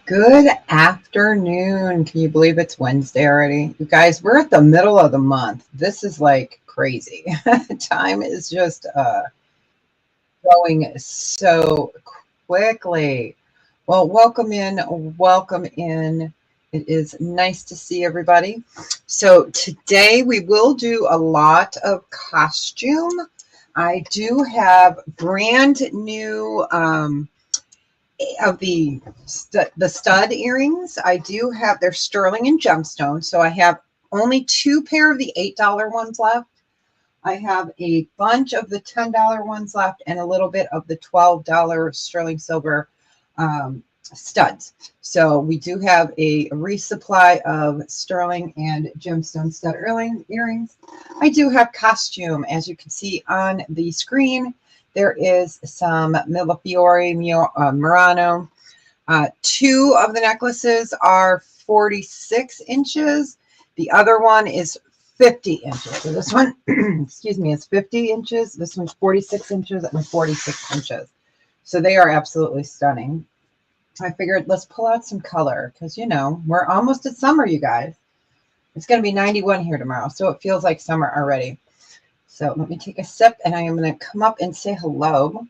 Good afternoon. Can you believe it's Wednesday already? You guys, we're at the middle of the month. This is like crazy. Time is just going so quickly. Well, welcome in. Welcome in. It is nice to see everybody. So, today we will do a lot of costume. I do have brand new of the stud earrings. I do have, they're sterling and gemstone, so I have only two pair of the $8 ones left. I have a bunch of the $10 ones left and a little bit of the $12 sterling silver studs. So we do have a resupply of sterling and gemstone stud earrings. I do have costume, as you can see on the screen. There is some Millefiori Murano. Two of the necklaces are 46 inches. The other one is 50 inches. So this one, excuse me, is 50 inches. This one's 46 inches and 46 inches. So they are absolutely stunning. I figured let's pull out some color because, you know, we're almost at summer, you guys. It's going to be 91 here tomorrow, so it feels like summer already. So let me take a sip, and I am going to come up and say hello.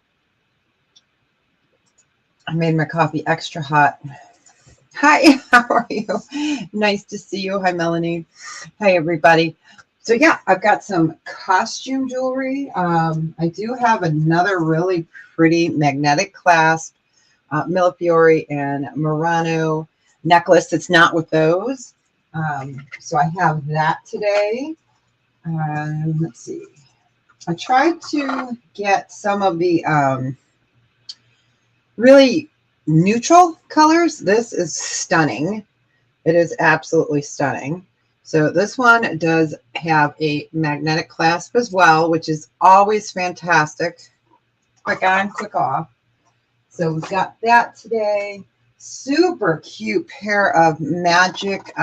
I made my coffee extra hot. Hi, how are you? Nice to see you. Hi, Melanie. Hi, everybody. So yeah, I've got some costume jewelry. I do have another really pretty magnetic clasp, Millefiori and Murano necklace. It's not with those. So I have that today. Let's see. I tried to get some of the really neutral colors. This is stunning. It is absolutely stunning. So this one does have a magnetic clasp as well, which is always fantastic. Quick on, quick off. So we've got that today. Super cute pair of magic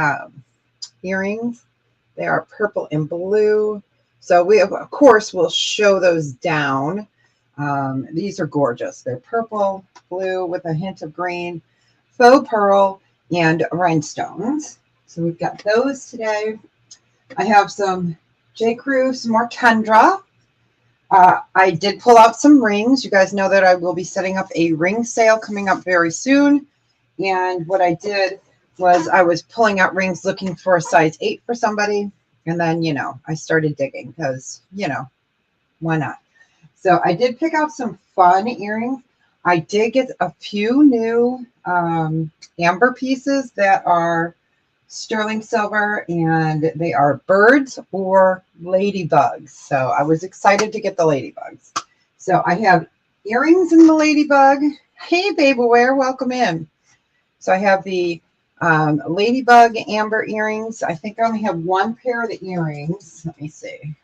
earrings. They are purple and blue. So we, of course, will show those down. These are gorgeous. They're purple, blue with a hint of green, faux pearl, and rhinestones. So we've got those today. I have some J. Crew, some more Tundra. I did pull out some rings. You guys know that I will be setting up a ring sale coming up very soon. And what I did was I was pulling out rings looking for a size 8 for somebody. And then, you know, I started digging because, you know, why not? So I did pick out some fun earrings. I did get a few new amber pieces that are sterling silver, and they are birds or ladybugs. So I was excited to get the ladybugs. So I have earrings in the ladybug. Hey, Babaware, welcome in. So I have the ladybug amber earrings. I think I only have one pair of the earrings. Let me see.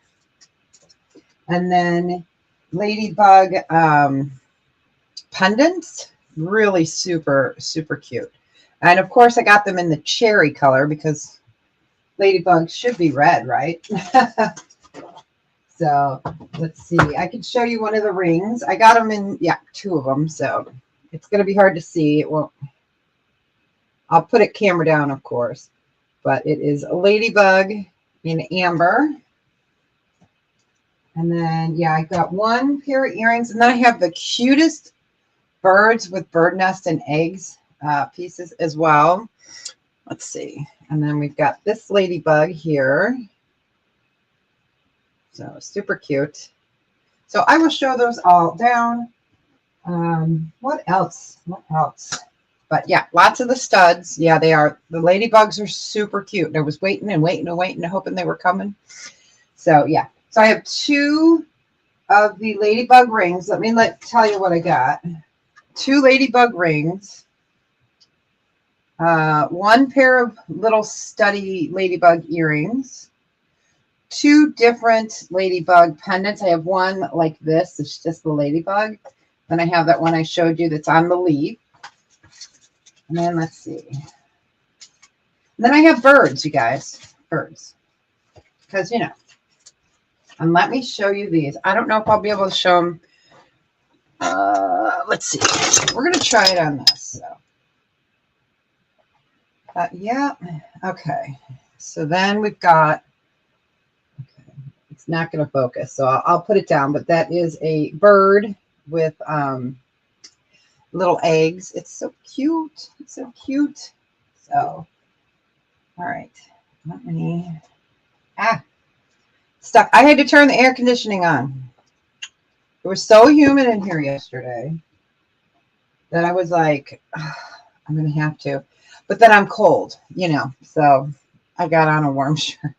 And then ladybug pendants. Really super, super cute. And of course, I got them in the cherry color because ladybugs should be red, right? So let's see. I can show you one of the rings. I got them in, yeah, two of them. So it's going to be hard to see. It won't. I'll put it camera down, of course. But it is a ladybug in amber. And then, yeah, I got one pair of earrings. And then I have the cutest birds with bird nest and eggs pieces as well. Let's see. And then we've got this ladybug here. So super cute. So I will show those all down. What else? What else? But yeah, lots of the studs. Yeah, they are. The ladybugs are super cute. I was waiting and waiting and waiting and hoping they were coming. So yeah. So I have two of the ladybug rings. Let me tell you what I got. Two ladybug rings. One pair of little studdy ladybug earrings. Two different ladybug pendants. I have one like this. It's just the ladybug. Then I have that one I showed you that's on the leaf. And then let's see. And then I have birds, you guys. Birds. Because, you know. And let me show you these. I don't know if I'll be able to show them. Let's see. We're going to try it on this. So Yeah. Okay. So then we've got, okay, it's not going to focus, so I'll put it down, but that is a bird with little eggs. It's so cute. It's so cute. So, all right. Let me, stuck. I had to turn the air conditioning on. It was so humid in here yesterday that I was like, I'm going to have to. But then I'm cold, so I got on a warm shirt.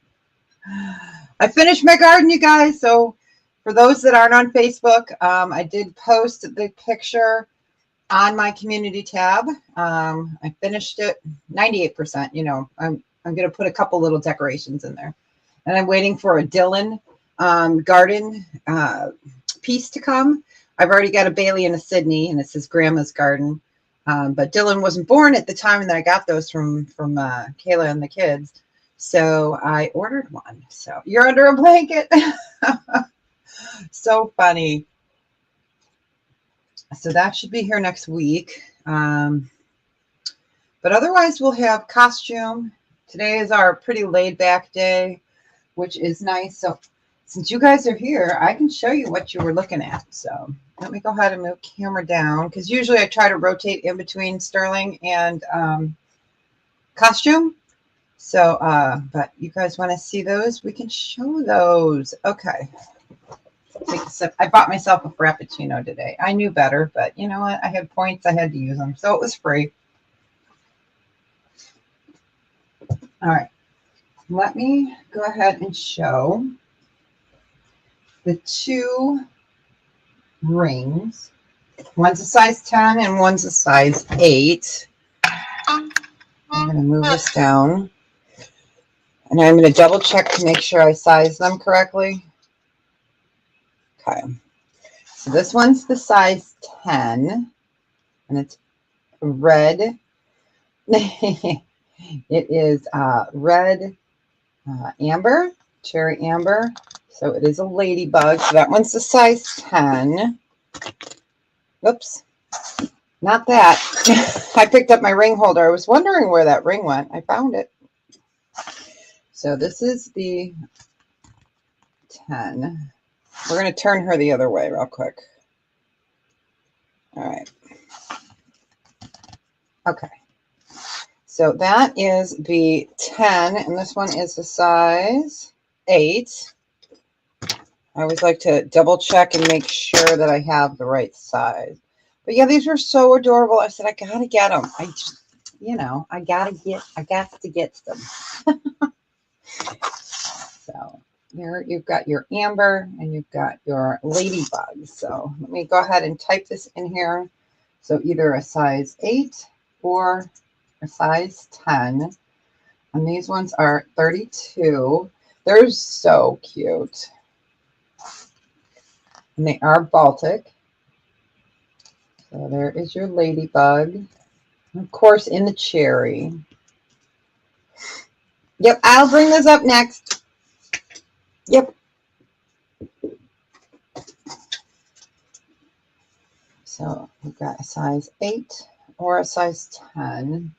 I finished my garden, you guys. So for those that aren't on Facebook, I did post the picture on my community tab. I finished it 98%. I'm going to put a couple little decorations in there. And I'm waiting for a Dylan garden piece to come. I've already got a Bailey and a Sydney, and it's his grandma's garden. But Dylan wasn't born at the time that I got those from Kayla and the kids. So I ordered one. So you're under a blanket. So funny. So that should be here next week. But otherwise, we'll have costume. Today is our pretty laid back day, which is nice. So since you guys are here, I can show you what you were looking at. So let me go ahead and move camera down, because usually I try to rotate in between Sterling and costume. So, but you guys want to see those? We can show those. Okay. Take a sip. I bought myself a Frappuccino today. I knew better, but you know what? I had points. I had to use them. So it was free. All right. Let me go ahead and show the two rings. One's a size 10 and one's a size 8. I'm going to move this down. And I'm going to double check to make sure I size them correctly. Okay. So this one's the size 10. And it's red. It is red amber, cherry amber. So it is a ladybug. So that one's the size 10. Oops. Not that. I picked up my ring holder. I was wondering where that ring went. I found it. So this is the 10. We're going to turn her the other way real quick. All right. Okay. So that is the 10, and this one is the size 8. I always like to double check and make sure that I have the right size. But yeah, these are so adorable. I said, I got to get them. I just, I got to get them. So here you've got your amber and you've got your ladybug. So let me go ahead and type this in here. So either a size 8 or a size 10. And these ones are 32. They're so cute. And they are Baltic. So there is your ladybug. And of course, in the cherry. Yep, I'll bring this up next. Yep. So we've got a size 8 or a size 10.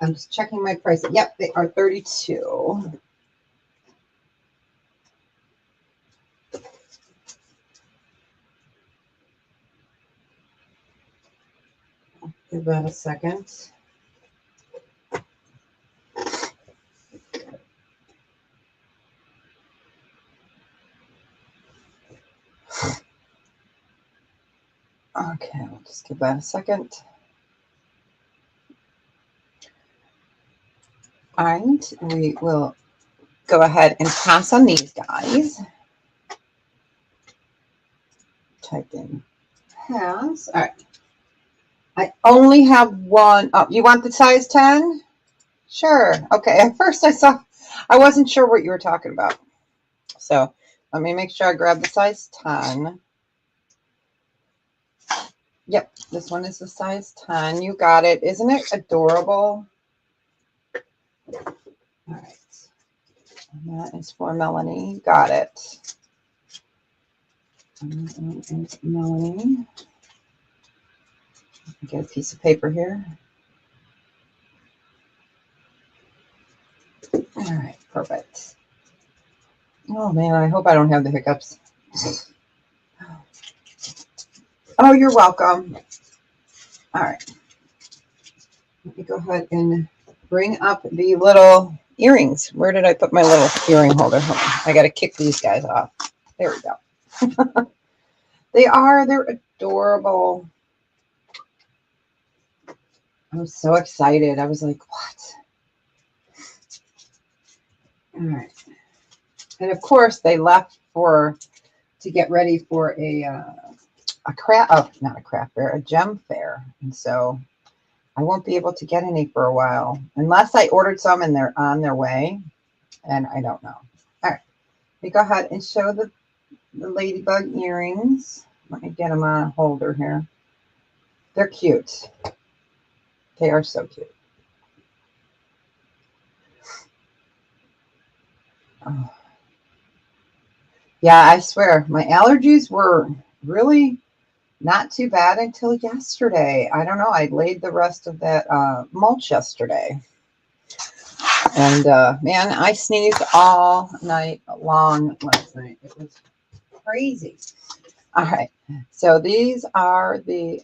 I'm just checking my price. Yep, they are 32. Give that a second. Okay, we'll just give that a second. And we will go ahead and pass on these guys. Type in pass. All right. I only have one. Oh, you want the size 10? Sure. Okay. At first I wasn't sure what you were talking about. So let me make sure I grab the size 10. Yep, this one is the size 10. You got it. Isn't it adorable? All right. And that is for Melanie. Got it. And Melanie. Get a piece of paper here. All right, perfect. Oh man, I hope I don't have the hiccups. Oh, you're welcome. All right. Let me go ahead and bring up the little earrings. Where did I put my little earring holder? Hold on. I got to kick these guys off. There we go. They're adorable. I was so excited. I was like, what? All right. And of course, they left to get ready for not a craft fair, a gem fair. And so I won't be able to get any for a while unless I ordered some and they're on their way. And I don't know. All right. Let me go ahead and show the ladybug earrings. Let me get them on a holder here. They're cute. They are so cute. Oh. Yeah, I swear, my allergies were really not too bad until yesterday. I don't know. I laid the rest of that mulch yesterday. And man, I sneezed all night long last night. It was crazy. All right. So these are the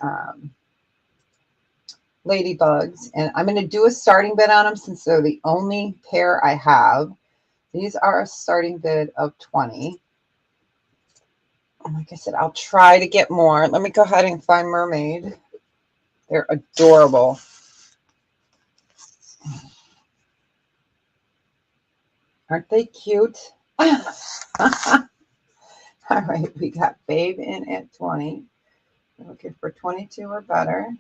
ladybugs. And I'm going to do a starting bid on them since they're the only pair I have. These are a starting bid of 20. And like I said, I'll try to get more. Let me go ahead and find Mermaid. They're adorable. Aren't they cute? All right, we got Babe in at 20. We're looking for 22 or better.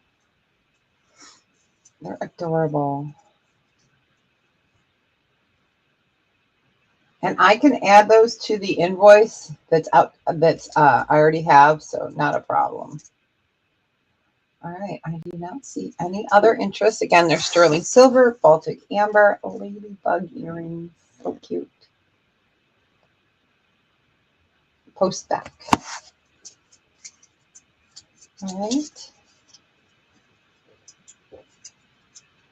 They're adorable. And I can add those to the invoice that's out, I already have, so not a problem. All right, I do not see any other interest. Again, they're sterling silver, Baltic amber, ladybug earrings. So cute. Post back. All right.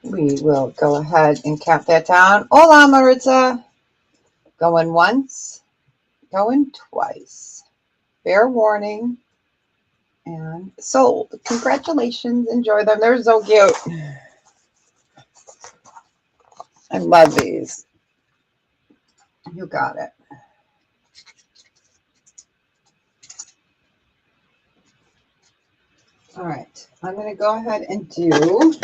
We will go ahead and count that down. Hola, Maritza. Going once, going twice. Fair warning. And sold. Congratulations. Enjoy them. They're so cute. I love these. You got it. All right. I'm going to go ahead and do,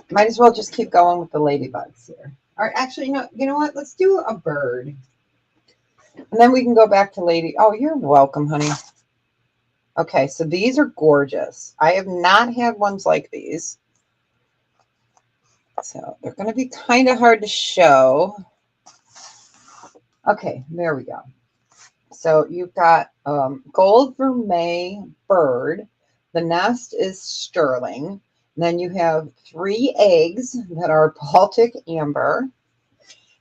might as well just keep going with the ladybugs here. All right. Actually, you know what? Let's do a bird. And then we can go back to lady. Oh, you're welcome, honey. Okay. So these are gorgeous. I have not had ones like these. So they're going to be kind of hard to show. Okay, there we go. So you've got gold vermeil bird. The nest is sterling. And then you have 3 eggs that are Baltic amber.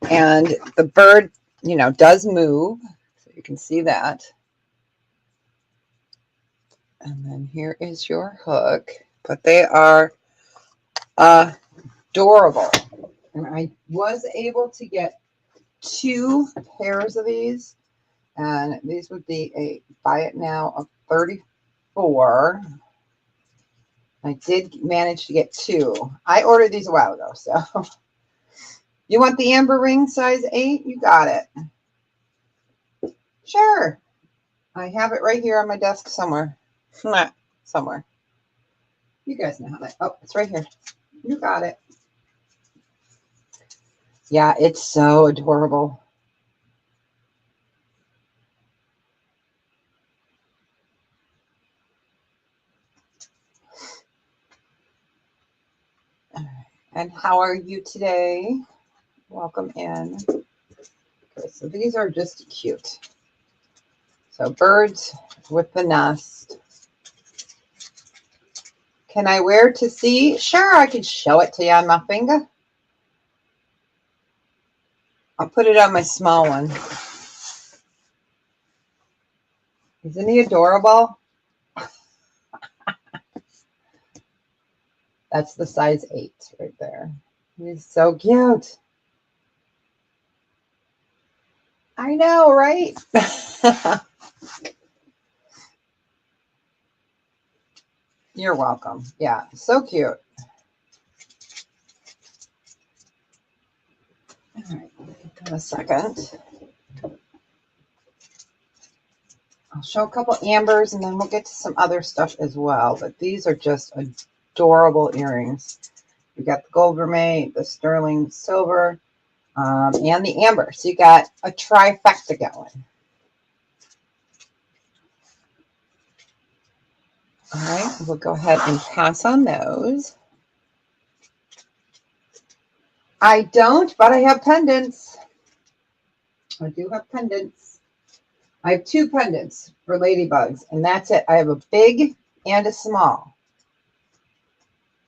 And the bird, does move. So you can see that. And then here is your hook. But they are adorable. And I was able to get 2 pairs of these. And these would be a buy it now of 34. I did manage to get 2. I ordered these a while ago. So you want the amber ring size 8? You got it. Sure. I have it right here on my desk somewhere. Somewhere. You guys know how that. Oh, it's right here. You got it. Yeah, it's so adorable. And how are you today? Welcome in. Okay, so these are just cute. So birds with the nest. Can I wear to see? Sure, I can show it to you on my finger. I'll put it on my small one. Isn't he adorable? That's the size 8 right there. He's so cute. I know, right? You're welcome. Yeah, so cute. All right, in a second. I'll show a couple ambers and then we'll get to some other stuff as well. But these are just adorable earrings. You got the gold vermeil, the sterling silver, and the amber. So you got a trifecta going. All right, we'll go ahead and pass on those. I don't, but I have pendants. I do have pendants. I have two pendants for ladybugs, and that's it. I have a big and a small.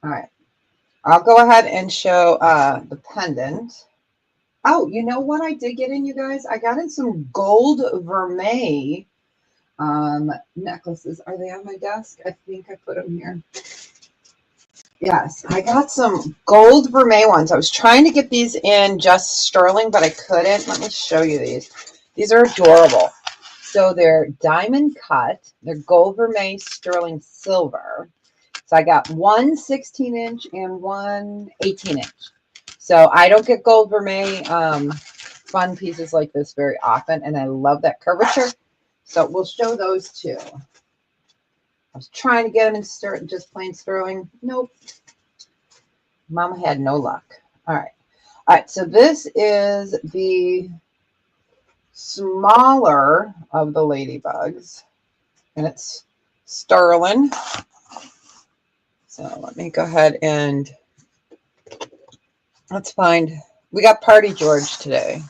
All right. I'll go ahead and show the pendant. Oh, you know what I did get in, you guys? I got in some gold vermeil necklaces. Are they on my desk? I think I put them here. Yes, I got some gold vermeil ones. I was trying to get these in just sterling, but I couldn't. Let me show you these. These are adorable. So they're diamond cut. They're gold vermeil sterling silver. So I got one 16-inch and one 18-inch. So I don't get gold vermeil fun pieces like this very often, and I love that curvature. So we'll show those too. I was trying to get them in just plain sterling. Nope. Mama had no luck. All right. All right. So this is the smaller of the ladybugs, and it's sterling. So let me go ahead and let's find. We got Party George today.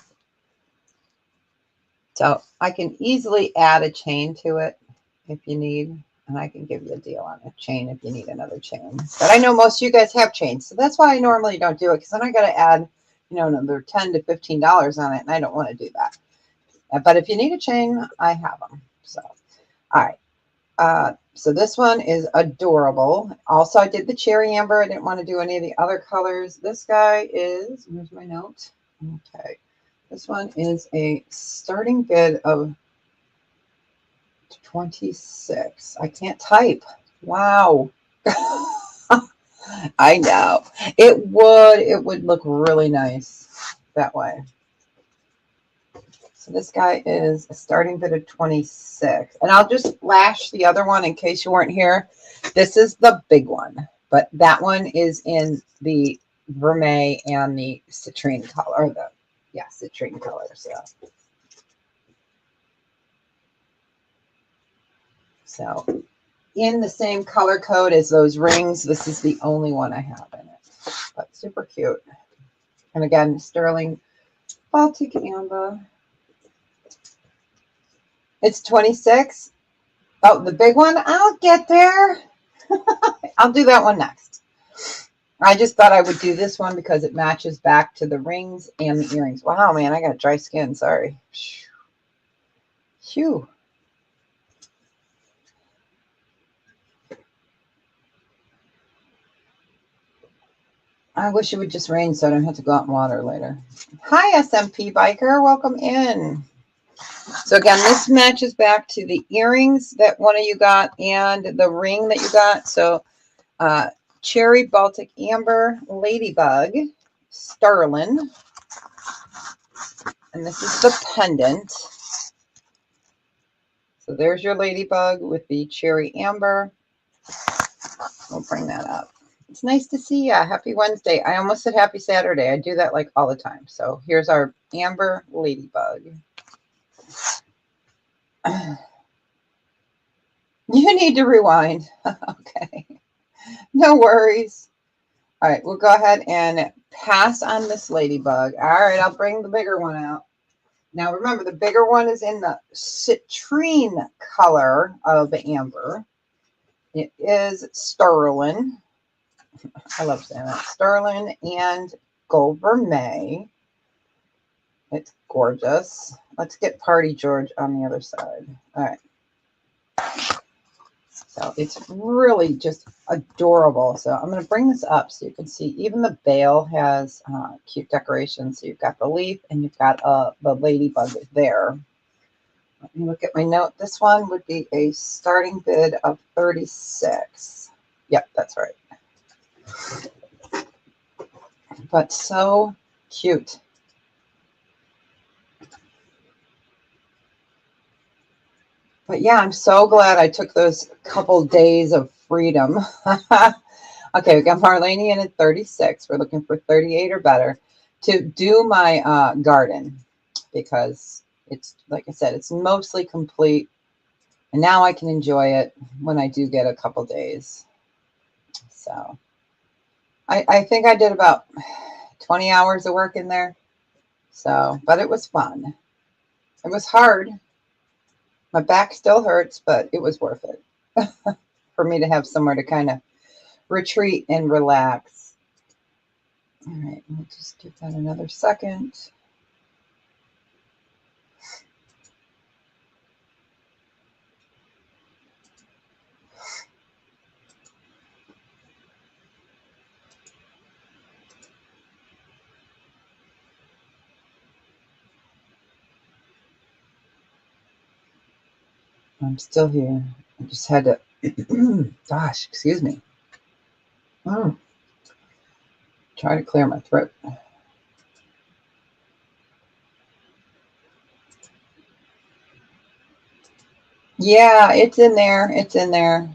So I can easily add a chain to it if you need. And I can give you a deal on a chain if you need another chain. But I know most of you guys have chains. So that's why I normally don't do it. Because then I got to add, another $10 to $15 on it. And I don't want to do that. But if you need a chain, I have them. So, all right. So this one is adorable. Also, I did the cherry amber. I didn't want to do any of the other colors. This guy is, where's my note? Okay. This one is a starting bid of 26. I can't type. Wow. I know. It would look really nice that way. So this guy is a starting bid of 26. And I'll just flash the other one in case you weren't here. This is the big one, but that one is in the vermeil and the citrine color, citrine color. So in the same color code as those rings, this is the only one I have in it, but super cute. And again, sterling Baltic amber. It's 26. Oh, the big one, I'll get there. I'll do that one next. I just thought I would do this one because it matches back to the rings and the earrings. Wow, man, I got dry skin. Sorry. Phew. I wish it would just rain so I don't have to go out in water later. Hi, SMP Biker. Welcome in. So again, this matches back to the earrings that one of you got and the ring that you got. So cherry Baltic amber ladybug sterling. And this is the pendant. So there's your ladybug with the cherry amber. We'll bring that up. It's nice to see ya. Happy Wednesday. I almost said happy Saturday. I do that like all the time. So here's our amber ladybug. You need to rewind. Okay. No worries. All right. We'll go ahead and pass on this ladybug. All right. I'll bring the bigger one out. Now remember, the bigger one is in the citrine color of the amber. It is sterling. I love saying that. Sterling and gold vermeil. It's gorgeous. Let's get Party George on the other side. All right. So it's really just adorable. So I'm going to bring this up so you can see even the bale has cute decorations. So you've got the leaf and you've got the ladybug there. Let me look at my note. This one would be a starting bid of 36. Yep, that's right. But so cute. But yeah, I'm so glad I took those couple days of freedom. Okay, we got Marlene in at 36. We're looking for 38 or better to do my garden because it's, like I said, it's mostly complete. And now I can enjoy it when I do get a couple days. So I think I did about 20 hours of work in there. So, but it was fun. It was hard. My back still hurts, but it was worth it for me to have somewhere to kind of retreat and relax. All right, we'll just give that another second. I'm still here. I just had to, gosh, excuse me. Try to clear my throat. Yeah, it's in there. It's in there.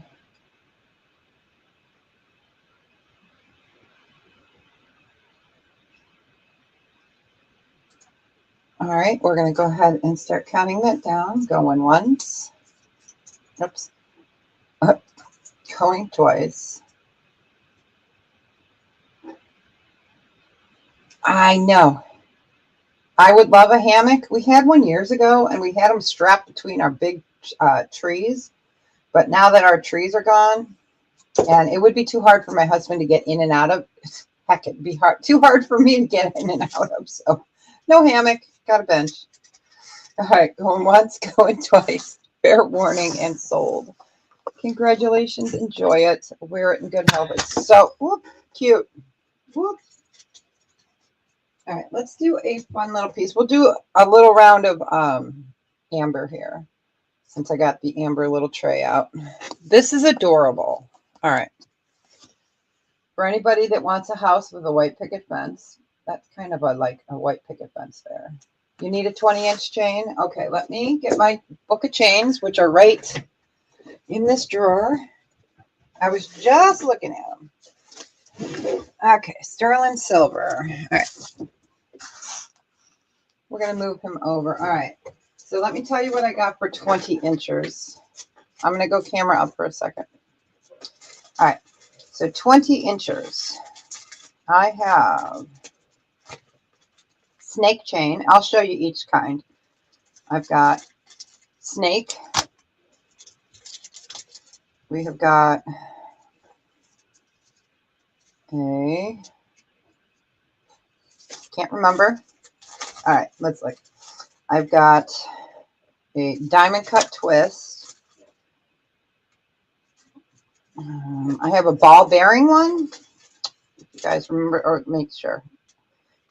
All right, we're going to go ahead and start counting that down. Going once. Oops. Going twice. I know. I would love a hammock. We had one years ago, and we had them strapped between our big trees. But now that our trees are gone, and it would be too hard for my husband to get in and out of. Heck, it'd be too hard for me to get in and out of. So, no hammock. Got a bench. All right, going once, going twice. Fair warning and sold. Congratulations. Enjoy it. Wear it in good health. It's so cute. Whoop. All right, let's do a fun little piece. We'll do a little round of amber here since I got the amber little tray out. This is adorable. All right. For anybody that wants a house with a white picket fence, that's kind of like a white picket fence there. You need a 20-inch chain? Okay, let me get my book of chains, which are right in this drawer. I was just looking at them. Okay, sterling silver. All right. We're going to move him over. All right. So let me tell you what I got for 20 inches. I'm going to go camera up for a second. All right. So 20 inches. I have snake chain. I'll show you each kind. I've got snake. We have got a, can't remember. All right, let's look. I've got a diamond cut twist. I have a ball bearing one. You guys remember, or make sure.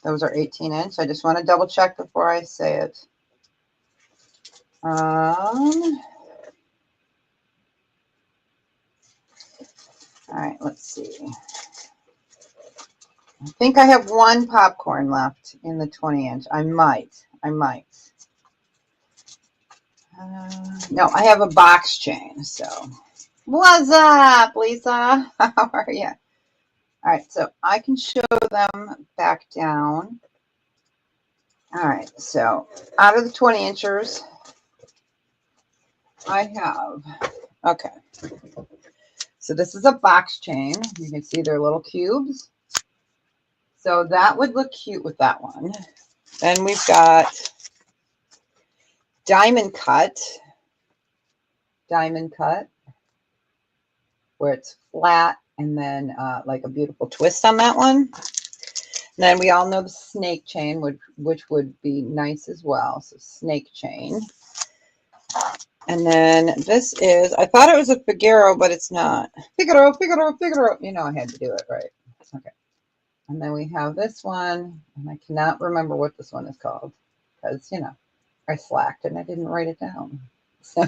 Those are 18-inch. I just want to double check before I say it. All right, let's see. I think I have one popcorn left in the 20-inch. I might. No, I have a box chain. So, what's up, Lisa? How are you? All right, so I can show them back down. All right, so out of the 20 inchers, I have, okay. So this is a box chain. You can see they're little cubes. So that would look cute with that one. Then we've got diamond cut, where it's flat and then like a beautiful twist on that one. And then we all know the snake chain, which would be nice as well. So snake chain. And then this is, I thought it was a Figaro, but it's not. Figaro, Figaro, Figaro. You know I had to do it right. Okay. And then we have this one, and I cannot remember what this one is called because, you know, I slacked and I didn't write it down. So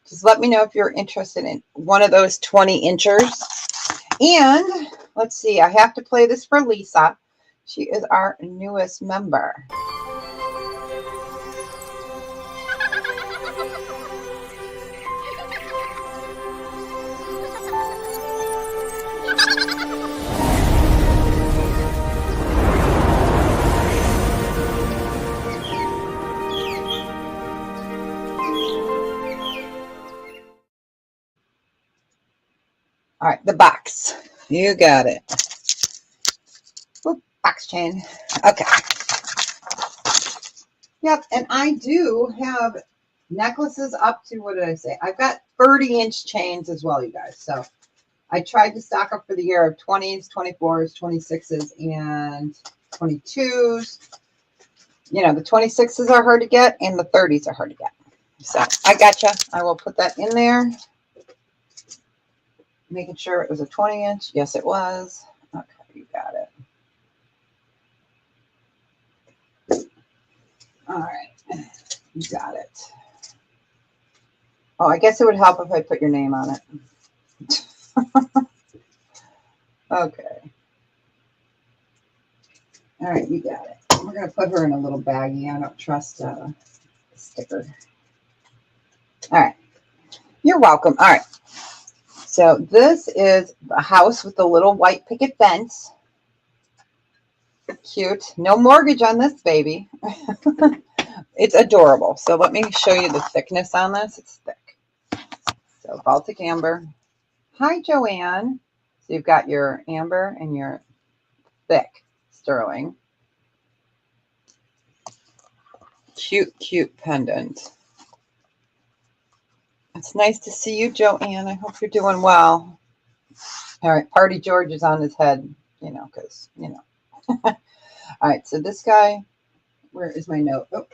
just let me know if you're interested in one of those 20 inchers. And let's see, I have to play this for Lisa. She is our newest member. All right, the box. You got it. Whoop, box chain. Okay. Yep, and I do have necklaces up to, what did I say? I've got 30-inch chains as well, you guys. So I tried to stock up for the year of 20s, 24s, 26s, and 22s. You know, the 26s are hard to get, and the 30s are hard to get. So I gotcha. I will put that in there. Making sure it was a 20-inch. Yes, it was. Okay, you got it. All right, you got it. Oh, I guess it would help if I put your name on it. Okay. All right, you got it. We're going to put her in a little baggie. I don't trust a sticker. All right. You're welcome. All right. So this is a house with the little white picket fence. Cute. No mortgage on this baby. It's adorable. So let me show you the thickness on this. It's thick. So Baltic Amber. Hi, Joanne. So you've got your amber and your thick sterling. Cute, cute pendant. It's nice to see you, Joanne. I hope you're doing well. All right, Party George is on his head, you know, because, you know. All right, so this guy, where is my note? Oh,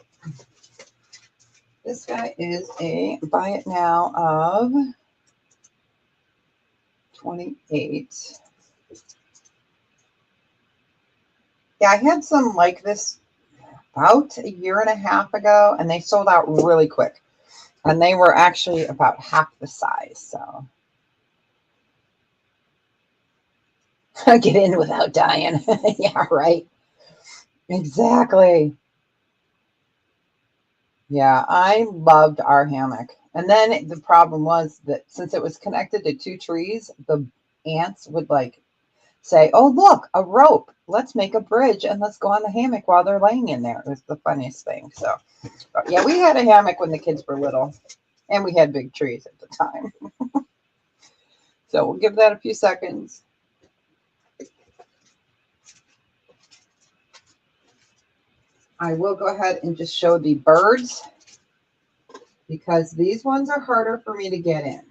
this guy is a buy it now of 28. Yeah, I had some like this about a year and a half ago, and they sold out really quick. And they were actually about half the size, so. Get in without dying. Yeah, right. Exactly. Yeah, I loved our hammock. And then the problem was that since it was connected to two trees, the ants would like say, "Oh, look, a rope. Let's make a bridge and let's go on the hammock while they're laying in there." It was the funniest thing. So, but yeah, we had a hammock when the kids were little, and we had big trees at the time. So we'll give that a few seconds. I will go ahead and just show the birds because these ones are harder for me to get in.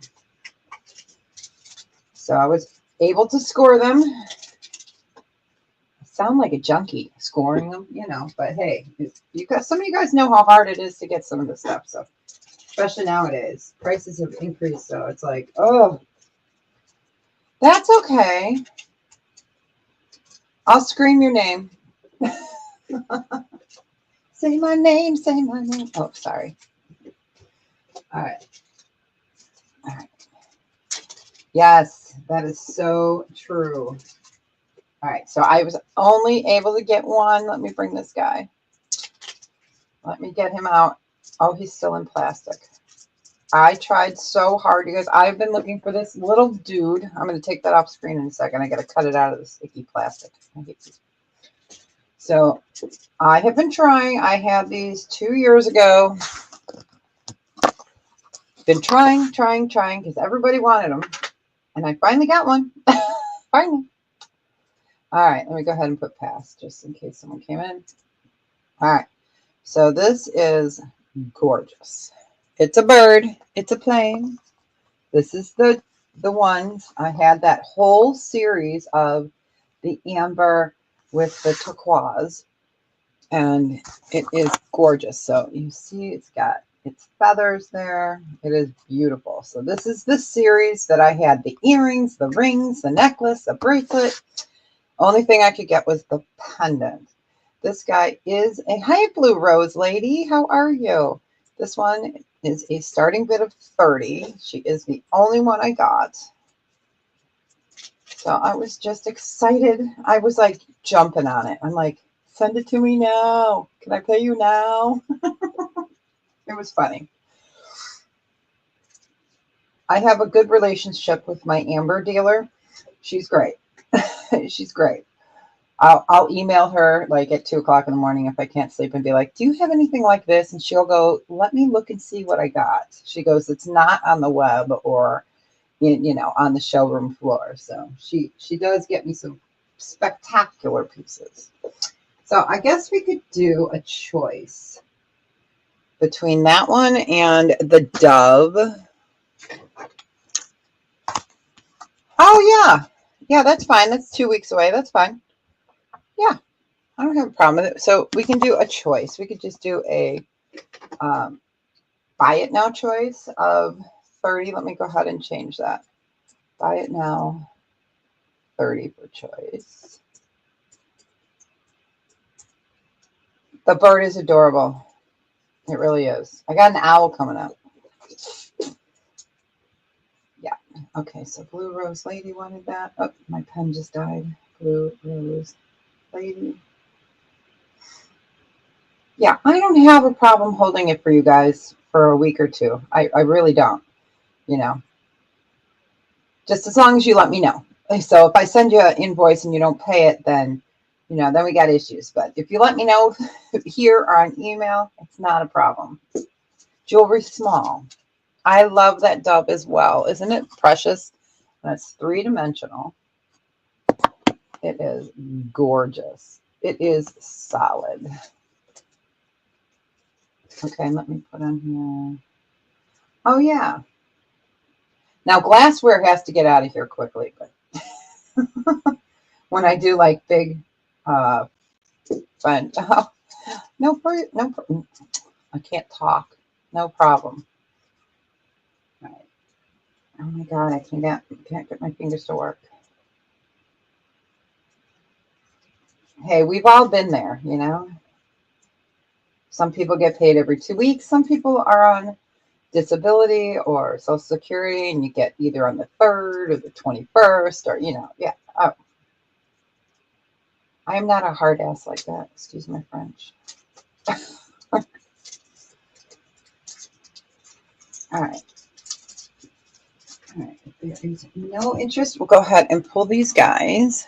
So I was able to score them. I sound like a junkie scoring them, you know, but hey, you guys, some of you guys know how hard it is to get some of this stuff. So especially nowadays, prices have increased. So it's like, oh, that's okay. I'll scream your name. Say my name, say my name. Oh, sorry. All right. All right. Yes, that is so true. All right, so I was only able to get one. Let me bring this guy. Let me get him out. Oh, he's still in plastic. I tried so hard because I've been looking for this little dude. I'm going to take that off screen in a second. I got to cut it out of the sticky plastic. So I have been trying. I had these 2 years ago. Been trying because everybody wanted them. And I finally got one. Finally. All right, let me go ahead and put pass just in case someone came in. All right, so this is gorgeous. It's a bird. It's a plane. This is the ones. I had that whole series of the amber with the turquoise, and it is gorgeous. So you see it's got its feathers there. It is beautiful. So this is the series that I had: the earrings, the rings, the necklace, the bracelet. Only thing I could get was the pendant. This guy is a hi, Blue Rose Lady. How are you? This one is a starting bid of 30. She is the only one I got. So I was just excited. I was like jumping on it. I'm like, send it to me now. Can I pay you now? It was funny. I have a good relationship with my amber dealer. She's great. She's great. I'll email her like at 2 o'clock in the morning if I can't sleep and be like, do you have anything like this? And she'll go, let me look and see what I got. She goes, it's not on the web or on the showroom floor. So she does get me some spectacular pieces. So I guess we could do a choice between that one and the dove. Oh, yeah. Yeah, that's fine. That's 2 weeks away. That's fine. Yeah, I don't have a problem with it. So we can do a choice. We could just do a buy it now choice of 30. Let me go ahead and change that. Buy it now, 30 for choice. The bird is adorable. It really is. I got an owl coming up. Yeah. Okay, so Blue Rose Lady wanted that. Oh, my pen just died. Blue Rose Lady. Yeah, I don't have a problem holding it for you guys for a week or two. I really don't, just as long as you let me know. So if I send you an invoice and you don't pay it, then, then we got issues. But if you let me know here or on email, it's not a problem. Jewelry small. I love that dove as well. Isn't it precious? That's 3-dimensional. It is gorgeous. It is solid. Okay, let me put on here. Oh, yeah. Now, glassware has to get out of here quickly. But when I do like big fun. Oh, no, I can't talk. No problem. All right. Oh, my God, I can't get my fingers to work. Hey, we've all been there, Some people get paid every 2 weeks. Some people are on disability or Social Security, and you get either on the 3rd or the 21st, or, yeah. Oh. I am not a hard ass like that. Excuse my French. All right. All right. If there is no interest, we'll go ahead and pull these guys.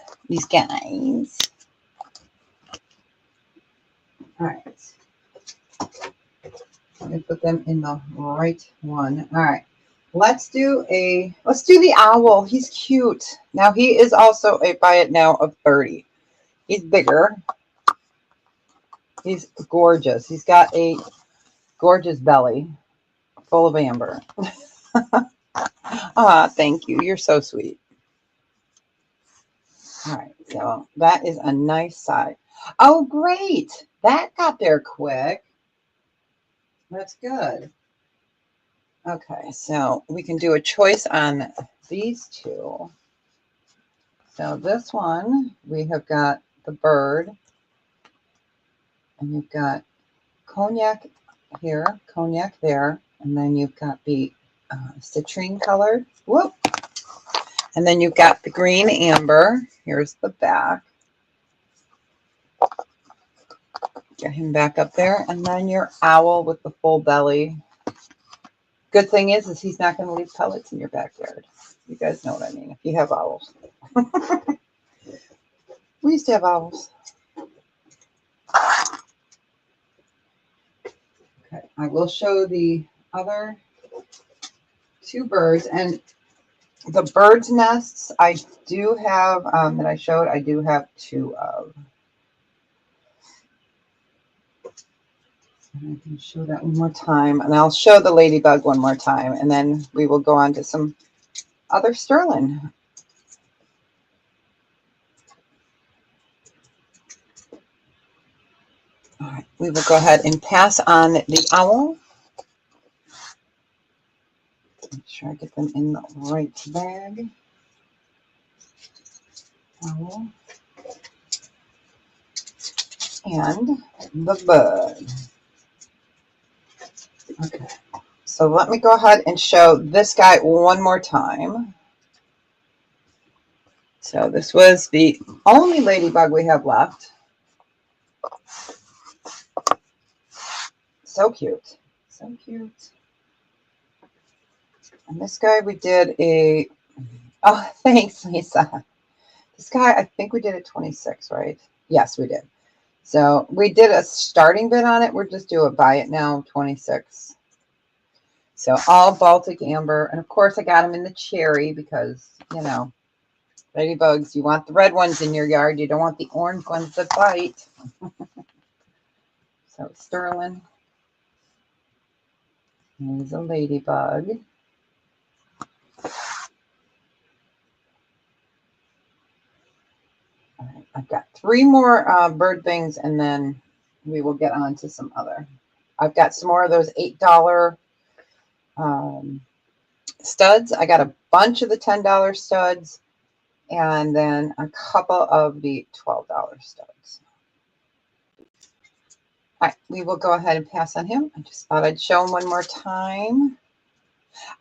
All right. Let me put them in the right one. All right. Let's do the owl. He's cute. Now he is also a buy it now of 30. He's bigger. He's gorgeous. He's got a gorgeous belly full of amber. Thank you. You're so sweet. All right. So that is a nice size. Oh, great. That got there quick. That's good. Okay. So we can do a choice on these two. So this one, we have got the bird, and you've got cognac here, cognac there, and then you've got the citrine color. Whoop. And then you've got the green amber. Here's the back. Get him back up there. And then your owl with the full belly. Good thing is he's not going to leave pellets in your backyard. You guys know what I mean. If you have owls. We used to have owls. Okay, I will show the other 2 birds. And the bird's nests I do have that I showed, I do have 2 of. And I can show that one more time. And I'll show the ladybug one more time. And then we will go on to some other sterling. All right, we will go ahead and pass on the owl. sure I get them in the right bag. Owl. And the bud. Okay. So let me go ahead and show this guy one more time. So this was the only ladybug we have left. So cute. So cute. And this guy we did a, oh, thanks, Lisa. This guy, I think we did a 26, right? Yes, we did. So we did a starting bid on it. We're just doing buy it now, 26. So all Baltic amber. And of course I got them in the cherry because, you know, ladybugs, you want the red ones in your yard. You don't want the orange ones that bite. So sterling. Here's a ladybug. All right, I've got 3 more bird things, and then we will get on to some other. I've got some more of those $8 studs. I got a bunch of the $10 studs, and then a couple of the $12 studs. All right, we will go ahead and pass on him. I just thought I'd show him one more time.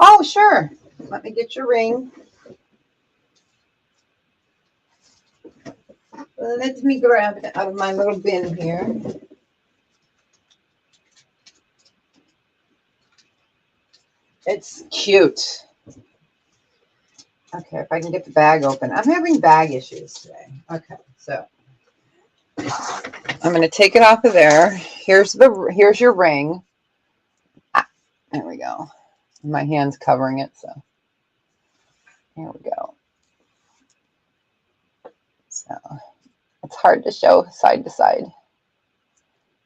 Oh, sure. Let me get your ring. Let me grab it out of my little bin here. It's cute. Okay, if I can get the bag open. I'm having bag issues today. Okay, so I'm going to take it off of there. Here's your ring. Ah, there we go. My hand's covering it, so here we go. So it's hard to show side to side,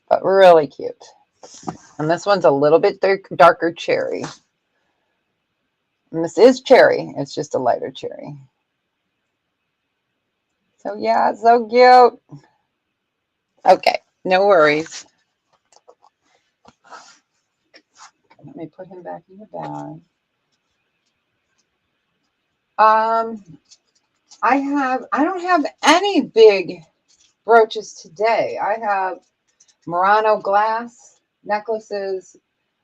but really cute. And this one's a little bit darker cherry. And this is cherry. It's just a lighter cherry. So yeah, it's so cute. Okay, no worries. Let me put him back in the bag. I don't have any big brooches today. I have Murano glass necklaces.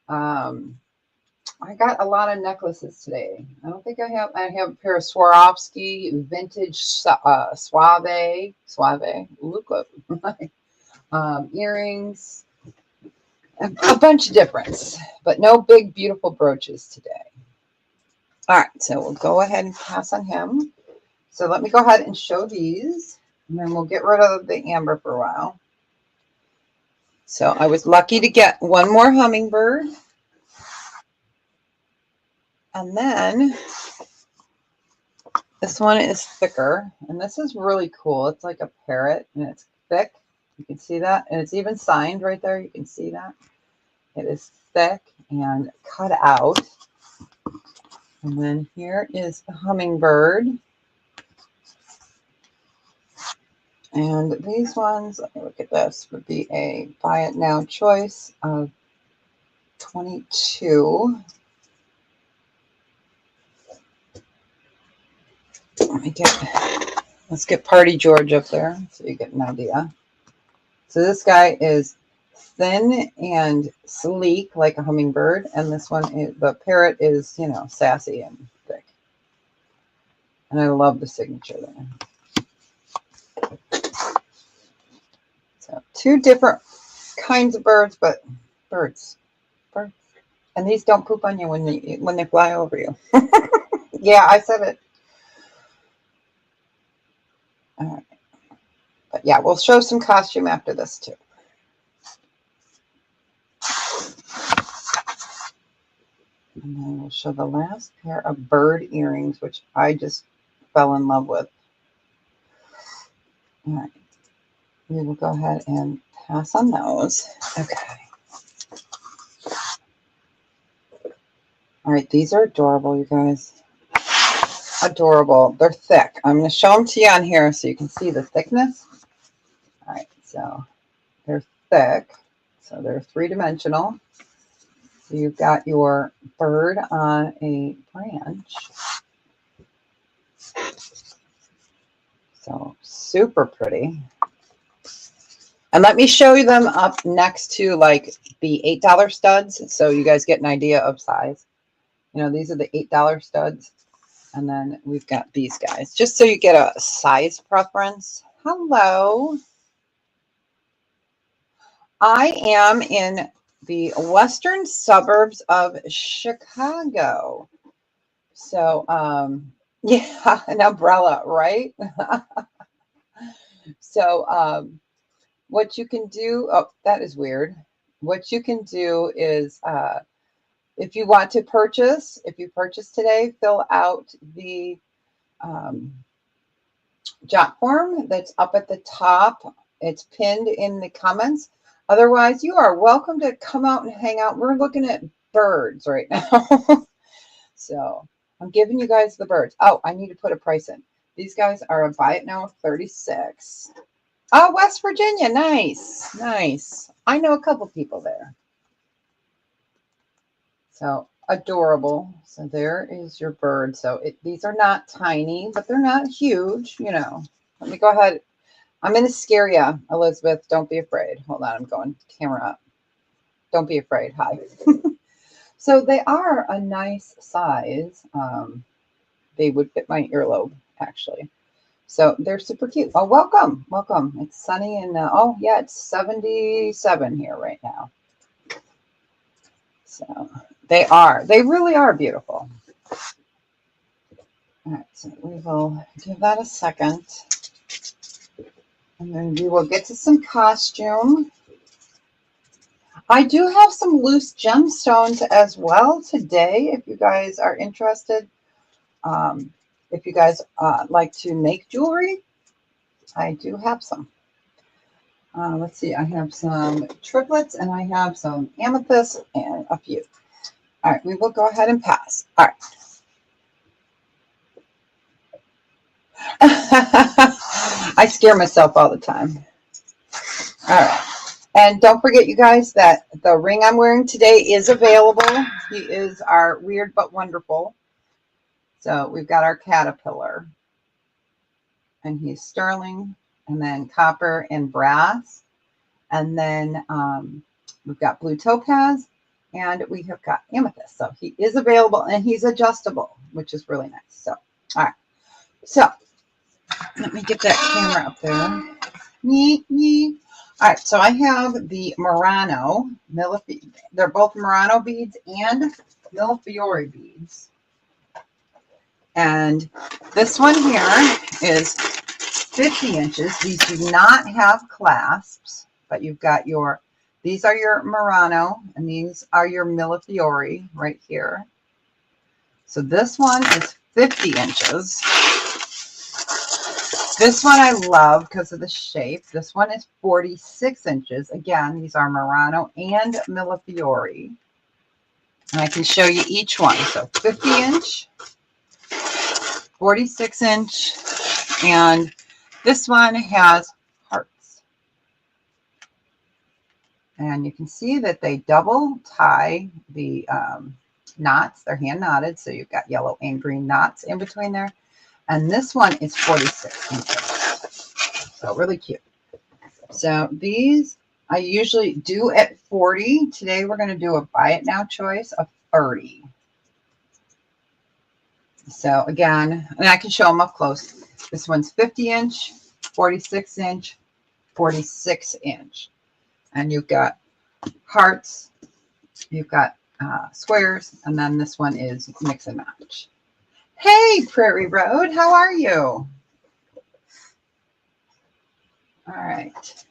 I got a lot of necklaces today. I don't think I have a pair of Swarovski vintage Suave, look up, earrings, a bunch of difference, but no big, beautiful brooches today. All right, so we'll go ahead and pass on him. So let me go ahead and show these, and then we'll get rid of the amber for a while. So I was lucky to get one more hummingbird. And then this one is thicker, and this is really cool. It's like a parrot, and it's thick. You can see that, and it's even signed right there. You can see that. It is thick and cut out. And then here is the hummingbird. And these ones, let me look at this, would be a buy it now choice of 22. Let's get Party George up there so you get an idea. So this guy is thin and sleek like a hummingbird, and this one, the parrot, is, you know, sassy and thick. And I love the signature there. So 2 different kinds of birds, but birds. And these don't poop on you when they fly over you. Yeah, I said it. All right. But yeah, we'll show some costume after this too. And then we'll show the last pair of bird earrings, which I just fell in love with. All right. We will go ahead and pass on those. Okay. All right, these are adorable, you guys. Adorable. They're thick. I'm going to show them to you on here so you can see the thickness. All right, so they're thick. So they're 3-dimensional. So you've got your bird on a branch. So super pretty. And let me show you them up next to like the $8 studs. So you guys get an idea of size. You know, these are the $8 studs. And then we've got these guys, just so you get a size preference. Hello. I am in the western suburbs of Chicago. So, yeah, an umbrella, right? So, what you can do, oh, that is weird. What you can do is, if you want to purchase, if you purchase today, fill out the Jotform that's up at the top. It's pinned in the comments. Otherwise, you are welcome to come out and hang out. We're looking at birds right now. So I'm giving you guys the birds. Oh, I need to put a price in. These guys are a buy it now of 36. Oh, West Virginia. Nice. Nice. I know a couple people there. So adorable. So there is your bird. So these are not tiny, but they're not huge, you know. Let me go ahead. I'm going to scare you, Elizabeth. Don't be afraid. Hold on. I'm going camera up. Don't be afraid. Hi. So they are a nice size. They would fit my earlobe, actually. So they're super cute. Oh, welcome. Welcome. It's sunny and, oh, yeah, it's 77 here right now. So they really are beautiful. All right, so we will give that a second. And then we will get to some costume. I do have some loose gemstones as well today, if you guys are interested. If you guys like to make jewelry, I do have some. Let's see, I have some triplets and I have some amethyst and a few. All right, we will go ahead and pass. All right. I scare myself all the time. All right. And don't forget, you guys, that the ring I'm wearing today is available. He is our weird but wonderful. So we've got our caterpillar. And he's sterling. And then copper and brass. And then we've got blue topaz. And we have got amethyst. So he is available. And he's adjustable, which is really nice. So, all right. So, let me get that camera up there. Neat, neat. All right, so I have the Murano. They're both Murano beads and Millefiori beads. And this one here is 50 inches. These do not have clasps, but you've got these are your Murano, and these are your Millefiori right here. So this one is 50 inches. This one I love because of the shape. This one is 46 inches. Again, these are Murano and Millefiori. And I can show you each one. So 50 inch, 46 inch, and this one has hearts. And you can see that they double tie the knots. They're hand knotted, so you've got yellow and green knots in between there. And this one is 46 inches. So really cute. So these I usually do at 40. Today we're going to do a buy it now choice of 30. So again, and I can show them up close. This one's 50 inch, 46 inch, 46 inch. And you've got hearts, you've got squares, and then this one is mix and match. Hey, Prairie Road, how are you? All right.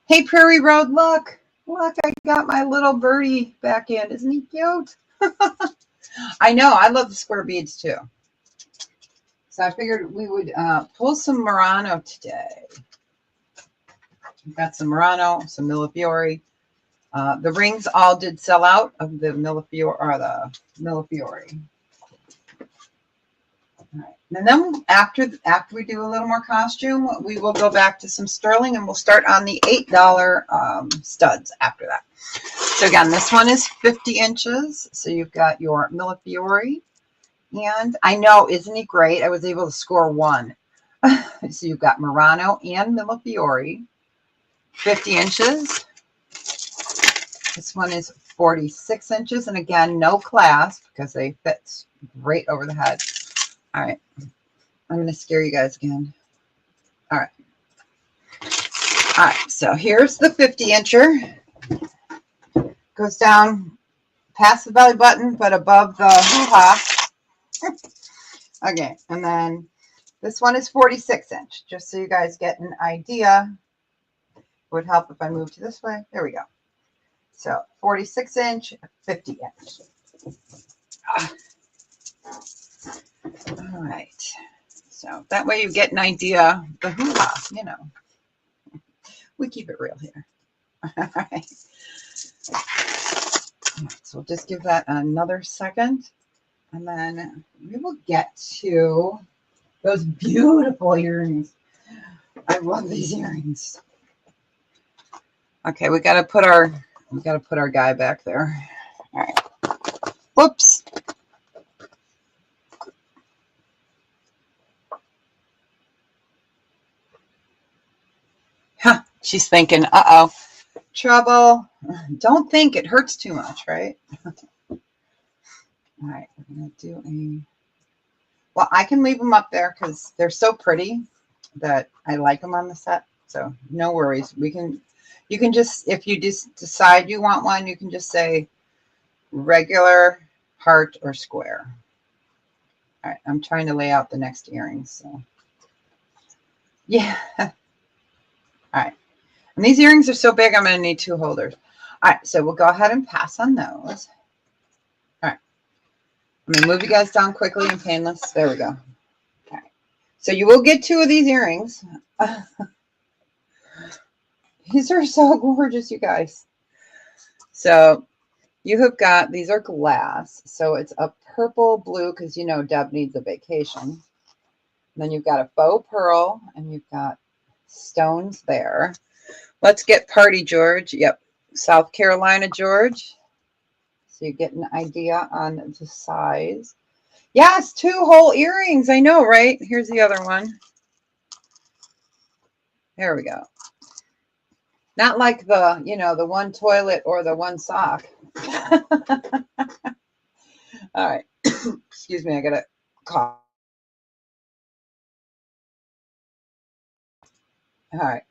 Hey, Prairie Road, look, I got my little birdie back in. Isn't he cute? I know, I love the square beads too. So I figured we would pull some Murano today. We've got some Murano, some Millefiori. The rings all did sell out of the Millefiori. All right. And then after we do a little more costume, we will go back to some sterling and we'll start on the $8 studs after that. So again, this one is 50 inches. So you've got your Millefiori. And I know, isn't he great? I was able to score one. So you've got Murano and Millefiori, 50 inches. This one is 46 inches. And again, no clasp because they fit right over the head. All right. I'm going to scare you guys again. All right. All right. So here's the 50 incher. Goes down past the belly button, but above the hoo-ha. Okay. And then this one is 46 inch, just so you guys get an idea. It would help if I move to this way. There we go. So 46 inch, 50 inch. All right. So that way you get an idea of the hoo-ha, you know. We keep it real here. All right. So we'll just give that another second. And then we will get to those beautiful earrings. I love these earrings. Okay, we gotta put our guy back there. All right. Whoops. Huh, she's thinking, uh-oh, trouble. Don't think, it hurts too much, right? All right, we're gonna do well, I can leave them up there because they're so pretty that I like them on the set. So no worries. You can just, if you just decide you want one, you can just say regular, heart, or square. All right, I'm trying to lay out the next earrings. So yeah. All right. And these earrings are so big, I'm going to need 2 holders. All right, so we'll go ahead and pass on those. All right. I'm going to move you guys down quickly and painless. There we go. All right. So you will get 2 of these earrings. These are so gorgeous, you guys. So you have got, these are glass. So it's a purple blue because, you know, Deb needs a vacation. And then you've got a faux pearl and you've got stones there. Let's get Party George. Yep. South Carolina George. So you get an idea on the size. Yes, 2 whole earrings. I know, right? Here's the other one. There we go. Not like the, you know, the one toilet or the one sock. All right. Excuse me. I got to cough. All right.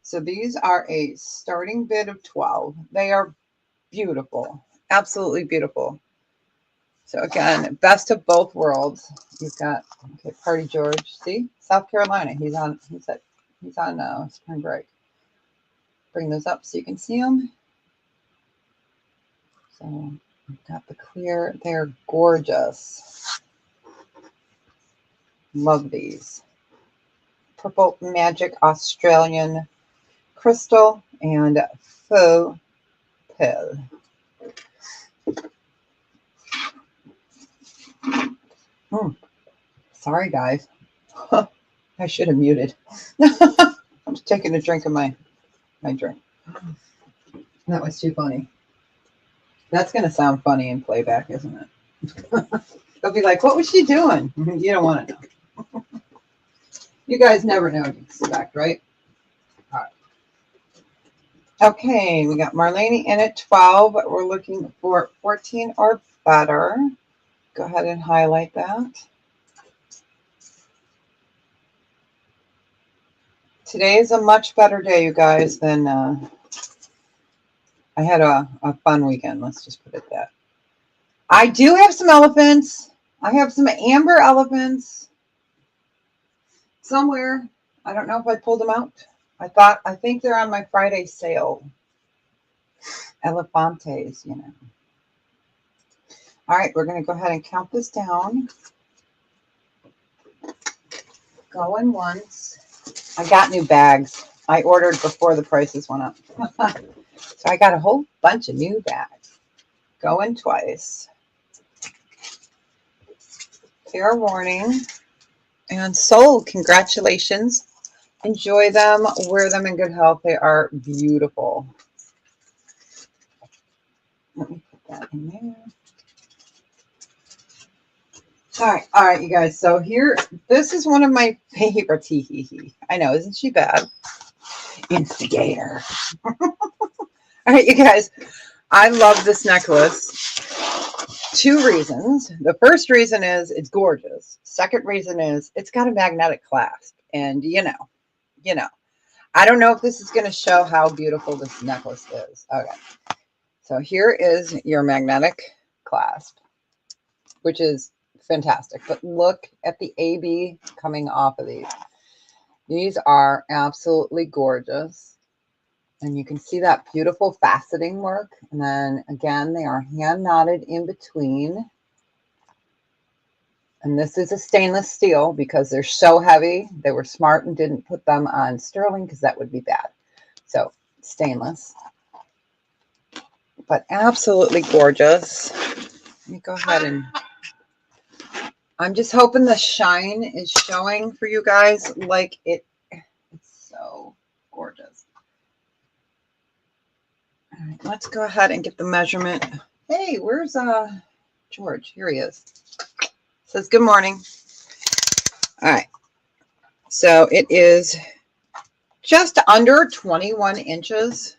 So these are a starting bid of 12. They are beautiful. Absolutely beautiful. So again, best of both worlds. You've got, okay, Party George. See, South Carolina. He's on spring break. Bring those up so you can see them. So I've got the clear. They're gorgeous. Love these. Purple Magic Australian Crystal and Faux Pill. Sorry, guys. I should have muted. I'm just taking a drink of my drink. That was too funny. That's going to sound funny in playback, isn't it? They'll be like, what was she doing? You don't want to know. You guys never know what to expect, right? All right. Okay, we got Marlene in at 12. We're looking for 14 or better. Go ahead and highlight that. Today is a much better day, you guys, than I had a fun weekend. Let's just put it that. I do have some elephants. I have some amber elephants somewhere. I don't know if I pulled them out. I think they're on my Friday sale. Elefantes, you know. All right, we're going to go ahead and count this down. Going once. I got new bags. I ordered before the prices went up. So I got a whole bunch of new bags. Going twice. Fair warning. And sold, congratulations. Enjoy them, wear them in good health. They are beautiful. Let me put that in there. All right, you guys. So here, this is one of my favorites. I know, isn't she bad? Instigator. All right, you guys. I love this necklace. Two reasons. The first reason is it's gorgeous. Second reason is it's got a magnetic clasp, and you know. I don't know if this is going to show how beautiful this necklace is. Okay, so here is your magnetic clasp, which is fantastic. But look at the AB coming off of these. These are absolutely gorgeous. And you can see that beautiful faceting work. And then again, they are hand knotted in between. And this is a stainless steel because they're so heavy. They were smart and didn't put them on sterling because that would be bad. So stainless. But absolutely gorgeous. Let me go ahead and... I'm just hoping the shine is showing for you guys like it's so gorgeous. All right, let's go ahead and get the measurement. Hey, where's George? Here he is. Says good morning. All right. So it is just under 21 inches.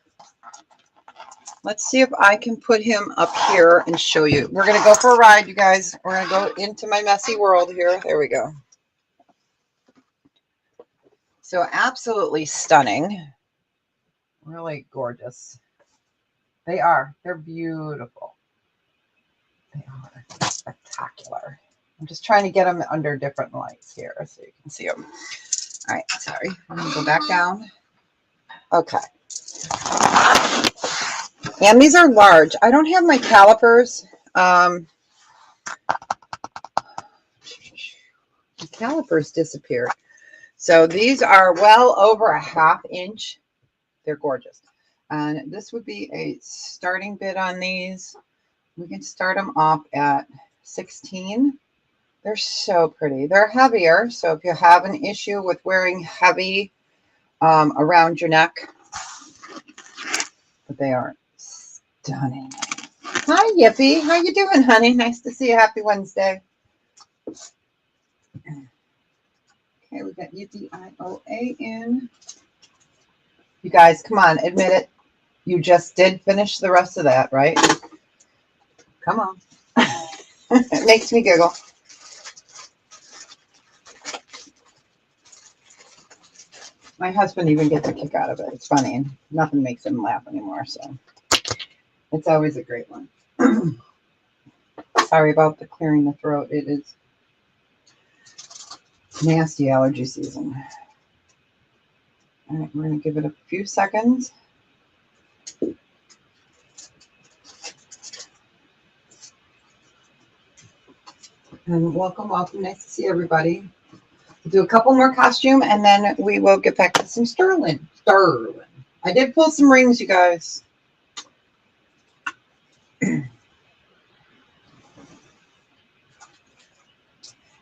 Let's see if I can put him up here and show you. We're going to go for a ride, you guys. We're going to go into my messy world here. There we go. So absolutely stunning. Really gorgeous. They are. They're beautiful. They are spectacular. I'm just trying to get them under different lights here so you can see them. All right, sorry. I'm going to go back down. Okay. And these are large. I don't have my calipers. The calipers disappeared. So these are well over a ½ inch. They're gorgeous. And this would be a starting bid on these. We can start them off at 16. They're so pretty. They're heavier. So if you have an issue with wearing heavy around your neck, but they are stunning. Hi, Yippee. How you doing, honey? Nice to see you. Happy Wednesday. Okay, we got UDIOA in. You guys, come on, admit it. You just did finish the rest of that, right? Come on. It makes me giggle. My husband even gets a kick out of it. It's funny, and nothing makes him laugh anymore, so it's always a great one. Sorry about the clearing the throat. It is nasty allergy season. All right, we're going to give it a few seconds. And welcome, welcome. Nice to see everybody. We'll do a couple more costume, and then we will get back to some sterling. I did pull some rings, you guys.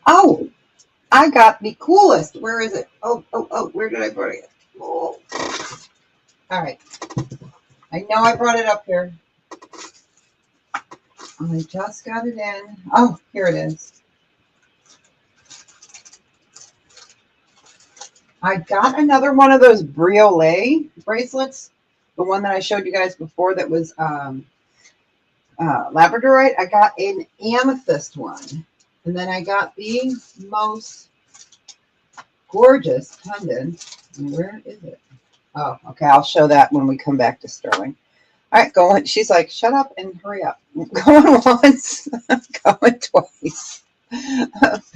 Oh, I got the coolest. Where is it? Oh, where did I put it? Oh. All right. I know I brought it up here. I just got it in. Oh, here it is. I got another one of those Briolet bracelets. The one that I showed you guys before that was labradorite. I got an amethyst one. And then I got the most gorgeous pendant. Where is it? Oh, okay. I'll show that when we come back to sterling. All right, going. She's like, shut up and hurry up. Going once, going twice.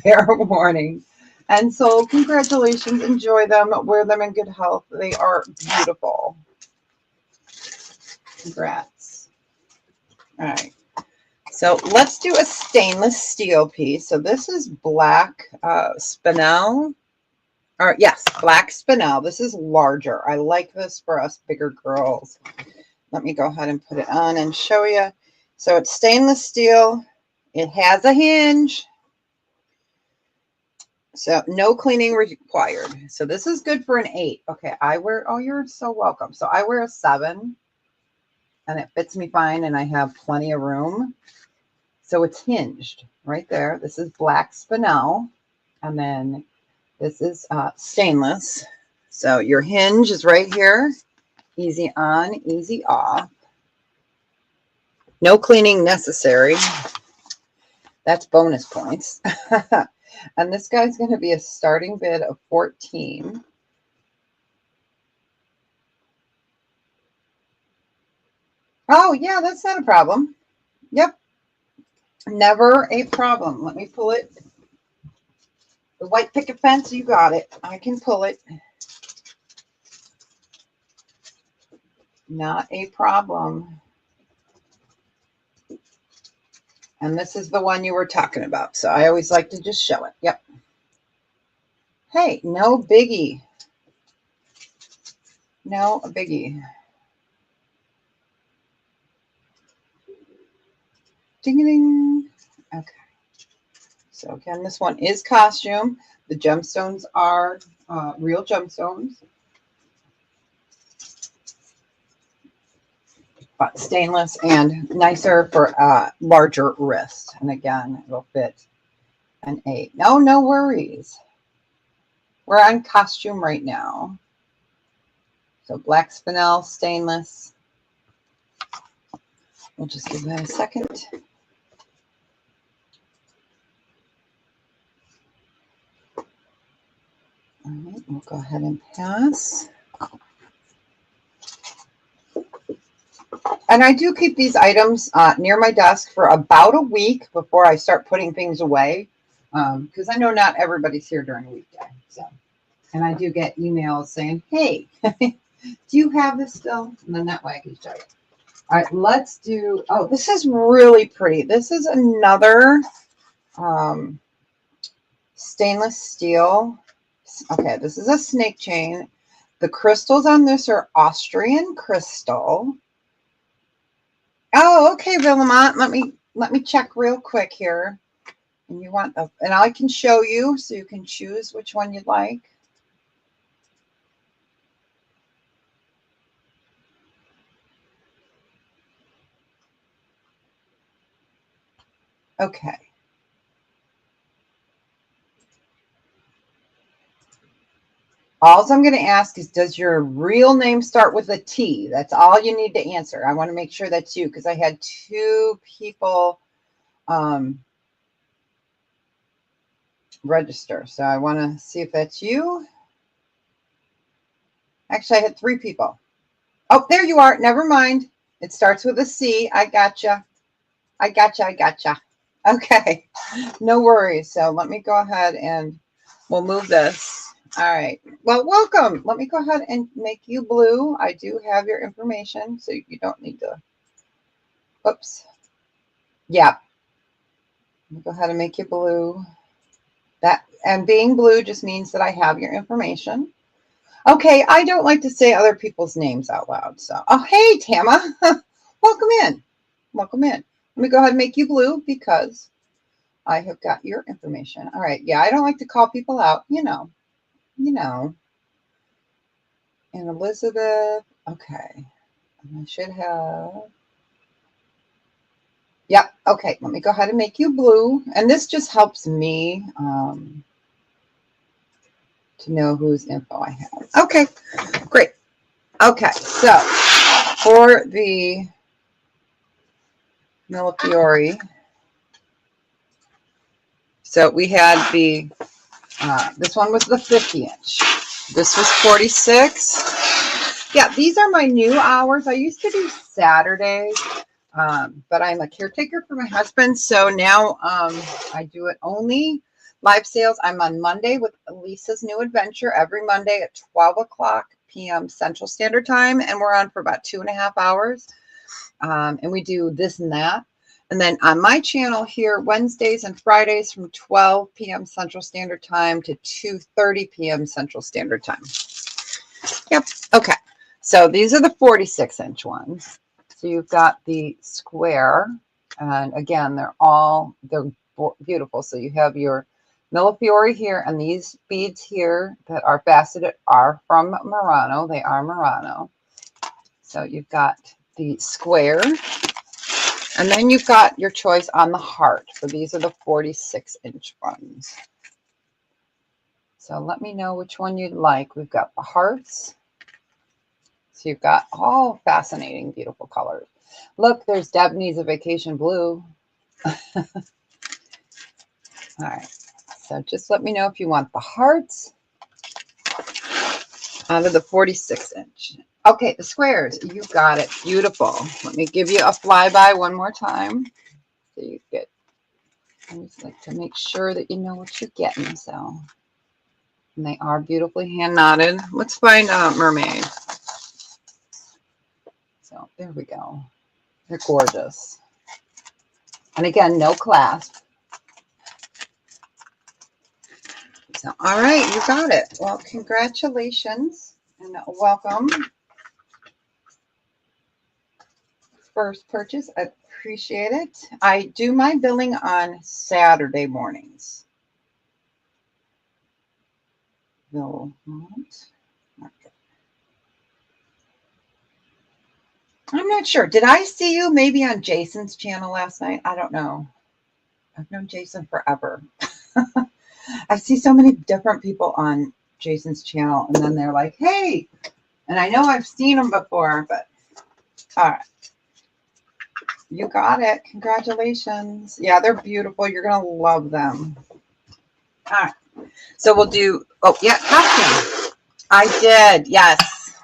Fair warning. And so, congratulations. Enjoy them. Wear them in good health. They are beautiful. Congrats. All right. So let's do a stainless steel piece. So this is black spinel. Or yes, black spinel. This is larger. I like this for us bigger girls. Let me go ahead and put it on and show you. So it's stainless steel. It has a hinge. So no cleaning required. So this is good for an 8. Okay, I wear, oh, you're so welcome. So I wear a 7 and it fits me fine and I have plenty of room. So it's hinged right there. This is black spinel. And then this is stainless. So your hinge is right here. Easy on, easy off. No cleaning necessary. That's bonus points. And this guy's going to be a starting bid of 14. Oh, yeah, that's not a problem. Yep. Never a problem. Let me pull it. The white picket fence, you got it. I can pull it. Not a problem. And this is the one you were talking about. So I always like to just show it. Yep. Hey, no biggie. No biggie. Ding-a-ding. Okay. So again, this one is costume. The gemstones are real gemstones. But stainless and nicer for larger wrist. And again, it'll fit an 8. No, no worries. We're on costume right now. So black spinel, stainless. We'll just give that a second. All right, we'll go ahead and pass. And I do keep these items near my desk for about a week before I start putting things away. Because I know not everybody's here during a weekday. So, and I do get emails saying, hey, do you have this still? And then that way I can show you. All right, let's do, oh, this is really pretty. This is another stainless steel. Okay, this is a snake chain. The crystals on this are Austrian crystal. Oh, okay, Villamont. Let me check real quick here. And you want, and I can show you so you can choose which one you'd like. Okay. All I'm going to ask is, does your real name start with a T? That's all you need to answer. I want to make sure that's you because I had 2 people register. So I want to see if that's you. Actually, I had 3 people. Oh, there you are. Never mind. It starts with a C. I gotcha. I gotcha. Okay. No worries. So let me go ahead and we'll move this. All right. Well, welcome. Let me go ahead and make you blue. I do have your information, so you don't need to. Oops. Yeah. Let me go ahead and make you blue. That, and being blue just means that I have your information. Okay. I don't like to say other people's names out loud. So, oh, hey, Tama. Welcome in. Welcome in. Let me go ahead and make you blue because I have got your information. All right. Yeah. I don't like to call people out, you know. And Elizabeth, okay. I should have. Yep. Okay. Let me go ahead and make you blue. And this just helps me to know whose info I have. Okay. Great. Okay. So for the Millefiori, so we had the, this one was the 50 inch. This was 46. Yeah, these are my new hours. I used to do Saturdays, but I'm a caretaker for my husband. So now I do it only live sales. I'm on Monday with Lisa's New Adventure every Monday at 12 o'clock p.m. Central Standard Time. And we're on for about 2.5 hours. And we do this and that. And then on my channel here, Wednesdays and Fridays from 12 p.m. Central Standard Time to 2:30 p.m. Central Standard Time. Yep. Okay. So these are the 46-inch ones. So you've got the square. And again, they're beautiful. So you have your Millefiori here, and these beads here that are faceted are from Murano. They are Murano. So you've got the square, and then you've got your choice on the heart. So these are the 46-inch ones. So let me know which one you'd like. We've got the hearts. So you've got all fascinating, beautiful colors. Look, there's Deb needs a vacation blue. All right. So just let me know if you want the hearts out of the 46-inch. Okay, the squares. You got it. Beautiful. Let me give you a flyby one more time. So you get, I just like to make sure that you know what you're getting. So, and they are beautifully hand knotted. Let's find Mermaid. So there we go. They're gorgeous. And again, no clasp. So, all right, you got it. Well, congratulations and welcome. First purchase. I appreciate it. I do my billing on Saturday mornings. No, I'm not sure. Did I see you maybe on Jason's channel last night? I don't know. I've known Jason forever. I see so many different people on Jason's channel, and then they're like, hey, and I know I've seen them before, but all right. You got it. Congratulations. Yeah, they're beautiful. You're going to love them. All right. So we'll do, oh, yeah, costume. I did. Yes.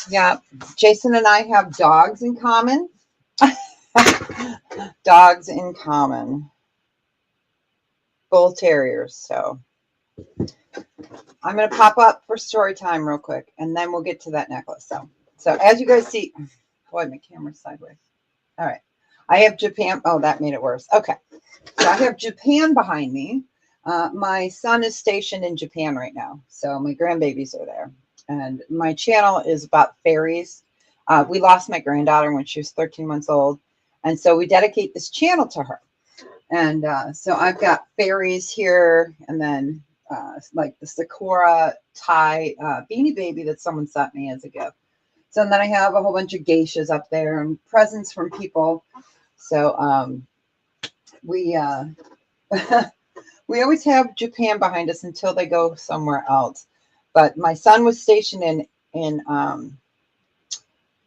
Yeah. Jason and I have dogs in common. Dogs in common. Bull terriers. So I'm going to pop up for story time real quick, and then we'll get to that necklace. So as you guys see, boy, my camera's sideways. All right. I have Japan. Oh, that made it worse. Okay. So I have Japan behind me. My son is stationed in Japan right now. So my grandbabies are there. And my channel is about fairies. We lost my granddaughter when she was 13 months old. And so we dedicate this channel to her. And so I've got fairies here, and then like the Sakura tie beanie baby that someone sent me as a gift. So then I have a whole bunch of geishas up there and presents from people. So we we always have Japan behind us until they go somewhere else. But my son was stationed in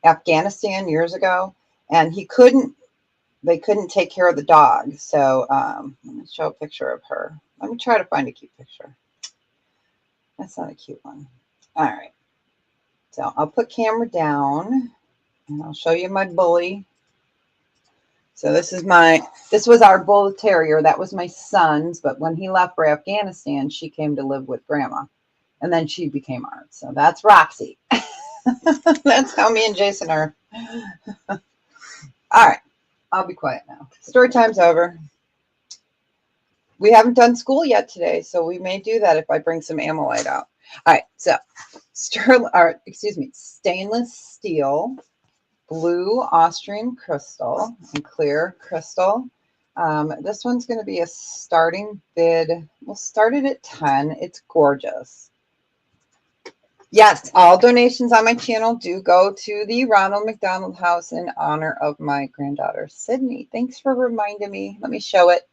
Afghanistan years ago, and they couldn't take care of the dog. So let me show a picture of her. Let me try to find a cute picture. That's not a cute one. All right. So I'll put camera down, and I'll show you my bully. So this was our bull terrier. That was my son's, but when he left for Afghanistan, she came to live with grandma, and then she became ours. So that's Roxy. That's how me and Jason are. All right. I'll be quiet now. Story time's over. We haven't done school yet today, so we may do that if I bring some Amolite out. All right. So stainless steel, blue Austrian crystal, and clear crystal. This one's going to be a starting bid. We'll start it at 10. It's gorgeous. Yes, all donations on my channel do go to the Ronald McDonald House in honor of my granddaughter, Sydney. Thanks for reminding me. Let me show it.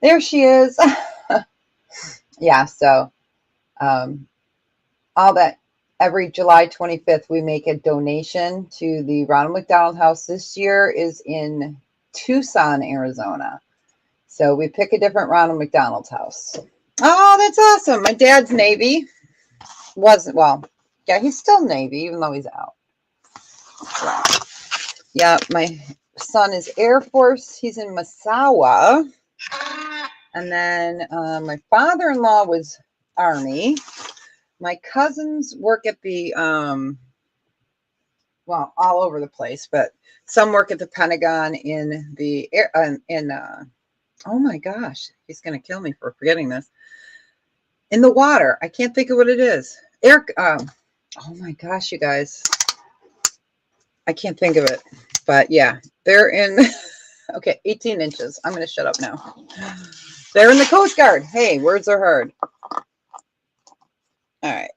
There she is. Yeah, so all that. Every July 25th, we make a donation to the Ronald McDonald House. This year is in Tucson, Arizona. So we pick a different Ronald McDonald's house. Oh, that's awesome. My dad's Navy. Yeah, he's still Navy, even though he's out. So, yeah, my son is Air Force. He's in Masawa. And then my father-in-law was Army. My cousins work at the, all over the place, but some work at the Pentagon in the air, oh my gosh, he's going to kill me for forgetting this. In the water. I can't think of what it is. Oh my gosh, you guys. I can't think of it, but yeah, they're in, okay, 18 inches. I'm going to shut up now. They're in the Coast Guard. Hey, words are hard. All right.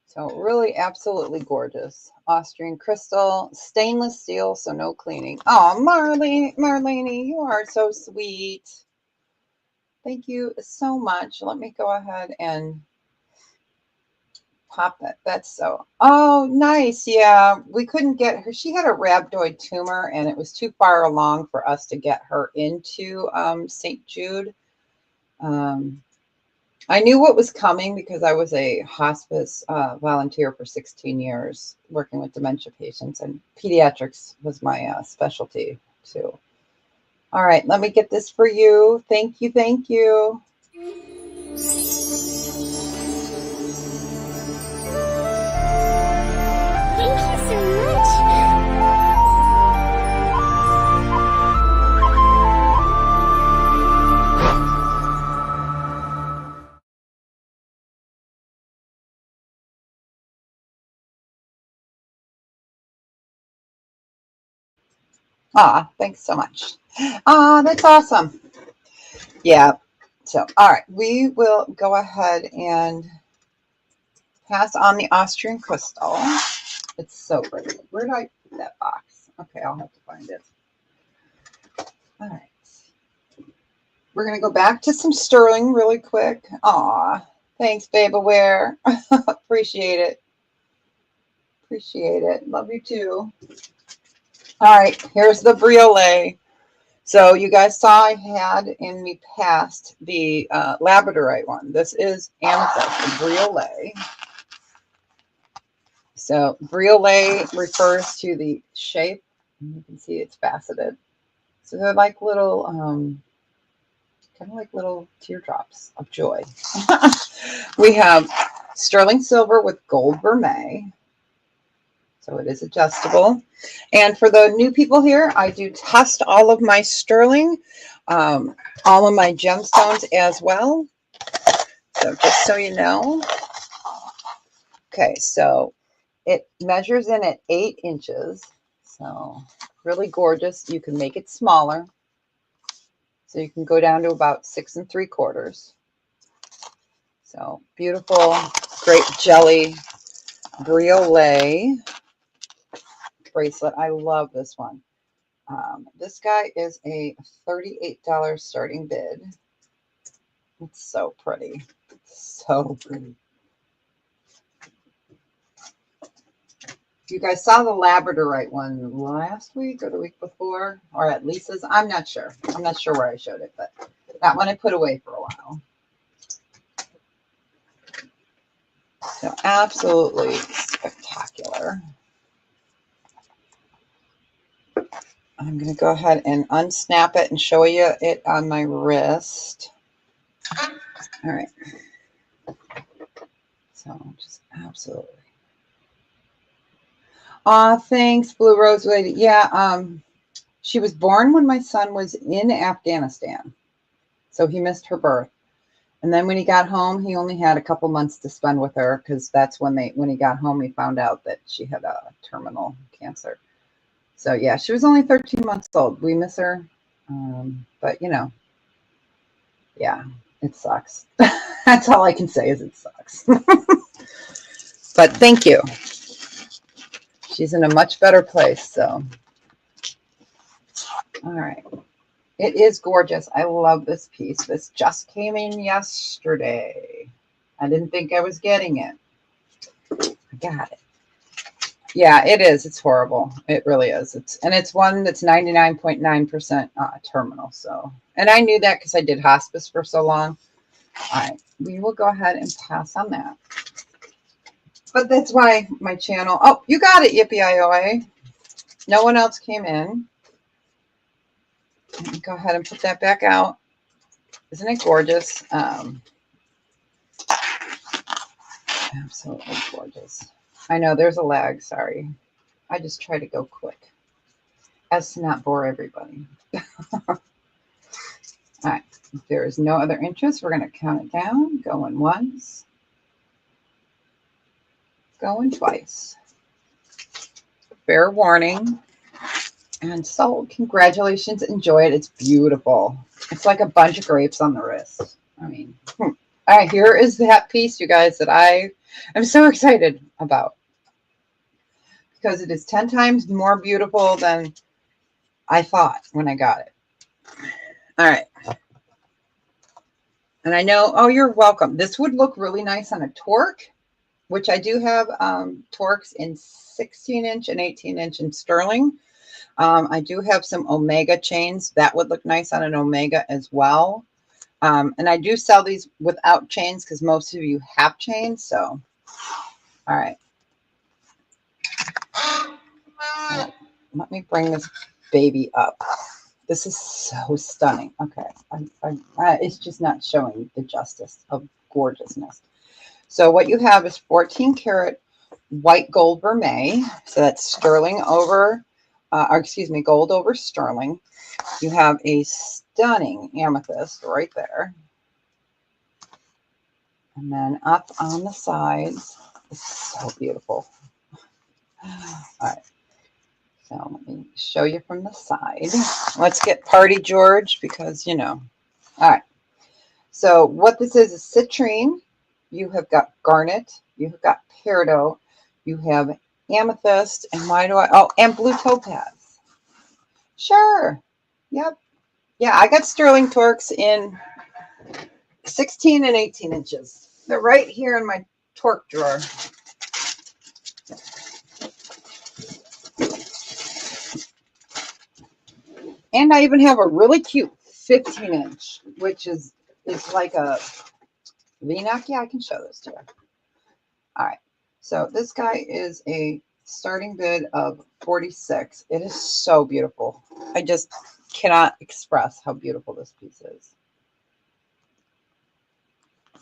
So really absolutely gorgeous. Austrian crystal, stainless steel, so no cleaning. Oh, Marlene, you are so sweet. Thank you so much. Let me go ahead and pop that. That's so, oh, nice. Yeah, we couldn't get her. She had a rhabdoid tumor and it was too far along for us to get her into St. Jude. I knew what was coming because I was a hospice volunteer for 16 years working with dementia patients, and pediatrics was my specialty too. All right, let me get this for you. Thank you. Thank you. So much. Ah, thanks so much. Ah, that's awesome. Yeah. So, all right, we will go ahead and pass on the Austrian crystal. It's so pretty. Where did I put that box? Okay, I'll have to find it. All right. We're going to go back to some sterling really quick. Aw, thanks, Babe Aware. Appreciate it. Appreciate it. Love you too. All right, here's the Briole. So you guys saw I had in me past the labradorite one. This is amethyst, the Briole. So Briole refers to the shape. You can see it's faceted. So they're like little, kind of like little teardrops of joy. We have sterling silver with gold vermeil. So it is adjustable. And for the new people here, I do test all of my sterling, all of my gemstones as well. So just so you know. Okay, so it measures in at 8 inches. So really gorgeous. You can make it smaller. So you can go down to about 6 3/4. So beautiful, great jelly Briole bracelet. I love this one. This guy is a $38 starting bid. It's so pretty. So pretty. You guys saw the labradorite one last week or the week before, or at Lisa's. I'm not sure. I'm not sure where I showed it, but that one I put away for a while. So absolutely spectacular. I'm going to go ahead and unsnap it and show you it on my wrist. All right. So just absolutely. Thanks, Blue Rose Lady. Yeah, she was born when my son was in Afghanistan. So he missed her birth. And then when he got home, he only had a couple months to spend with her because that's when he got home, he found out that she had a terminal cancer. So yeah, she was only 13 months old. We miss her. But you know, yeah, it sucks. That's all I can say is it sucks. But thank you. She's in a much better place. So, all right. It is gorgeous. I love this piece. This just came in yesterday. I didn't think I was getting it. I got it. Yeah, it is. It's horrible. It really is. It's one that's 99.9% terminal. So, and I knew that because I did hospice for so long. All right, we will go ahead and pass on that. But that's why my channel. Oh, you got it, Yippee-I-O-A. No one else came in. Let me go ahead and put that back out. Isn't it gorgeous? Absolutely gorgeous. I know there's a lag. Sorry. I just try to go quick as to not bore everybody. All right. If there is no other interest, we're going to count it down. Going once. Going twice. Fair warning. And so, congratulations. Enjoy it. It's beautiful. It's like a bunch of grapes on the wrist. I mean, all right, here is that piece, you guys, that I am so excited about because it is 10 times more beautiful than I thought when I got it. All right. And I know, oh, you're welcome. This would look really nice on a torque, which I do have torques in 16-inch and 18-inch in sterling. I do have some Omega chains. That would look nice on an Omega as well. And I do sell these without chains because most of you have chains. So, all right. So let me bring this baby up. This is so stunning. Okay. It's just not showing the justice of gorgeousness. So what you have is 14 karat white gold vermeil. So that's sterling over, gold over sterling. You have a stunning amethyst right there. And then up on the sides, it's so beautiful. All right. So let me show you from the side. Let's get Party George because, you know. All right. So what this is citrine. You have got garnet. You have got peridot. You have amethyst. And and blue topaz. Sure. Yep. Yeah, I got sterling torques in 16 and 18 inches. They're right here in my torque drawer. And I even have a really cute 15-inch, which is like a V-neck. Yeah, I can show this to you. All right. So this guy is a starting bid of 46. It is so beautiful. I just cannot express how beautiful this piece is.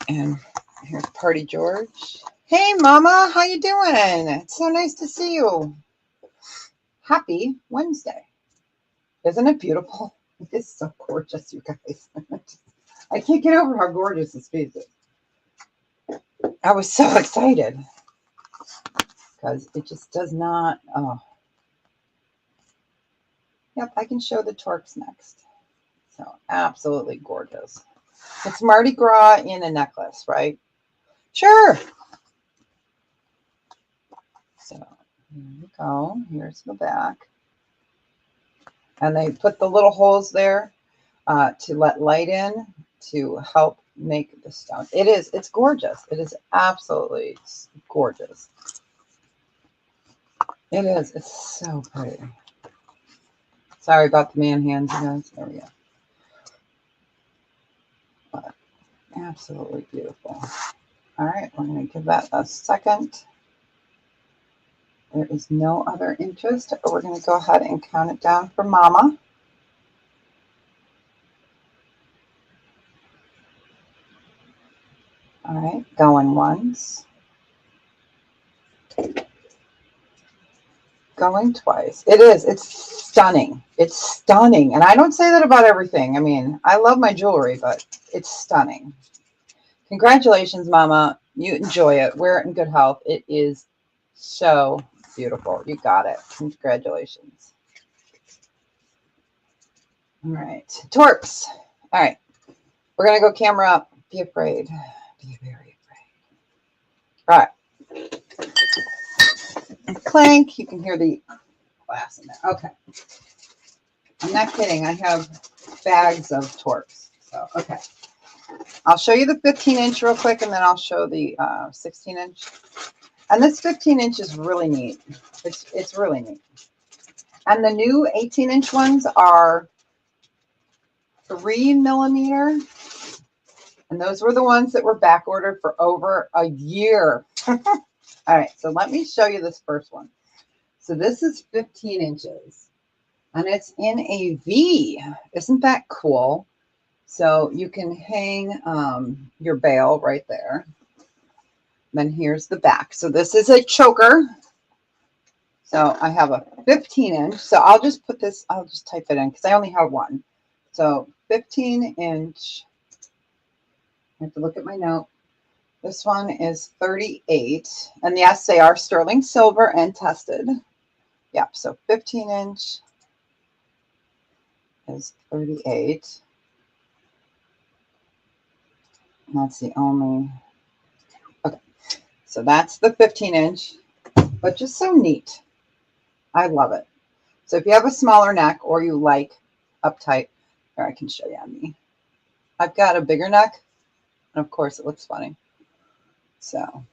And here's Party George. Hey, Mama, how you doing? It's so nice to see you. Happy Wednesday. Isn't it beautiful? It is so gorgeous, you guys. I can't get over how gorgeous this piece is. I was so excited because it just does not. Oh, yep, I can show the torques next. So absolutely gorgeous. It's Mardi Gras in a necklace, right? Sure. So here we go. Here's the back. And they put the little holes there to let light in to help make the stone. It's gorgeous. It is absolutely gorgeous. It is. It's so pretty. Sorry about the man hands, you guys. There we go. But absolutely beautiful. All right, we're going to give that a second. There is no other interest. We're going to go ahead and count it down for Mama. All right, going once. Going twice. It's stunning. It's stunning. And I don't say that about everything. I mean, I love my jewelry, but it's stunning. Congratulations, Mama. You enjoy it. Wear it in good health. It is so beautiful. You got it. Congratulations. All right. Torques. All right. We're going to go camera up. Be afraid. Be very afraid. All right. Clank. You can hear the glass in there. Okay. I'm not kidding. I have bags of torques. So, okay. I'll show you the 15-inch real quick, and then I'll show the 16-inch. And this 15-inch is really neat. It's really neat. And the new 18-inch ones are 3 millimeter. And those were the ones that were back ordered for over a year. All right, so let me show you this first one. So this is 15 inches. And it's in a V. Isn't that cool? So you can hang your bail right there. Then here's the back. So this is a choker. So I have a 15-inch. So I'll just put this, I'll just type it in because I only have one. So 15-inch. I have to look at my note. This one is 38. And yes, they are sterling silver and tested. Yep, so 15-inch. is 38. That's the only, okay. So that's the 15-inch, but just so neat. I love it. So if you have a smaller neck or you like uptight, here I can show you on me. I've got a bigger neck, and of course it looks funny. So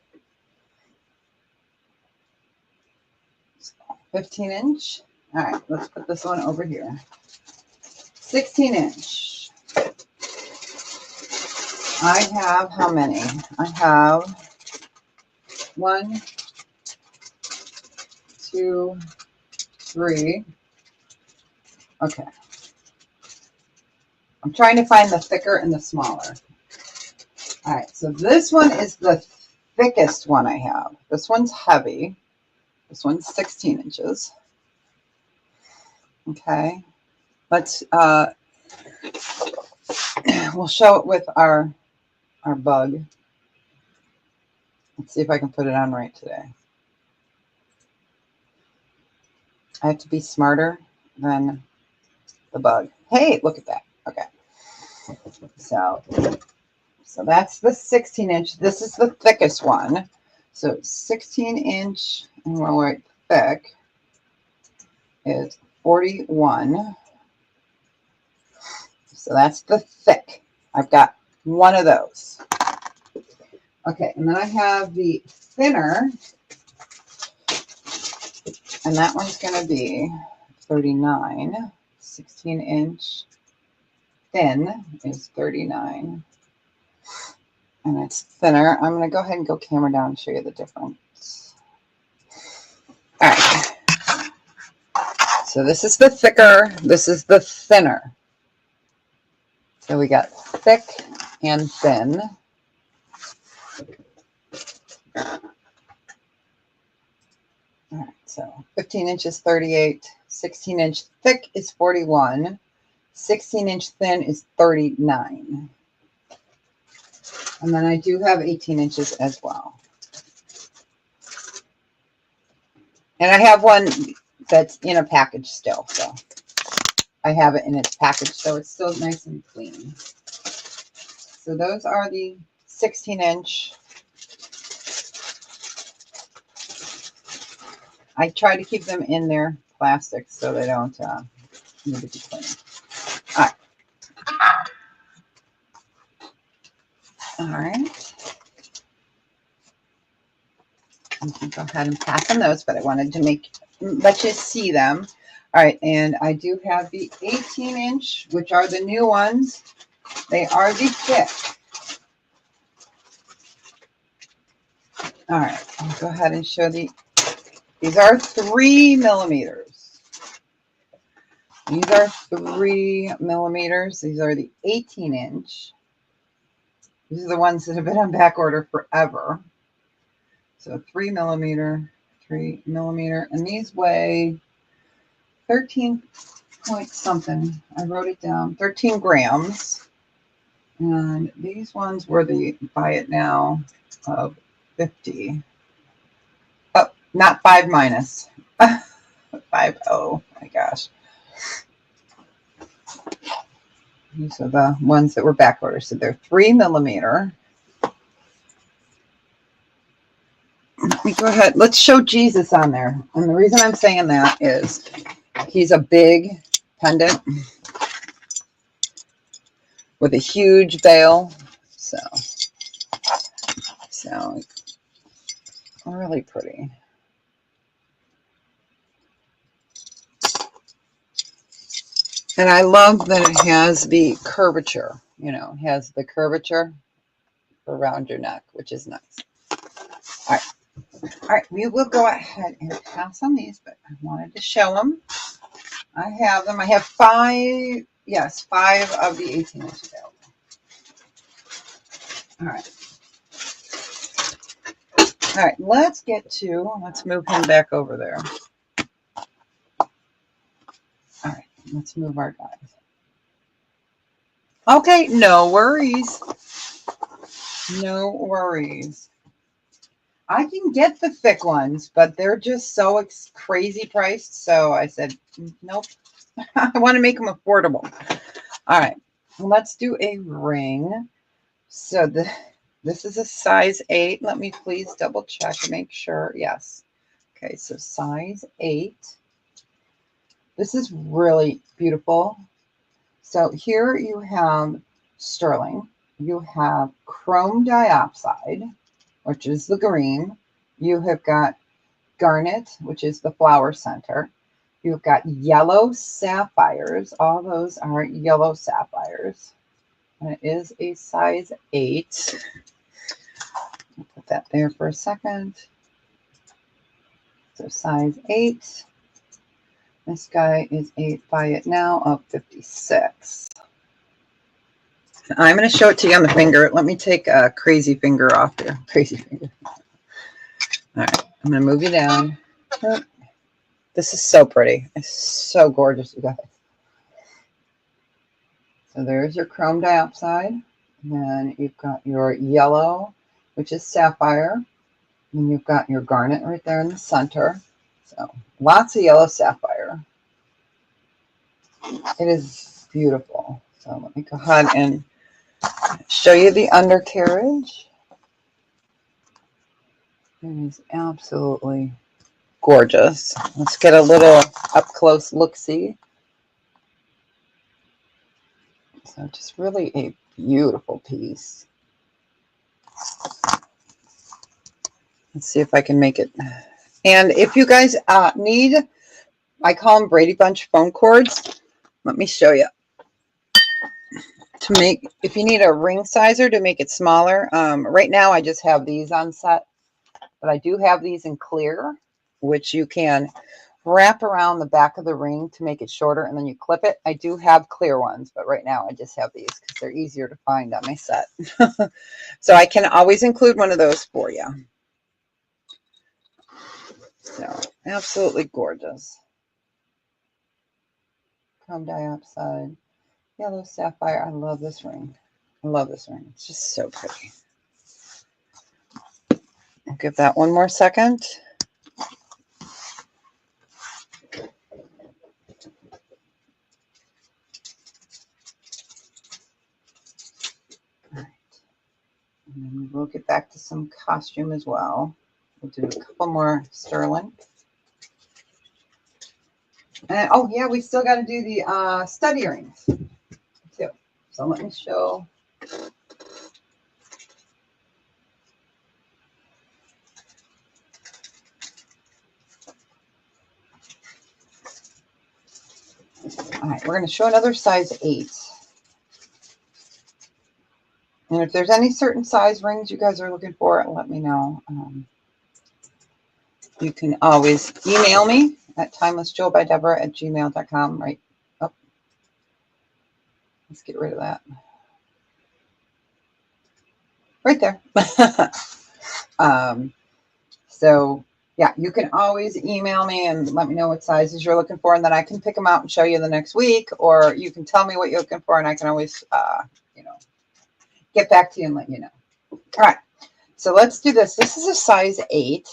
15-inch. All right, let's put this one over here. 16-inch. I have how many? I have 1, 2, 3. Okay. I'm trying to find the thicker and the smaller. All right, so this one is the thickest one I have. This one's heavy. This one's 16 inches. Okay. Let's, we'll show it with our bug. Let's see if I can put it on right today. I have to be smarter than the bug. Hey, look at that. Okay. So that's the 16-inch. This is the thickest one. So 16-inch, and we'll write thick, is 41. So that's the thick. I've got one of those. Okay, and then I have the thinner, and that one's going to be 39. 16-inch thin is 39. And it's thinner. I'm going to go ahead and go camera down and show you the difference. All right. So this is the thicker. This is the thinner. So we got thick and thin. All right. So 15 inches, 38. 16-inch thick is 41. 16-inch thin is 39. And then I do have 18 inches as well. And I have one that's in a package still. So I have it in its package, so it's still nice and clean. So those are the 16-inch. I try to keep them in their plastic so they don't need to be cleaned. All right. All right. I can go ahead and pass on those, but I wanted to let you see them. All right, and I do have the 18-inch, which are the new ones. They are the thick. All right, I'll go ahead and show these are 3 millimeters. These are 3 millimeters. These are the 18-inch. These are the ones that have been on back order forever. So 3 millimeter, and these weigh 13 point something. I wrote it down, 13 grams. And these ones were the buy it now of 50. Oh, not 5 minus. 5, oh my gosh. These are the ones that were back ordered. So they're 3 millimeter. Let me go ahead. Let's show Jesus on there. And the reason I'm saying that is he's a big pendant with a huge veil. So really pretty. And I love that it has the curvature, it has the curvature around your neck, which is nice. All right. All right, we will go ahead and pass on these, but I wanted to show them. I have them. I have 5, yes, 5 of the 18-inch available. All right. All right, let's move him back over there. All right, let's move our guys. Okay, no worries. No worries. I can get the thick ones, but they're just so crazy priced. So I said, nope, I want to make them affordable. All right, let's do a ring. So this is a size 8. Let me please double check and make sure. Yes. Okay, so size 8. This is really beautiful. So here you have sterling. You have chrome diopside, which is the green. You have got garnet, which is the flower center. You've got yellow sapphires. All those are yellow sapphires. And it is a size 8. I'll put that there for a second. So size 8. This guy is a buy it now of 56. I'm going to show it to you on the finger. Let me take a crazy finger off here. Crazy finger. All right. I'm going to move you down. This is so pretty. It's so gorgeous, you guys. So there's your chrome diopside. And then you've got your yellow, which is sapphire. And you've got your garnet right there in the center. So lots of yellow sapphire. It is beautiful. So let me go ahead and show you the undercarriage. It is absolutely gorgeous. Let's get a little up close look-see. So just really a beautiful piece. Let's see if I can make it. And if you guys need, I call them Brady Bunch phone cords. Let me show you. To make, if you need a ring sizer to make it smaller, right now I just have these on set, but I do have these in clear, which you can wrap around the back of the ring to make it shorter, and then you clip it. I do have clear ones, but right now I just have these because they're easier to find on my set. So I can always include one of those for you. So absolutely gorgeous. Chrome diopside, yellow sapphire. I love this ring. I love this ring. It's just so pretty. I'll give that one more second. All right. And then we'll get back to some costume as well. We'll do a couple more sterling. And oh yeah, we still got to do the stud earrings too. So let me show. All right, we're going to show another size 8. And if there's any certain size rings you guys are looking for, let me know. You can always email me at timelessjoebydeborah@gmail.com. Right. Oh, let's get rid of that. Right there. So yeah, you can always email me and let me know what sizes you're looking for, and then I can pick them out and show you the next week, or you can tell me what you're looking for, and I can always, get back to you and let you know. All right, so let's do this. This is a size 8.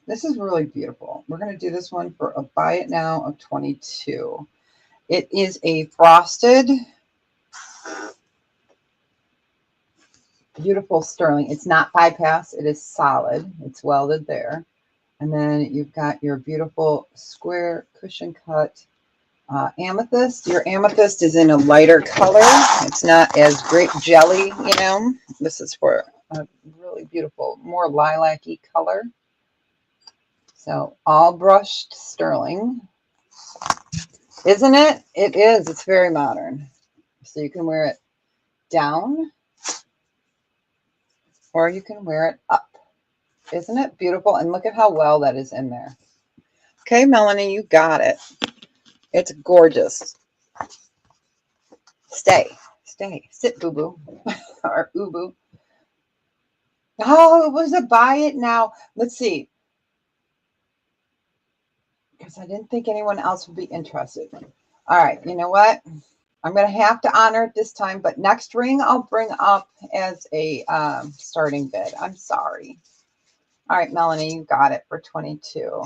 This is really beautiful. We're going to do this one for a buy it now of 22. It is a frosted, beautiful sterling. It's not bypass. It is solid. It's welded there. And then you've got your beautiful square cushion cut amethyst. Your amethyst is in a lighter color. It's not as grape jelly, This is for a really beautiful, more lilac-y color. So all brushed sterling. Isn't it? It is. It's very modern. So you can wear it down or you can wear it up. Isn't it beautiful? And look at how well that is in there. Okay, Melanie, you got it. It's gorgeous. Stay. Sit, boo-boo. Or oo-boo. Oh, it was a buy it now. Let's see. Because I didn't think anyone else would be interested. All right, you know what? I'm going to have to honor it this time, but next ring I'll bring up as a starting bid. I'm sorry. All right, Melanie, you got it for 22.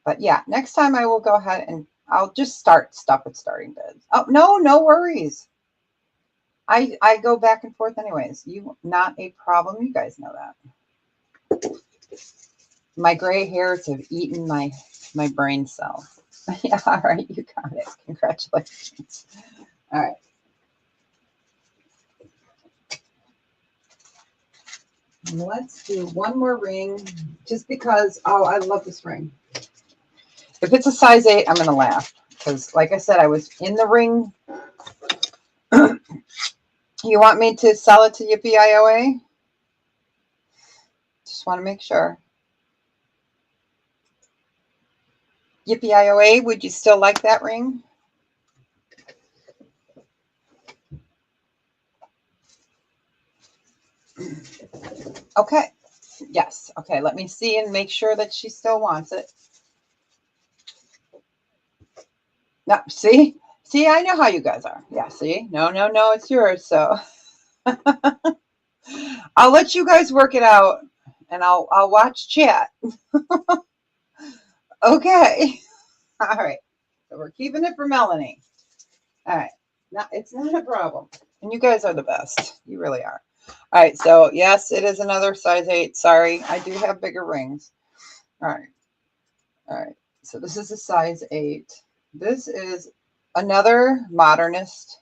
But yeah, next time I will go ahead and I'll just start stuff with starting bids. Oh, no worries. I go back and forth anyways. Not a problem. You guys know that. My gray hairs have eaten my brain cell. Yeah, all right, you got it. Congratulations. All right. Let's do one more ring just because, oh, I love this ring. If it's a size 8, I'm going to laugh because, like I said, I was in the ring. You want me to sell it to Yippee IOA? Just want to make sure. Yippee IOA, would you still like that ring? Okay. Yes. Okay. Let me see and make sure that she still wants it. No, see? See, I know how you guys are. Yeah, see? No, it's yours. So I'll let you guys work it out and I'll watch chat. Okay. All right. So we're keeping it for Melanie. All right. No, it's not a problem. And you guys are the best. You really are. All right. So yes, it is another size 8. Sorry. I do have bigger rings. All right. All right. So this is a size 8. This is another modernist.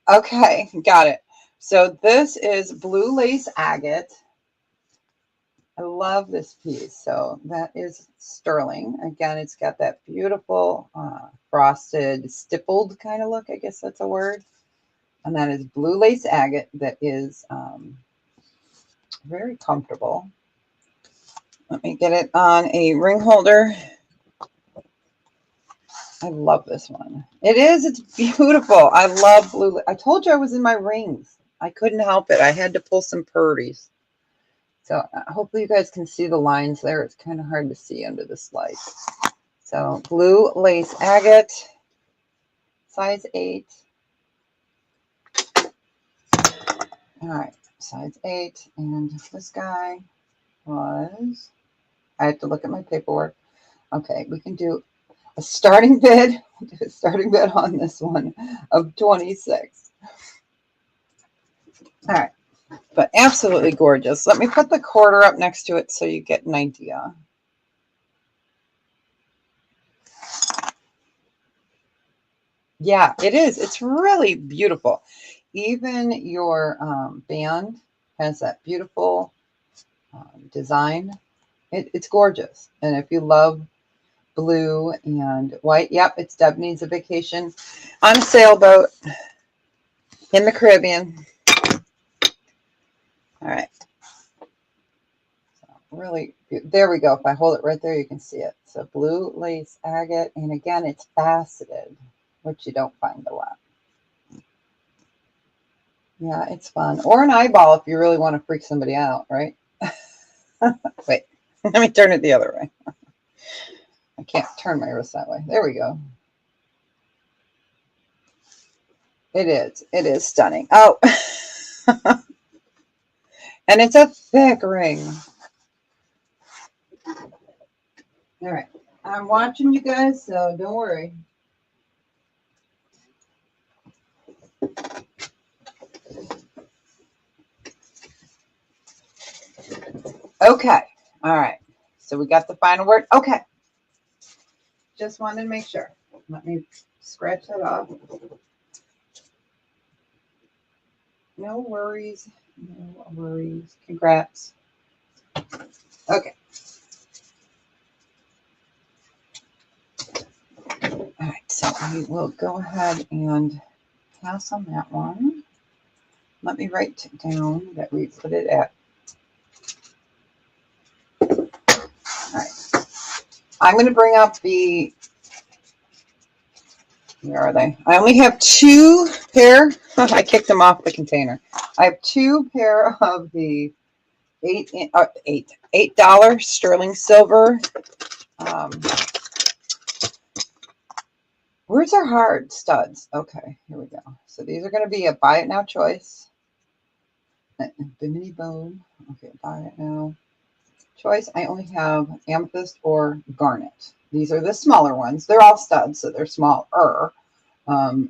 Okay. Got it. So this is blue lace agate. I love this piece. So that is sterling. Again, it's got that beautiful frosted, stippled kind of look. I guess that's a word. And that is blue lace agate that is very comfortable. Let me get it on a ring holder. I love this one. It is. It's beautiful. I love blue. I told you I was in my rings. I couldn't help it. I had to pull some purdies. So hopefully you guys can see the lines there. It's kind of hard to see under this light. So blue lace agate, size 8. All right, size 8. And this guy was, I have to look at my paperwork. Okay, we can do a starting bid. We'll do a starting bid on this one of 26. All right, but absolutely gorgeous. Let me put the quarter up next to it so you get an idea. Yeah, it is. It's really beautiful. Even your band has that beautiful design. It's gorgeous. And if you love blue and white, yep, it's Deb Needs a Vacation on a sailboat in the Caribbean. All right. So really, there we go. If I hold it right there, you can see it. So blue lace agate. And again, it's faceted, which you don't find a lot. Yeah, it's fun. Or an eyeball if you really want to freak somebody out, right? Wait, let me turn it the other way. I can't turn my wrist that way. There we go. It is. It is stunning. Oh, and it's a thick ring. All right. I'm watching you guys, so don't worry. Okay. All right. So we got the final word. Okay. Just wanted to make sure. Let me scratch that off. No worries. No worries. Congrats. Okay. All right. So we will go ahead and pass on that one. Let me write down that we put it at. All right. I'm going to bring up the, where are they? I only have 2 pair. I kicked them off the container. I have 2 pair of the $8 sterling silver. Where's our hard studs? Okay, here we go. So these are going to be a buy it now choice. Bimini bone. Okay, buy it now choice. I only have amethyst or garnet. These are the smaller ones. They're all studs, so they're smaller. Um,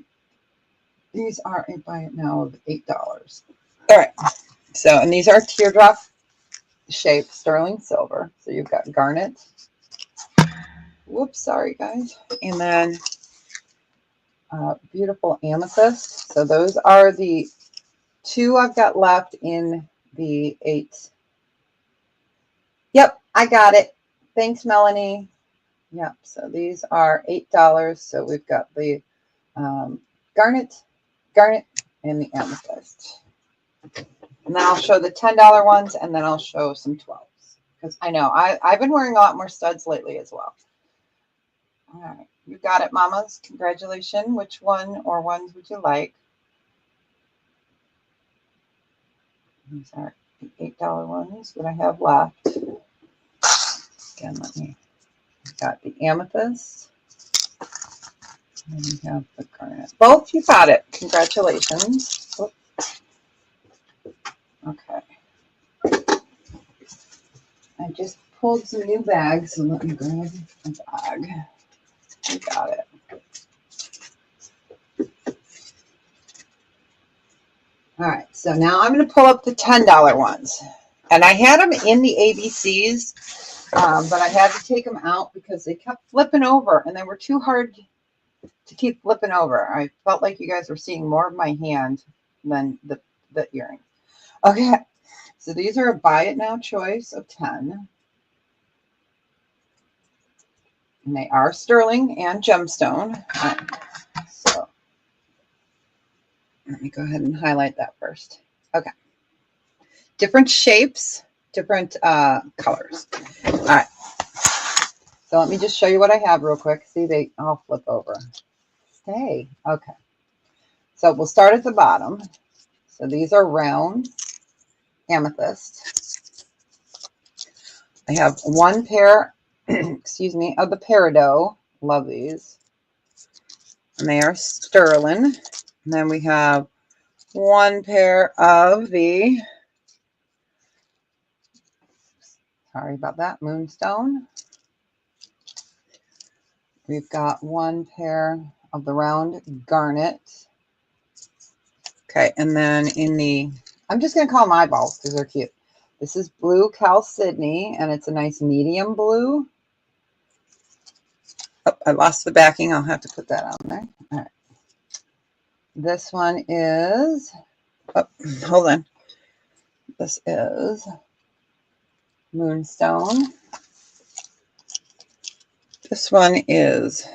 these are a buy it now of $8. All right. So, and these are teardrop shaped sterling silver. So you've got garnet. Whoops, sorry guys. And then beautiful amethyst. So those are the two I've got left in the 8. Yep, I got it. Thanks, Melanie. Yep, so these are $8. So we've got the garnet, and the amethyst. And then I'll show the $10 ones, and then I'll show some 12s. Because I know I've been wearing a lot more studs lately as well. All right, you got it, mamas. Congratulations. Which one or ones would you like? These are the $8 ones that I have left. Again, I've got the amethyst. And we have the garnet. Both, you got it. Congratulations. Oops. Okay. I just pulled some new bags, so let me grab a bag. You got it. All right, so now I'm going to pull up the $10 ones. And I had them in the ABCs, but I had to take them out because they kept flipping over, and they were too hard to keep flipping over. I felt like you guys were seeing more of my hand than the earring. Okay, so these are a buy it now choice of 10. And they are sterling and gemstone. So let me go ahead and highlight that first. Okay. Different shapes, different colors. All right. So let me just show you what I have real quick. See, they all flip over. Stay. Okay. So we'll start at the bottom. So these are round amethyst. I have one pair, excuse me, of the peridot. Love these. And they are sterling. And then we have one pair of the, sorry about that, moonstone. We've got one pair of the round garnet. Okay, and then in the, I'm just going to call them eyeballs because they're cute. This is blue Chalcedony, and it's a nice medium blue. Oh, I lost the backing. I'll have to put that on there. All right. This one is, oh, hold on. This is moonstone. This one is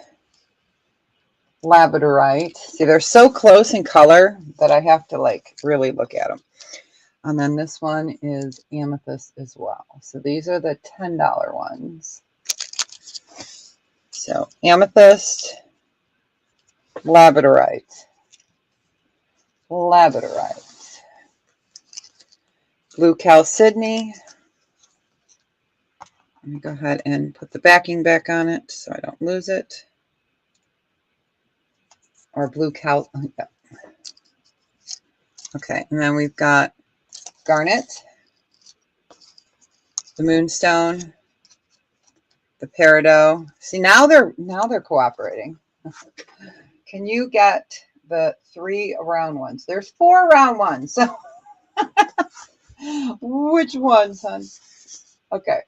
labradorite. See, they're so close in color that I have to like really look at them. And then this one is amethyst as well. So these are the $10 ones. So amethyst, labradorite, blue Chalcedony. Let me go ahead and put the backing back on it so I don't lose it. Or blue cal. Yeah. Okay, and then we've got garnet, the moonstone, the peridot. See, now they're cooperating. Can you get the 3 round ones? There's 4 round ones. So which ones, hon? Okay.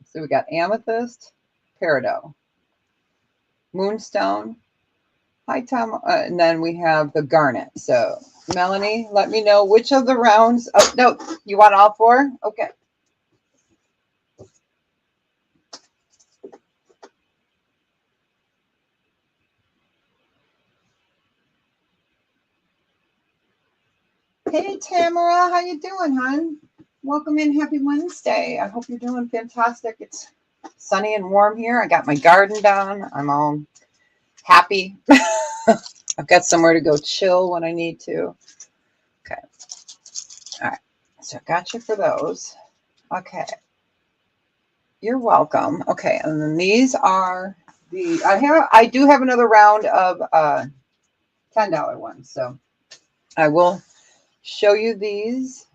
So we got amethyst, peridot, moonstone, high time, and then we have the garnet. So Melanie, let me know which of the rounds. Oh no, you want all 4? Okay. Hey Tamara, how you doing, hon? Welcome in. Happy Wednesday. I hope you're doing fantastic. It's sunny and warm here. I got my garden done. I'm all happy. I've got somewhere to go chill when I need to. Okay. All right. So I got you for those. Okay. You're welcome. Okay. And then these are the, I do have another round of $10 ones. So I will show you these,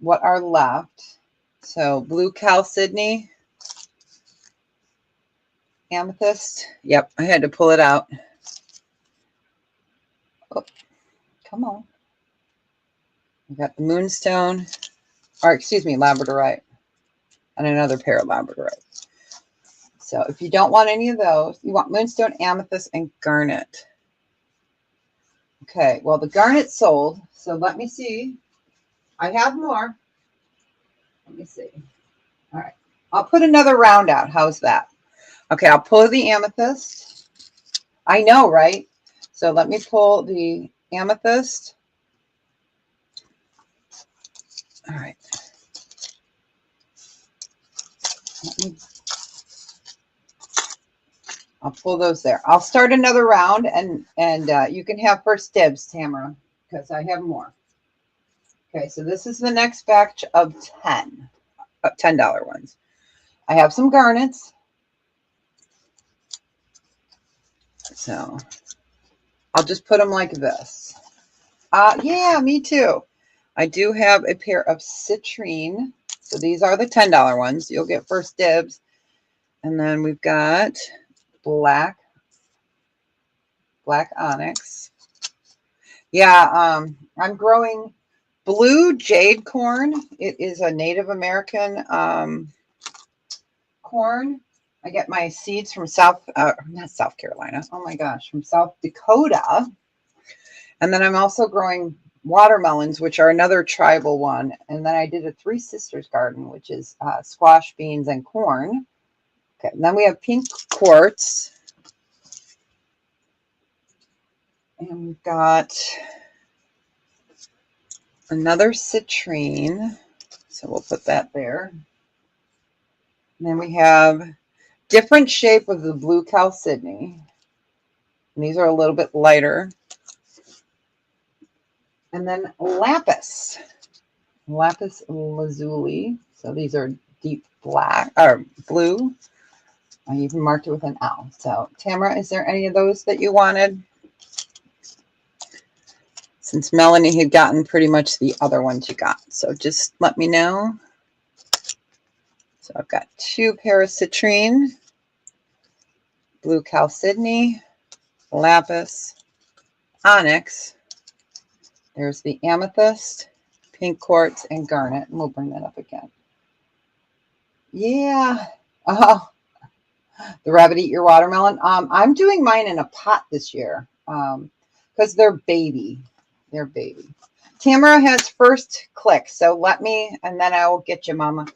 what are left. So blue chalcedony, amethyst. Yep, I had to pull it out. Oh, come on. We got the moonstone, or excuse me, labradorite, and another pair of labradorite. So if you don't want any of those, you want moonstone, amethyst, and garnet. Okay, well, the garnet sold. So let me see. I have more. Let me see. All right. I'll put another round out. How's that? Okay, I'll pull the amethyst. I know, right? So let me pull the amethyst. All right. I'll pull those there. I'll start another round, and you can have first dibs, Tamara, because I have more. Okay, so this is the next batch of $10 ones. I have some garnets. So I'll just put them like this. Yeah, me too. I do have a pair of citrine. So these are the $10 ones. You'll get first dibs. And then we've got black onyx. Yeah, I'm growing blue jade corn. It is a Native American corn. I get my seeds from not South Carolina. Oh my gosh, from South Dakota. And then I'm also growing watermelons, which are another tribal one. And then I did a Three Sisters garden, which is squash, beans, and corn. Okay, and then we have pink quartz. And we've got another citrine. So we'll put that there. And then we have different shape of the blue chalcedony. And these are a little bit lighter. And then lapis lazuli. So these are deep black or blue. I even marked it with an L. So Tamara, is there any of those that you wanted? Since Melanie had gotten pretty much the other ones you got. So just let me know. So I've got 2 pairs of citrine, blue chalcedony, lapis, onyx. There's the amethyst, pink quartz, and garnet. And we'll bring that up again. Yeah. Oh, the rabbit eat your watermelon. I'm doing mine in a pot this year because they're baby. They're baby. Tamara has first click, so let me, and then I will get you, Mama.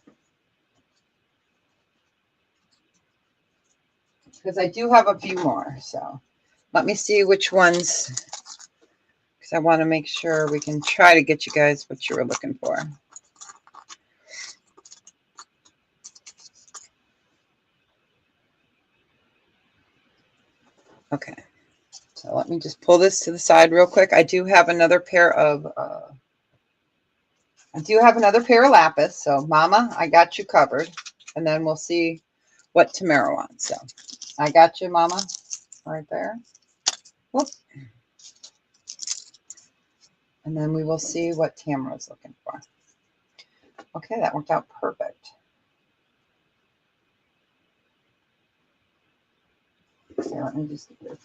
Because I do have a few more, so let me see which ones, because I want to make sure we can try to get you guys what you were looking for. Okay, so let me just pull this to the side real quick. I do have another pair of lapis, so Mama, I got you covered, and then we'll see what Tamara wants. So I got you, Mama, right there. Whoop. And then we will see what Tamara's looking for. Okay, that worked out perfect. So let me just get this.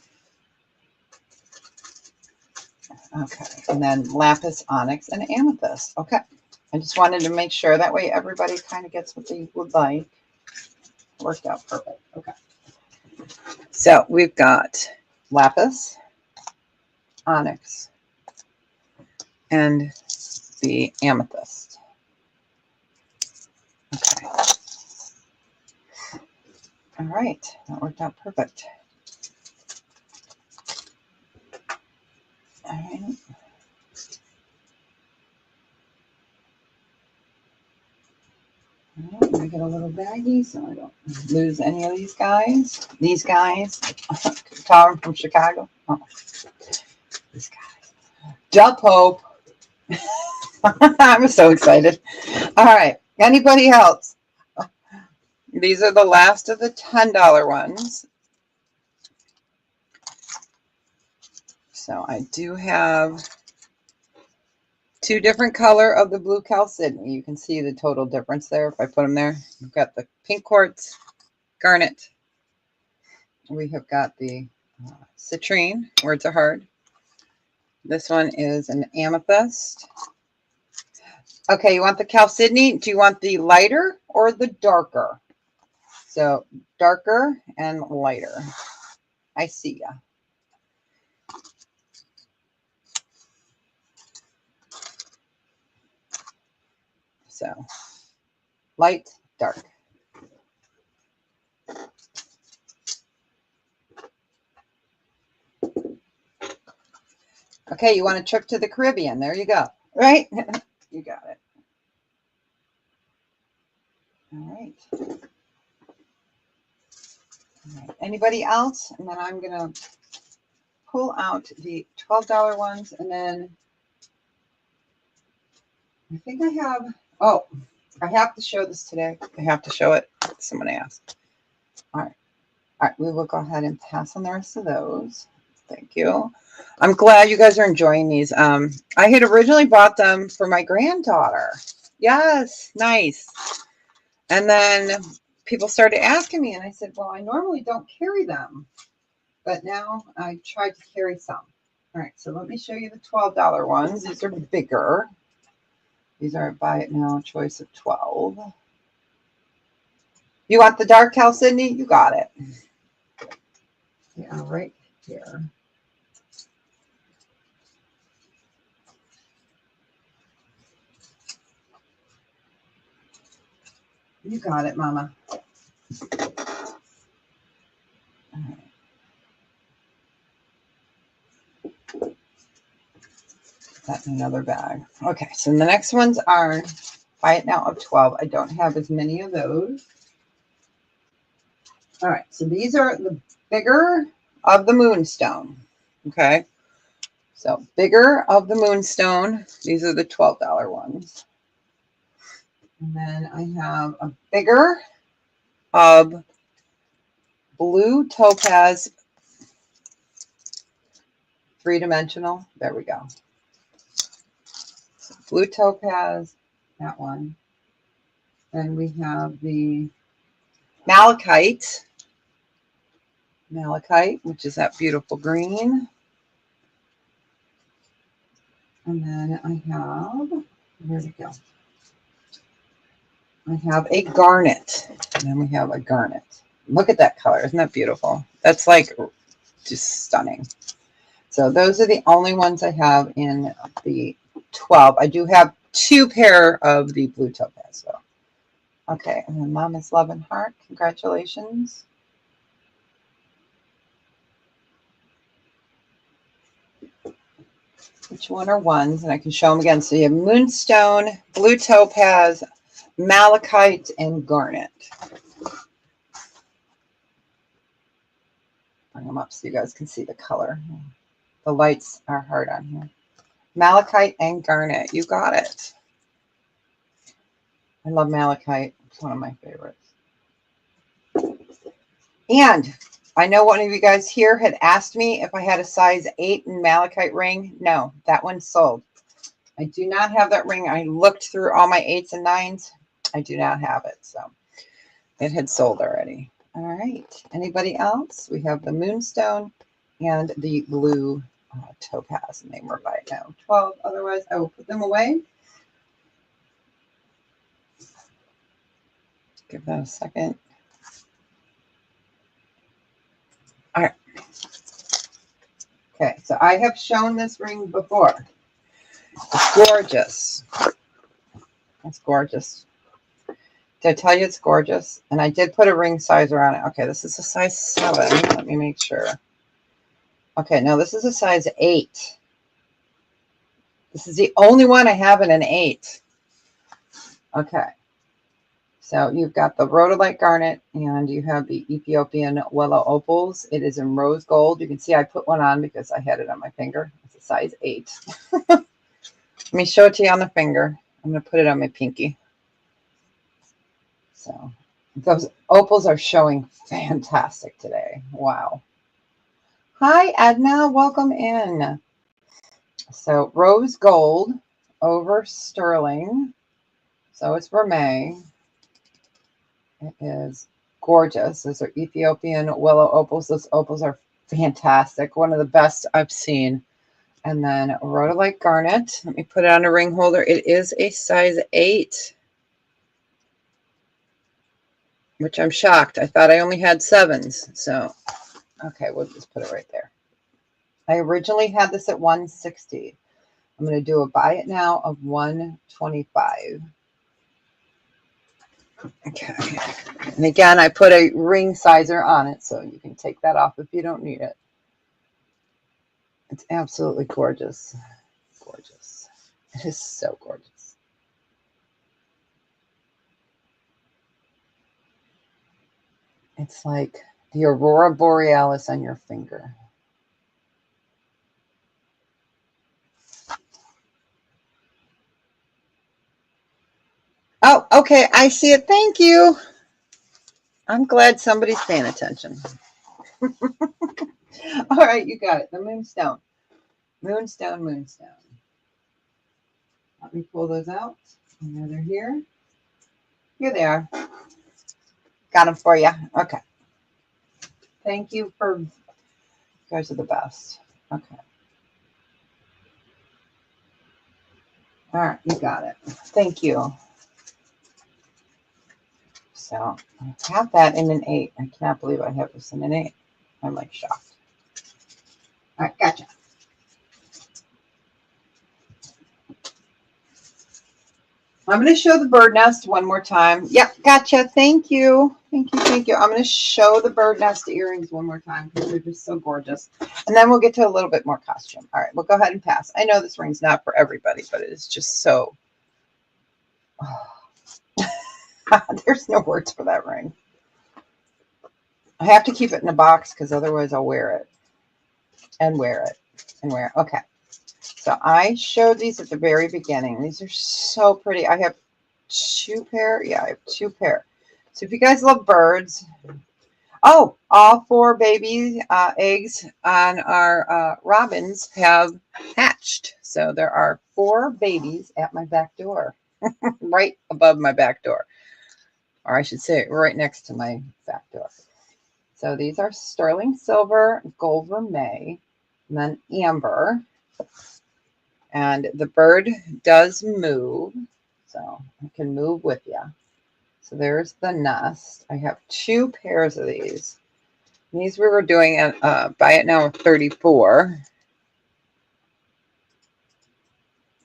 Okay, and then lapis, onyx, and amethyst. Okay, I just wanted to make sure that way everybody kind of gets what they would like. Worked out perfect. Okay, so we've got lapis, onyx, and the amethyst. Okay. All right, that worked out perfect. All right. Let me get a little baggie so I don't lose any of these guys. These guys, Colin from Chicago. Oh, these guys. Jump Hope. I'm so excited. All right. Anybody else? These are the last of the $10 ones. So I do have Two different color of the blue chalcedony. You can see the total difference there if I put them there. We've got the pink quartz, garnet. We have got the citrine, words are hard. This one is an amethyst. Okay, you want the chalcedony? Do you want the lighter or the darker? So darker and lighter. I see ya. So light, dark. Okay, you want a trip to the Caribbean. There you go. Right? You got it. All right. All right. Anybody else? And then I'm going to pull out the $12 ones. And then I think I have, oh, I have to show this today. I have to show it. Someone asked. All right. All right. We will go ahead and pass on the rest of those. Thank you. I'm glad you guys are enjoying these. I had originally bought them for my granddaughter. Yes, nice. And then people started asking me, and I said, well, I normally don't carry them, but now I tried to carry some. All right, so let me show you the $12 ones. These are bigger. These are a buy it now choice of 12. You want the dark chalcedony? You got it. They are right here. You got it, Mama. All right. That in another bag. Okay, so the next ones are buy it now of 12. I don't have as many of those. All right, so these are the bigger of the moonstone. Okay, so bigger of the moonstone. These are the $12 ones. And then I have a bigger of blue topaz, three-dimensional. There we go. So blue topaz, that one. Then we have the malachite, which is that beautiful green. And then I have, where'd it go? I have a garnet, and then we have a garnet. Look at that color. Isn't that beautiful? That's like just stunning. So those are the only ones I have in the 12. I do have 2 pair of the blue topaz, though. Okay, and then Mama's Love and Heart. Congratulations. Which one are ones? And I can show them again. So you have moonstone, blue topaz, malachite, and garnet. Bring them up so you guys can see the color. The lights are hard on here. Malachite and garnet. You got it. I love malachite. It's one of my favorites. And I know one of you guys here had asked me if I had a size 8 in malachite ring. No, that one's sold. I do not have that ring. I looked through all my 8s and 9s. I do not have it. So it had sold already. All right. Anybody else? We have the moonstone and the blue topaz. And they were by now 12. Otherwise, I will put them away. Give that a second. All right. Okay, so I have shown this ring before. It's gorgeous. It's gorgeous. Did I tell you it's gorgeous? And I did put a ring size around it. Okay, this is a size 7. Let me make sure. Okay, no, this is a size 8. This is the only one I have in an 8. Okay. So you've got the rhodolite garnet and you have the Ethiopian willow opals. It is in rose gold. You can see I put one on because I had it on my finger. It's a size 8. Let me show it to you on the finger. I'm going to put it on my pinky. So those opals are showing fantastic today. Wow. Hi, Edna. Welcome in. So rose gold over sterling. So it's vermeil. It is gorgeous. Those are Ethiopian willow opals. Those opals are fantastic. One of the best I've seen. And then rhodolite garnet. Let me put it on a ring holder. It is a size 8, which I'm shocked. I thought I only had 7s. So, okay, we'll just put it right there. I originally had this at 160. I'm going to do a buy it now of 125. Okay. And again, I put a ring sizer on it, so you can take that off if you don't need it. It's absolutely gorgeous. Gorgeous. It is so gorgeous. It's like the aurora borealis on your finger. Oh, okay. I see it. Thank you. I'm glad somebody's paying attention. All right, you got it. The moonstone. Moonstone, moonstone. Let me pull those out. And there they're here. Here they are. Got them for you. Okay. Thank you for, you guys are the best. Okay. All right, you got it. Thank you. So I have that in an 8. I cannot believe I have this in an 8. I'm like shocked. All right, gotcha. I'm going to show the bird nest one more time. Yep, gotcha. Thank you. Thank you. Thank you. I'm going to show the bird nest earrings one more time because they're just so gorgeous. And then we'll get to a little bit more costume. All right, we'll go ahead and pass. I know this ring's not for everybody, but it is just so... Oh. There's no words for that ring. I have to keep it in a box because otherwise I'll wear it. And wear it. And wear it. Okay. So I showed these at the very beginning. These are so pretty. I have 2 pair. Yeah, I have 2 pair. So if you guys love birds. Oh, all 4 baby eggs on our robins have hatched. So there are 4 babies at my back door. Right above my back door. Or I should say right next to my back door. So these are sterling silver, gold vermeil, and then amber. And the bird does move, so I can move with you. So there's the nest. I have 2 pairs of these. These we were doing at buy it now of 34.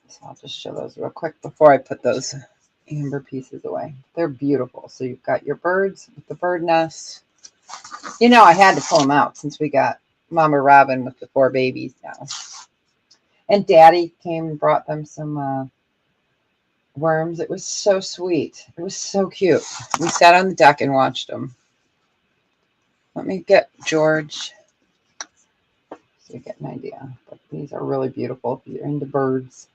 So I'll just show those real quick before I put those amber pieces away. They're beautiful. So you've got your birds with the bird nest. You know, I had to pull them out since we got Mama Robin with the 4 babies now. And Daddy came and brought them some worms. It was so sweet. It was so cute. We sat on the deck and watched them. Let me get George so you get an idea. But these are really beautiful if you're into birds.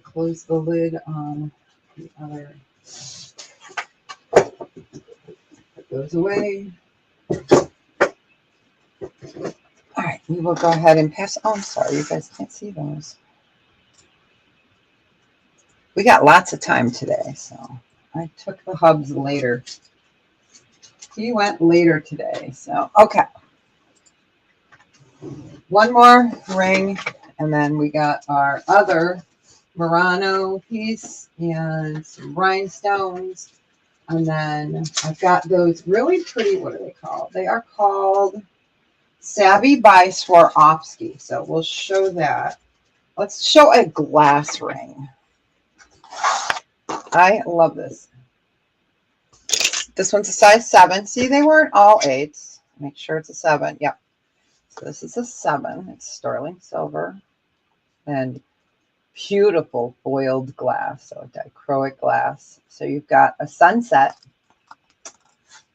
Close the lid on the other. Put those away. All right, we will go ahead and pass. Oh, I'm sorry, you guys can't see those. We got lots of time today, so I took the hubs later. He went later today, so okay. One more ring, and then we got our other Murano piece and some rhinestones. And then I've got those really pretty, what are they called? They are called Savvy by Swarovski. So we'll show that. Let's show a glass ring. I love this. This one's a size 7. See, they weren't all 8s. Make sure it's a 7. Yep. So this is a 7. It's sterling silver and beautiful foiled glass, so dichroic glass. So you've got a sunset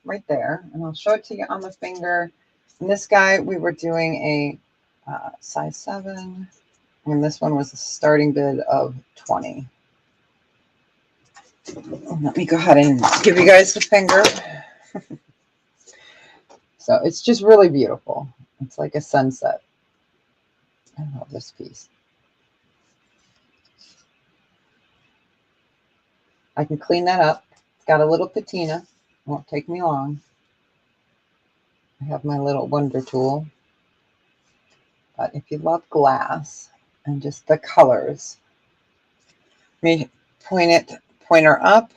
right there, and I'll show it to you on the finger. And this guy, we were doing a size 7, and this one was a starting bid of 20. Let me go ahead and give you guys the finger. So it's just really beautiful. It's like a sunset. I love this piece. I can clean that up. It's got a little patina. Won't take me long. I have my little wonder tool. But if you love glass and just the colors, let me point her up.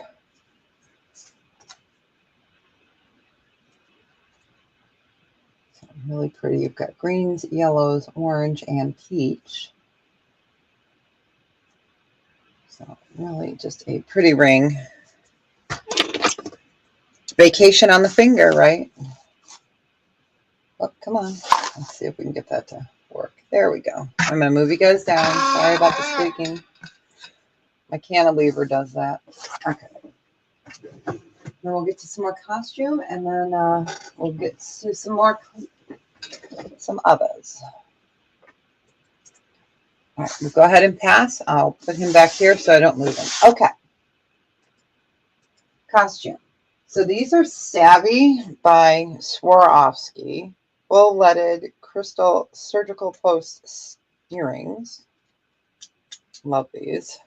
So really pretty. You've got greens, yellows, orange, and peach. So really just a pretty ring. Vacation on the finger, right? Oh, come on. Let's see if we can get that to work. There we go. I'm going to move you guys down. Sorry about the squeaking. My cantilever does that. Okay. Then we'll get to some more costume, and then we'll get to some others. All right, we'll go ahead and pass. I'll put him back here so I don't lose him. Okay. Costume. So these are Savvy by Swarovski. Full-leaded crystal surgical post earrings. Love these.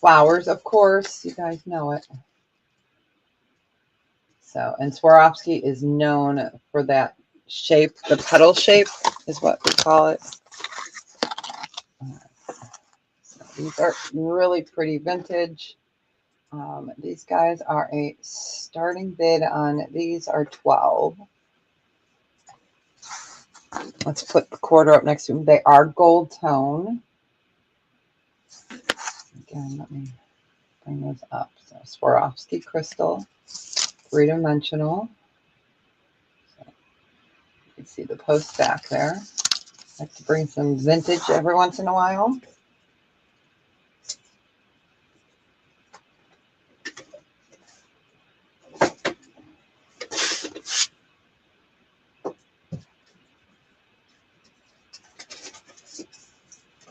Flowers, of course. You guys know it. So, and Swarovski is known for that shape. The petal shape is what we call it. So these are really pretty vintage. These guys are a starting bid on these are 12. Let's put the quarter up next to them. They are gold tone. Again, let me bring those up. So Swarovski crystal, 3-dimensional. So you can see the post back there. I like to bring some vintage every once in a while.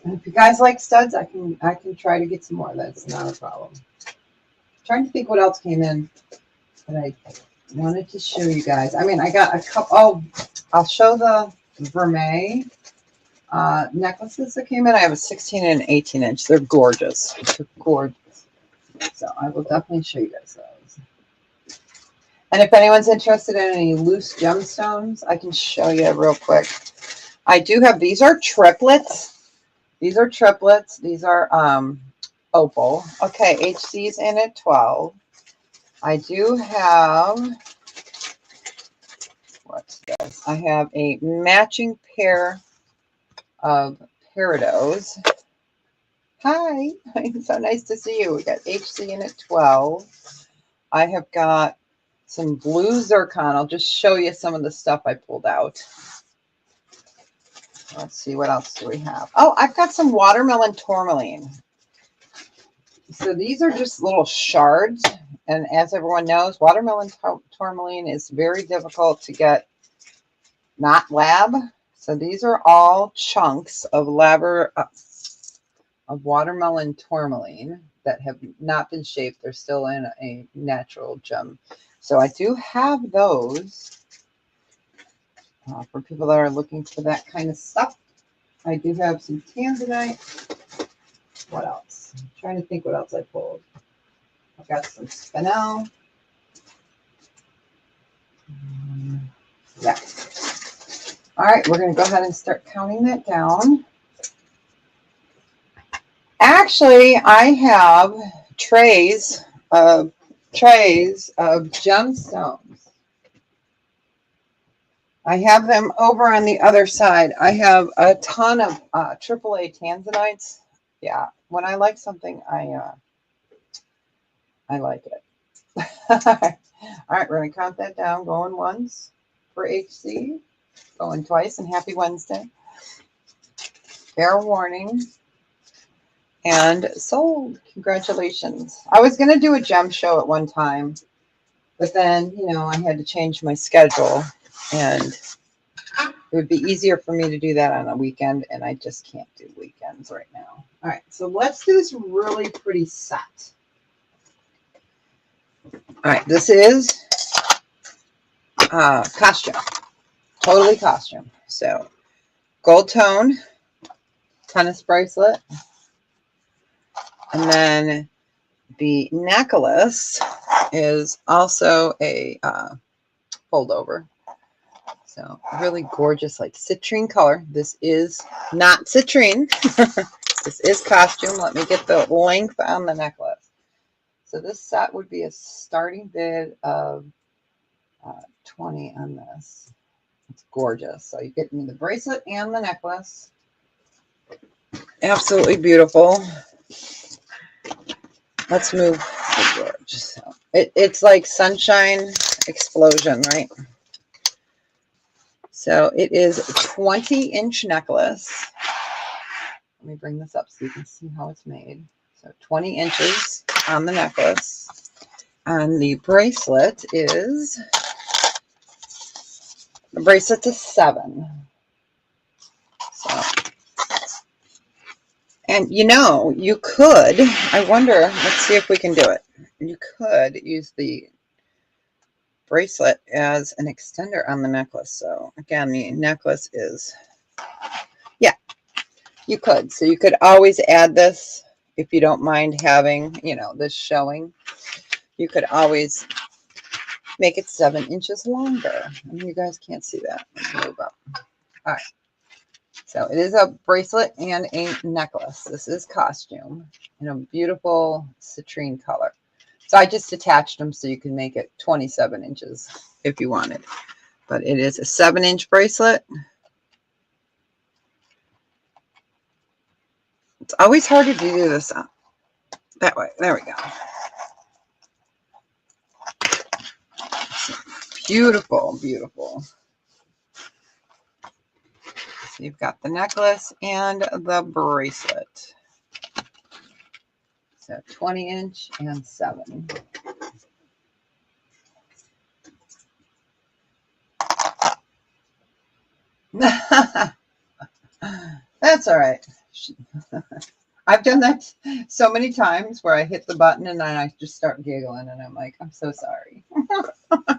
And if you guys like studs, I can try to get some more. That's not a problem. I'm trying to think what else came in that I wanted to show you guys. I mean, I got a couple. Oh, I'll show the vermeil necklaces that came in. I have a 16 and an 18 inch. They're gorgeous. They're gorgeous. So I will definitely show you guys those. And if anyone's interested in any loose gemstones, I can show you real quick. I do have, these are triplets. These are triplets. These are opal. Okay, HC's in at 12. I do have, what's this? I have a matching pair of peridot. Hi, so nice to see you. We got HC in at 12. I have got some blue zircon. I'll just show you some of the stuff I pulled out. Let's see, what else do we have? Oh, I've got some watermelon tourmaline. So these are just little shards. And as everyone knows, watermelon tourmaline is very difficult to get not lab. So these are all chunks of watermelon tourmaline that have not been shaped. They're still in a natural gem. So I do have those. For people that are looking for that kind of stuff. I do have some tanzanite. What else? I'm trying to think what else I pulled. I've got some spinel. Yeah. All right, we're going to go ahead and start counting that down. Actually, I have trays of gemstones. I have them over on the other side. I have a ton of AAA tanzanites. Yeah, when I like something, I like it. All right, we're going to count that down. Going once for HC. Going twice, and happy Wednesday. Fair warning. And sold. Congratulations. I was going to do a gem show at one time, but then, you know, I had to change my schedule. And it would be easier for me to do that on a weekend, and I just can't do weekends right now. All right, so let's do this really pretty set. All right, this is costume. Totally costume. So gold tone tennis bracelet. And then the necklace is also a fold over. So really gorgeous, like citrine color. This is not citrine. This is costume. Let me get the length on the necklace. So this set would be a starting bid of 20 on this. It's gorgeous. So you get me the bracelet and the necklace. Absolutely beautiful. Let's move to George. So it's like sunshine explosion, right? So it is a 20-inch necklace. Let me bring this up so you can see how it's made. So 20 inches on the necklace. And the bracelet is, the bracelet's a 7. So, and you know, you could, I wonder, let's see if we can do it. You could use the bracelet as an extender on the necklace. So again, the necklace is, yeah, you could. So you could always add this if you don't mind having, you know, this showing. You could always make it 7 inches longer. And you guys can't see that. Let's move up. All right. So it is a bracelet and a necklace. This is costume in a beautiful citrine color. So I just attached them so you can make it 27 inches if you wanted. But it is a 7-inch bracelet. It's always harder to do this that way. There we go. Beautiful, beautiful. So you've got the necklace and the bracelet. So 20-inch and 7. That's all right. I've done that so many times where I hit the button and then I just start giggling and I'm like, I'm so sorry. All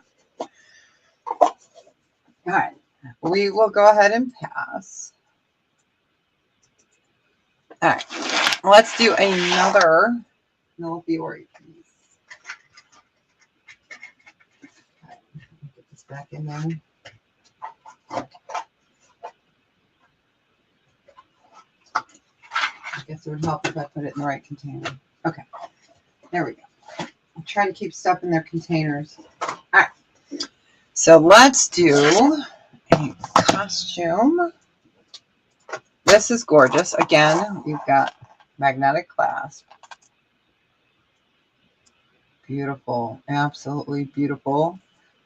right. We will go ahead and pass. All right. Let's do another Milfiori piece. Okay. Get this back in there. I guess it would help if I put it in the right container. Okay, there we go. I'll try to keep stuff in their containers. All right, so let's do a costume. This is gorgeous. Again, you've got magnetic clasp. Beautiful, absolutely beautiful.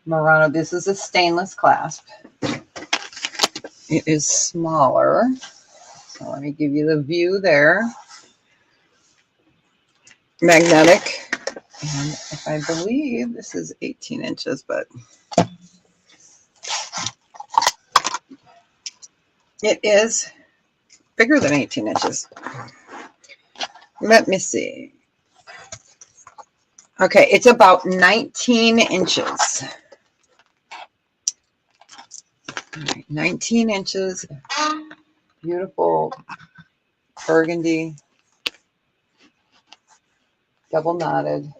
Murano, this is a stainless clasp. It is smaller. So let me give you the view there. Magnetic. And if I believe this is 18 inches, but it is bigger than 18 inches. Let me see. Okay, it's about 19 inches. All right, 19 inches. Beautiful burgundy. Double knotted.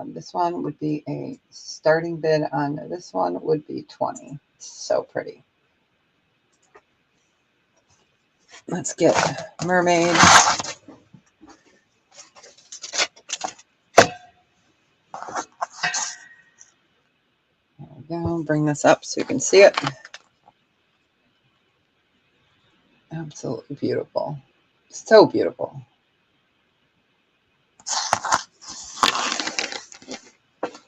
This one would be a starting bid on this one would be 20. So pretty. Let's get mermaid. There we go. Bring this up so you can see it. Absolutely beautiful. So beautiful.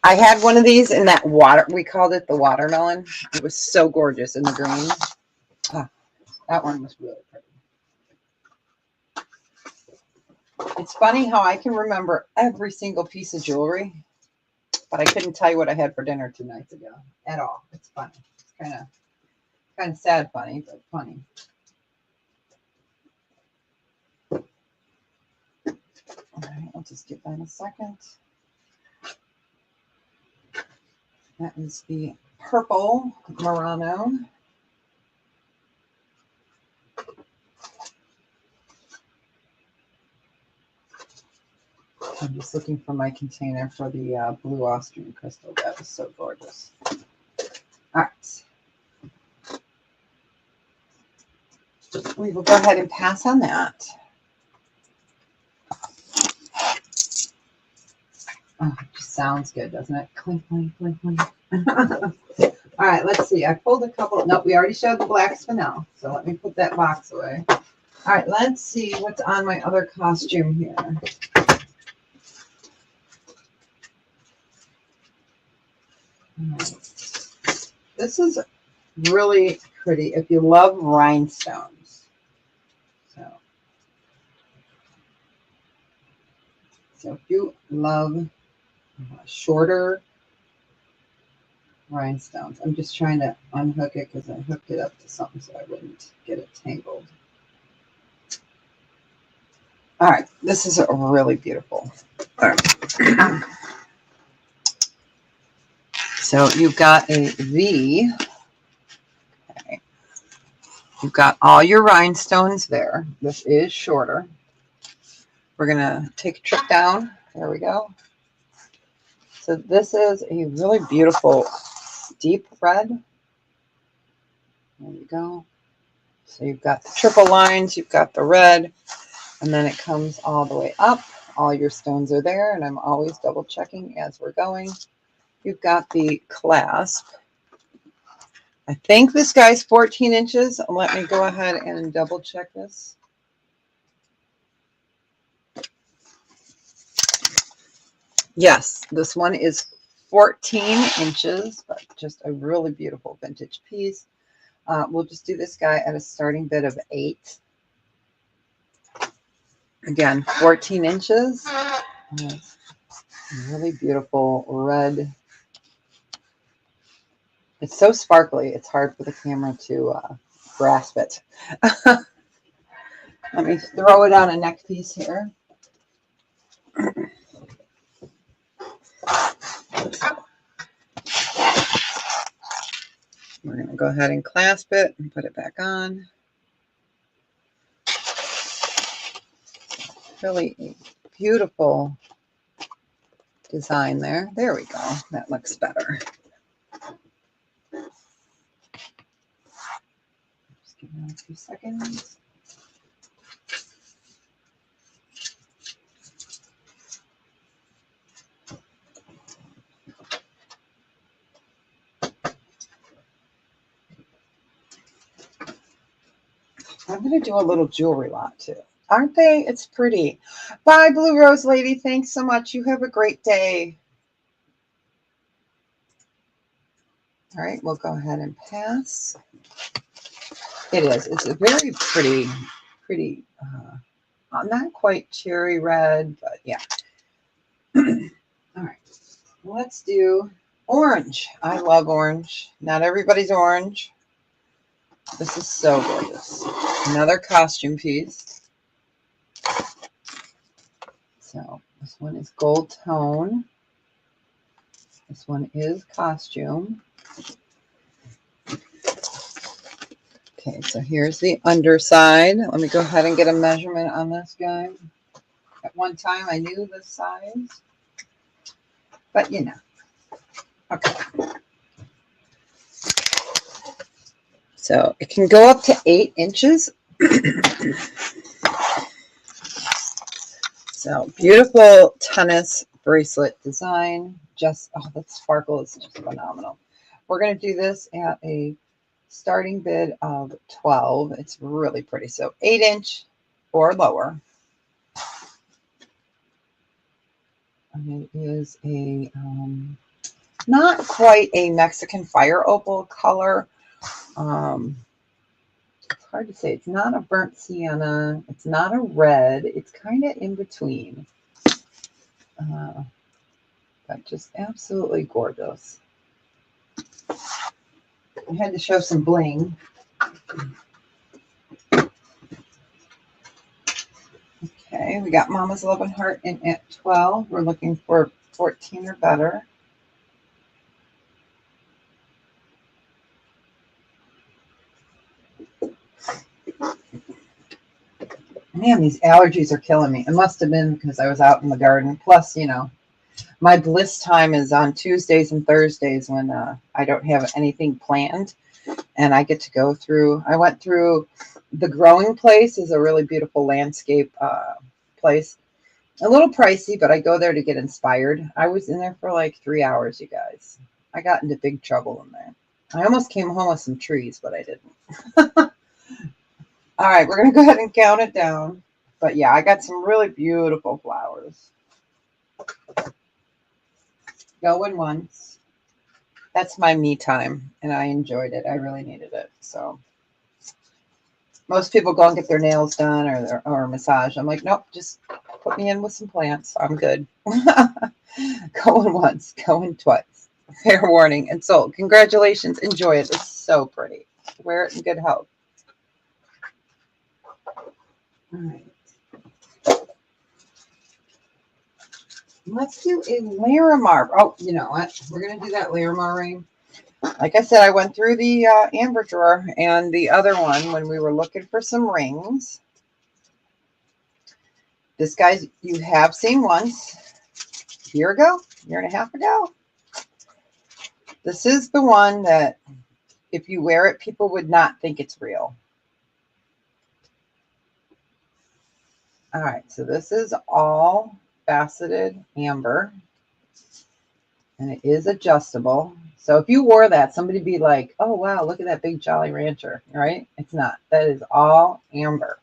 I had one of these in that water. We called it the watermelon. It was so gorgeous in the green. Ah, that one was really pretty. It's funny how I can remember every single piece of jewelry, but I couldn't tell you what I had for dinner 2 nights ago at all. It's funny. It's kind of sad funny, but funny. All right, I'll just get that in a second. That is the purple Murano. I'm just looking for my container for the blue Austrian crystal. That was so gorgeous. All right. We will go ahead and pass on that. Oh, it just sounds good, doesn't it? Clink, clink, clink, clink. All right, let's see. I pulled a couple. Nope, we already showed the black spinel. So let me put that box away. All right, let's see what's on my other costume here. This is really pretty if you love rhinestones. So if you love shorter rhinestones, I'm just trying to unhook it because I hooked it up to something so I wouldn't get it tangled. All right, this is a really beautiful. All right. So you've got a V. Okay. You've got all your rhinestones there. This is shorter. We're going to take a trip down. There we go. So this is a really beautiful deep red. There you go. So you've got the triple lines, you've got the red, and then it comes all the way up. All your stones are there, and I'm always double checking as we're going. You've got the clasp. I think this guy's 14 inches. Let me go ahead and double check this. Yes, this one is 14 inches, but just a really beautiful vintage piece. We'll just do this guy at a starting bid of 8. Again, 14 inches. Really beautiful red. It's so sparkly, it's hard for the camera to grasp it. Let me throw it on a neck piece here. We're going to go ahead and clasp it and put it back on. Really a beautiful design there. There we go. That looks better. Just give it a few seconds. I'm going to do a little jewelry lot too. Aren't they? It's pretty. Bye, Blue Rose Lady. Thanks so much. You have a great day. All right, we'll go ahead and pass. It is. It's a very pretty, not quite cherry red, but yeah. All right, let's do orange. I love orange. Not everybody's orange. This is so gorgeous. Another costume piece. So this one is gold tone. This one is costume. Okay, so here's the underside. Let me go ahead and get a measurement on this guy. At one time, I knew this size, but you know. Okay. So it can go up to 8 inches. So beautiful tennis bracelet design. Just, oh, that sparkle is just phenomenal. We're going to do this at a starting bid of 12. It's really pretty. So 8 inch or lower. And it is a not quite a Mexican fire opal color. It's hard to say. It's not a burnt sienna. It's not a red. It's kind of in between. But just absolutely gorgeous. I had to show some bling. Okay, we got Mama's Love and Heart in at 12. We're looking for 14 or better. Man, these allergies are killing me. It must have been because I was out in the garden. Plus, you know, my bliss time is on Tuesdays and Thursdays when I don't have anything planned. And I get to go through, I went through the growing place is a really beautiful landscape place. A little pricey, but I go there to get inspired. I was in there for like 3 hours, you guys. I got into big trouble in there. I almost came home with some trees, but I didn't. All right, we're going to go ahead and count it down. But yeah, I got some really beautiful flowers. Going once. That's my me time, and I enjoyed it. I really needed it. So most people go and get their nails done or a massage. I'm like, nope, just put me in with some plants. I'm good. Going once, going twice. Fair warning. And so, congratulations. Enjoy it. It's so pretty. Wear it in good health. All right. Let's do a Larimar. Oh, you know what? We're going to do that Larimar ring. Like I said, I went through the amber drawer and the other one when we were looking for some rings. This guy you have seen once. A year and a half ago. This is the one that if you wear it, people would not think it's real. All right, so this is all faceted amber, and it is adjustable. So if you wore that, somebody would be like, oh, wow, look at that big Jolly Rancher, right? It's not. That is all amber,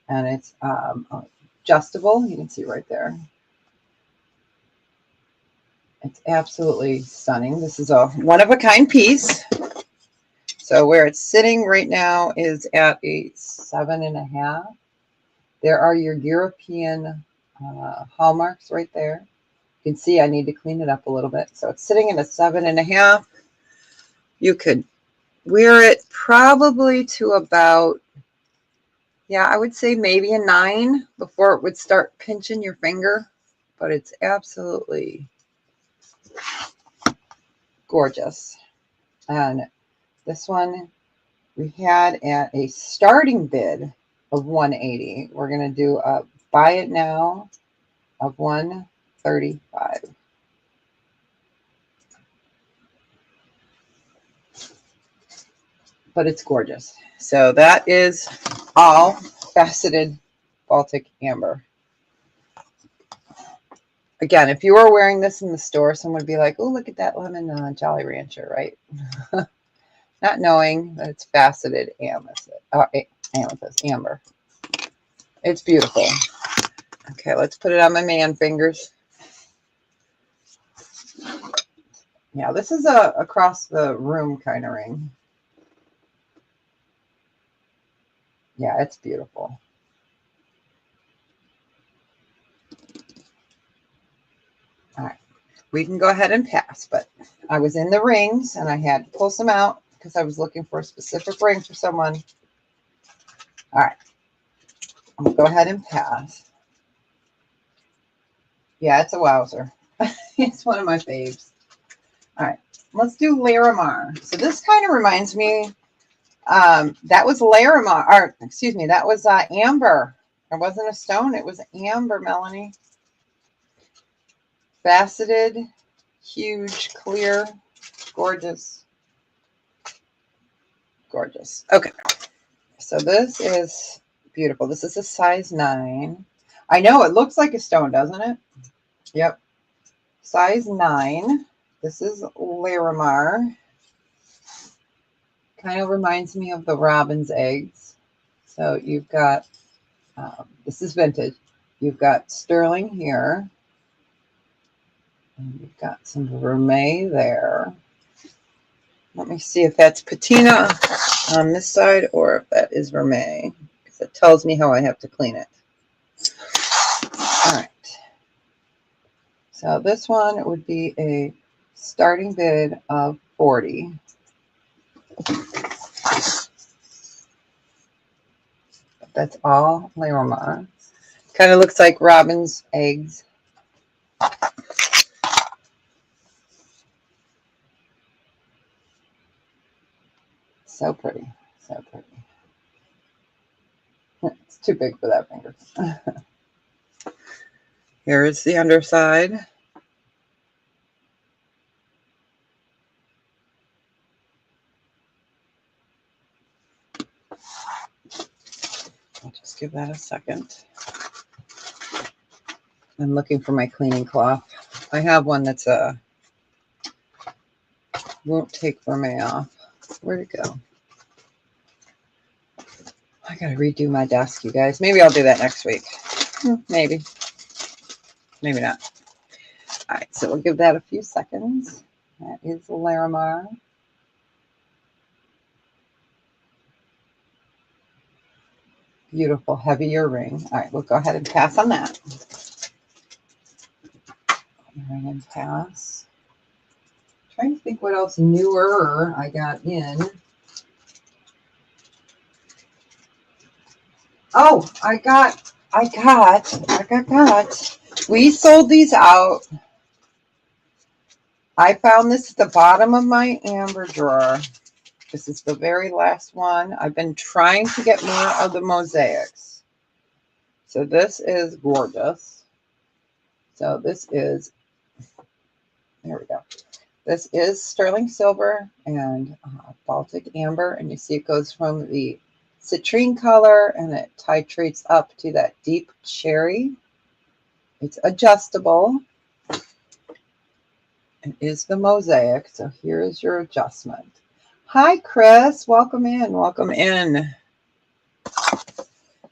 and it's adjustable. You can see right there. It's absolutely stunning. This is a one-of-a-kind piece. So where it's sitting right now is at a 7.5. There are your European hallmarks right there. You can see I need to clean it up a little bit. So it's sitting at a 7.5. You could wear it probably to about, yeah, I would say maybe a 9 before it would start pinching your finger. But it's absolutely gorgeous. And this one we had at a starting bid of 180. We're going to do a buy it now of 135. But it's gorgeous. So that is all faceted Baltic amber. Again, if you were wearing this in the store, someone would be like, oh, look at that lemon Jolly Rancher, right? Not knowing that it's faceted amethyst, amber. It's beautiful. Okay, let's put it on my man fingers. Yeah, this is a across the room kind of ring. Yeah, it's beautiful. All right, we can go ahead and pass, but I was in the rings and I had to pull some out because I was looking for a specific ring for someone. All right, I'll go ahead and pass. Yeah, it's a wowzer. It's one of my faves. All right, let's do Larimar. So this kind of reminds me, that was Larimar, or excuse me, that was amber. It wasn't a stone, it was amber, Melanie. Faceted, huge, clear, gorgeous. Gorgeous. Okay, so this is beautiful. This is a size 9. I know it looks like a stone, doesn't it? Yep. Size 9. This is Larimar. Kind of reminds me of the robin's eggs. So you've got, this is vintage. You've got sterling here. And you've got some vermeil there. Let me see if that's patina on this side or if that is vermeil, because it tells me how I have to clean it. All right. So this one would be a starting bid of 40. That's all Larimar. Kind of looks like robin's eggs. So pretty. So pretty. It's too big for that finger. Here's the underside. I'll just give that a second. I'm looking for my cleaning cloth. I have one that's won't take for me off. Where'd it go? I gotta redo my desk, you guys. Maybe I'll do that next week. Maybe. Maybe not. All right, so we'll give that a few seconds. That is Larimar. Beautiful, heavier ring. All right, we'll go ahead and pass on that. Ring and pass. Trying to think what else newer I got in. Oh, I got. We sold these out. I found this at the bottom of my amber drawer. This is the very last one. I've been trying to get more of the mosaics. So this is gorgeous. So this is, there we go. This is sterling silver and Baltic amber. And you see it goes from the citrine color and it titrates up to that deep cherry. It's adjustable. It is the mosaic. So here is your adjustment. Hi, Chris. Welcome in. Welcome in.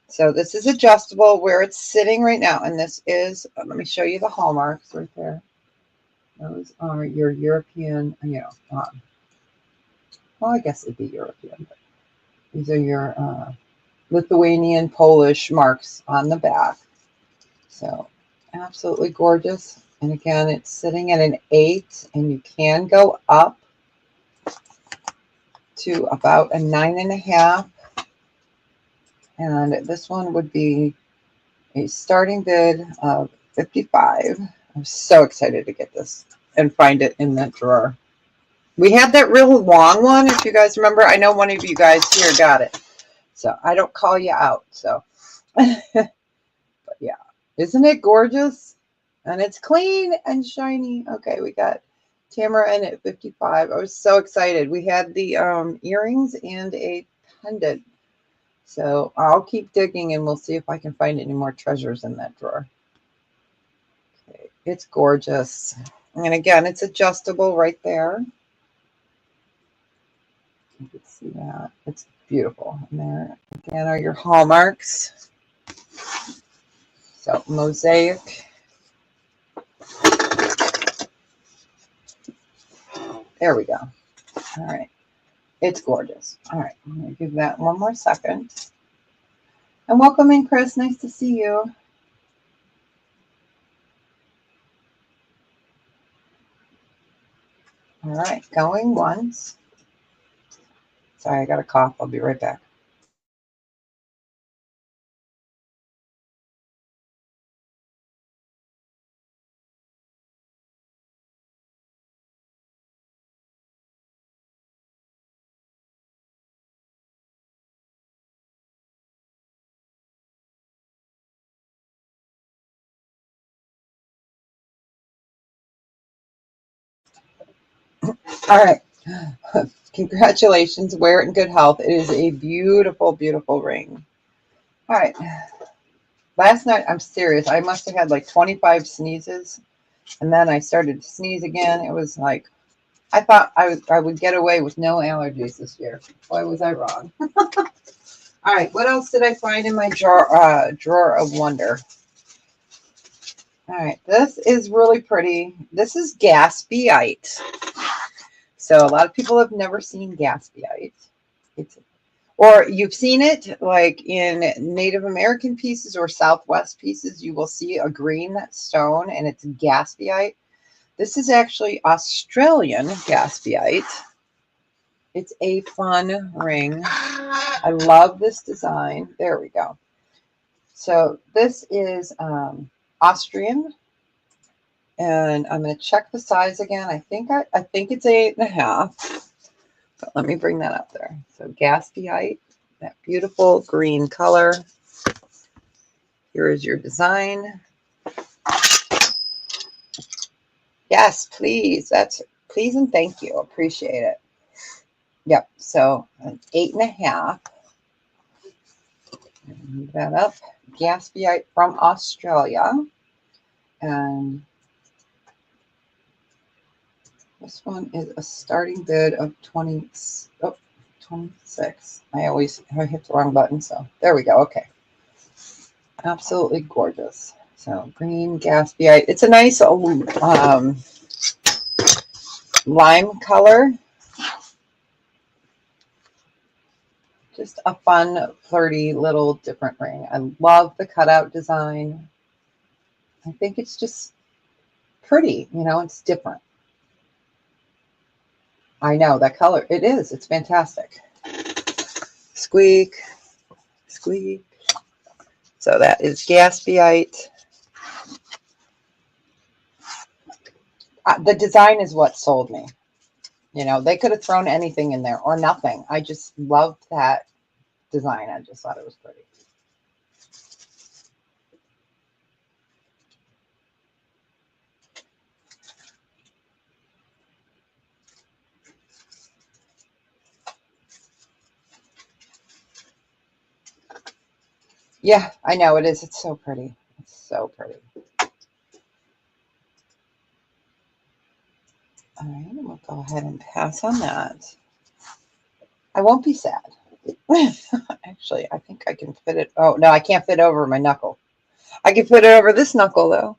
So this is adjustable where it's sitting right now. And this is, let me show you the hallmarks right there. Those are your European, well, I guess it'd be European. But these are your Lithuanian, Polish marks on the back. So absolutely gorgeous. And again, it's sitting at an 8, and you can go up to about a 9.5. And this one would be a starting bid of $55. I'm so excited to get this and find it in that drawer. We had that real long one, if you guys remember. I know one of you guys here got it. So I don't call you out. So, but yeah, isn't it gorgeous? And it's clean and shiny. Okay, we got Tamara in at 55. I was so excited. We had the earrings and a pendant. So I'll keep digging and we'll see if I can find any more treasures in that drawer. Okay, it's gorgeous. And again, it's adjustable right there. You can see that. It's beautiful. And there again are your hallmarks. So mosaic. There we go. All right. It's gorgeous. All right. I'm going to give that one more second. And welcome in, Chris. Nice to see you. All right. Going once. Sorry, I got a cough. I'll be right back. All right. Congratulations. Wear it in good health. It is a beautiful, beautiful ring. All right. Last night, I'm serious. I must have had like 25 sneezes. And then I started to sneeze again. It was like, I thought I would get away with no allergies this year. Boy, was I wrong. All right. What else did I find in my drawer of wonder? All right. This is really pretty. This is Gaspiite. So a lot of people have never seen Gaspiite. Or you've seen it like in Native American pieces or Southwest pieces. You will see a green stone and it's Gaspiite. This is actually Australian Gaspiite. It's a fun ring. I love this design. There we go. So this is Austrian. And I'm going to check the size again. I think it's 8.5. But let me bring that up there. So Gaspiite, that beautiful green color. Here is your design. Yes, please. That's please and thank you. Appreciate it. Yep. So an 8.5. Move that up. Gaspiite from Australia. And this one is a starting bid of 26. I hit the wrong button. So there we go. Okay. Absolutely gorgeous. So green gaspiite. It's a nice lime color. Just a fun, flirty little different ring. I love the cutout design. I think it's just pretty, it's different. I know that color. It is. It's fantastic. Squeak, squeak. So that is gaspiite. The design is what sold me. They could have thrown anything in there or nothing. I just loved that design. I just thought it was pretty. Yeah, I know it is. It's so pretty. It's so pretty. All right, we'll go ahead and pass on that. I won't be sad. Actually, I think I can fit it. Oh, no, I can't fit over my knuckle. I can fit it over this knuckle, though.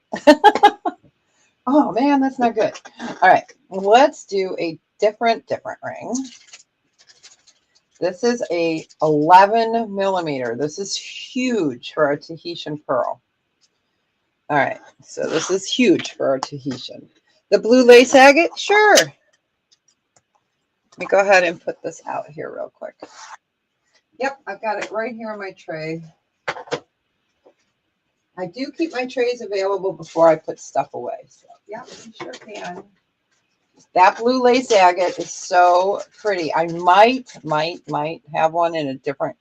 Oh, man, that's not good. All right, let's do a different ring. This is a 11 millimeter. This is huge for a Tahitian pearl. All right, so this is huge for a Tahitian. The blue lace agate? Sure. Let me go ahead and put this out here real quick. Yep, I've got it right here on my tray. I do keep my trays available before I put stuff away. So, yeah, you sure can. That blue lace agate is so pretty. I might have one in a different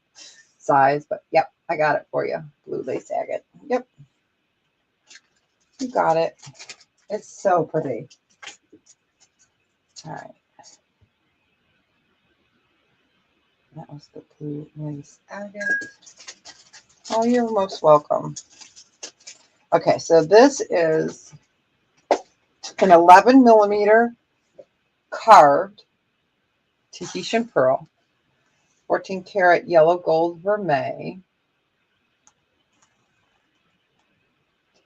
size, but yep, I got it for you. Blue lace agate. Yep. You got it. It's so pretty. All right. That was the blue lace agate. Oh, you're most welcome. Okay, so this is an 11 millimeter carved Tahitian pearl, 14 karat yellow gold vermeil.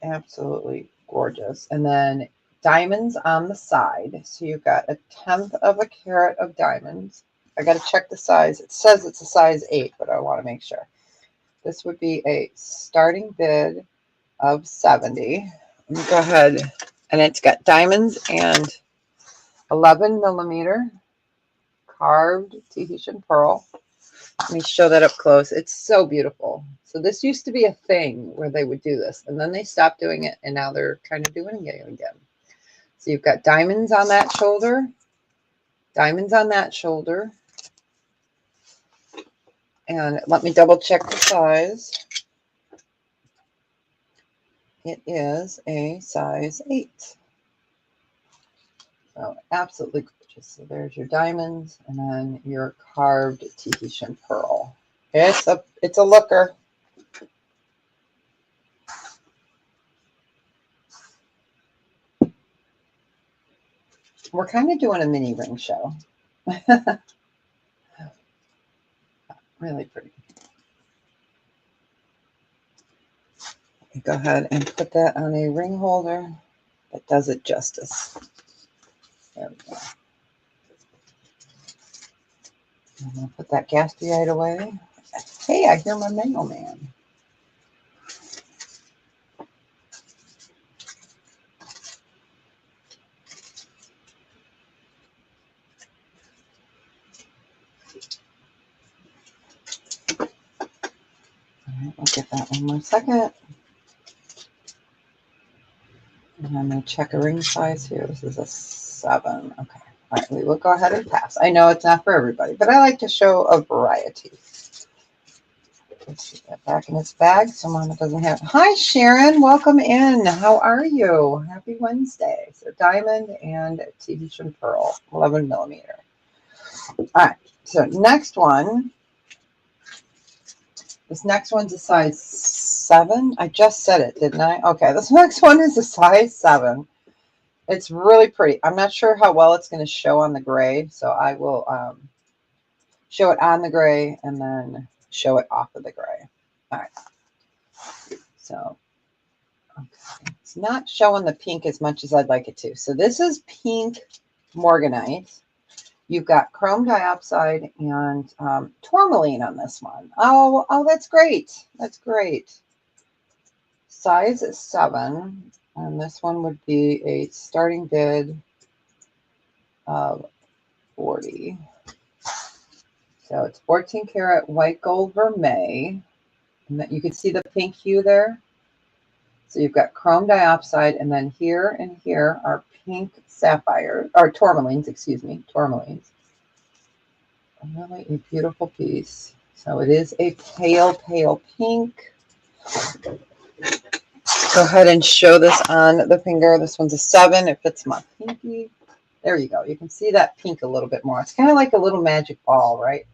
Absolutely gorgeous. And then diamonds on the side. So you've got 1/10 of a carat of diamonds. I got to check the size. It says it's a size 8, but I want to make sure. This would be a starting bid of 70. Let me go ahead. And it's got diamonds and 11 millimeter carved Tahitian pearl. Let me show that up close. It's so beautiful. So this used to be a thing where they would do this, and then they stopped doing it, and now they're kind of doing it again. So you've got diamonds on that shoulder, diamonds on that shoulder. And let me double check the size. It is a size 8. So absolutely gorgeous. So there's your diamonds and then your carved Tahitian pearl. It's a looker. We're kind of doing a mini ring show. Really pretty. Go ahead and put that on a ring holder that does it justice. There we go. I'm going to put that gaspiite away. Hey, I hear my mailman. All right, we'll get that one more second. And I'm going to check a ring size here. This is a 7. Okay. All right, we will go ahead and pass. I know it's not for everybody, but I like to show a variety. Let's get that back in its bag so Mama doesn't have. Hi, Sharon. Welcome in. How are you? Happy Wednesday. So diamond and Tahitian pearl, 11 millimeter. All right. So next one. This next one's a size 7. I just said it, didn't I? Okay. This next one is a size 7. It's really pretty. I'm not sure how well it's going to show on the gray, so I will show it on the gray and then show it off of the gray. All right. So, okay. It's not showing the pink as much as I'd like it to. So this is pink morganite. You've got chrome dioxide and tourmaline on this one. Oh, that's great. That's great. Size is 7. And this one would be a starting bid of 40. So it's 14 karat white gold vermeil. And you can see the pink hue there. So you've got chrome dioxide, and then here and here are pink sapphires, or tourmalines, excuse me, tourmalines. Really a beautiful piece. So it is a pale, pale pink. Go ahead and show this on the finger. This one's a 7. It fits my pinky. There you go. You can see that pink a little bit more. It's kind of like a little magic ball, right?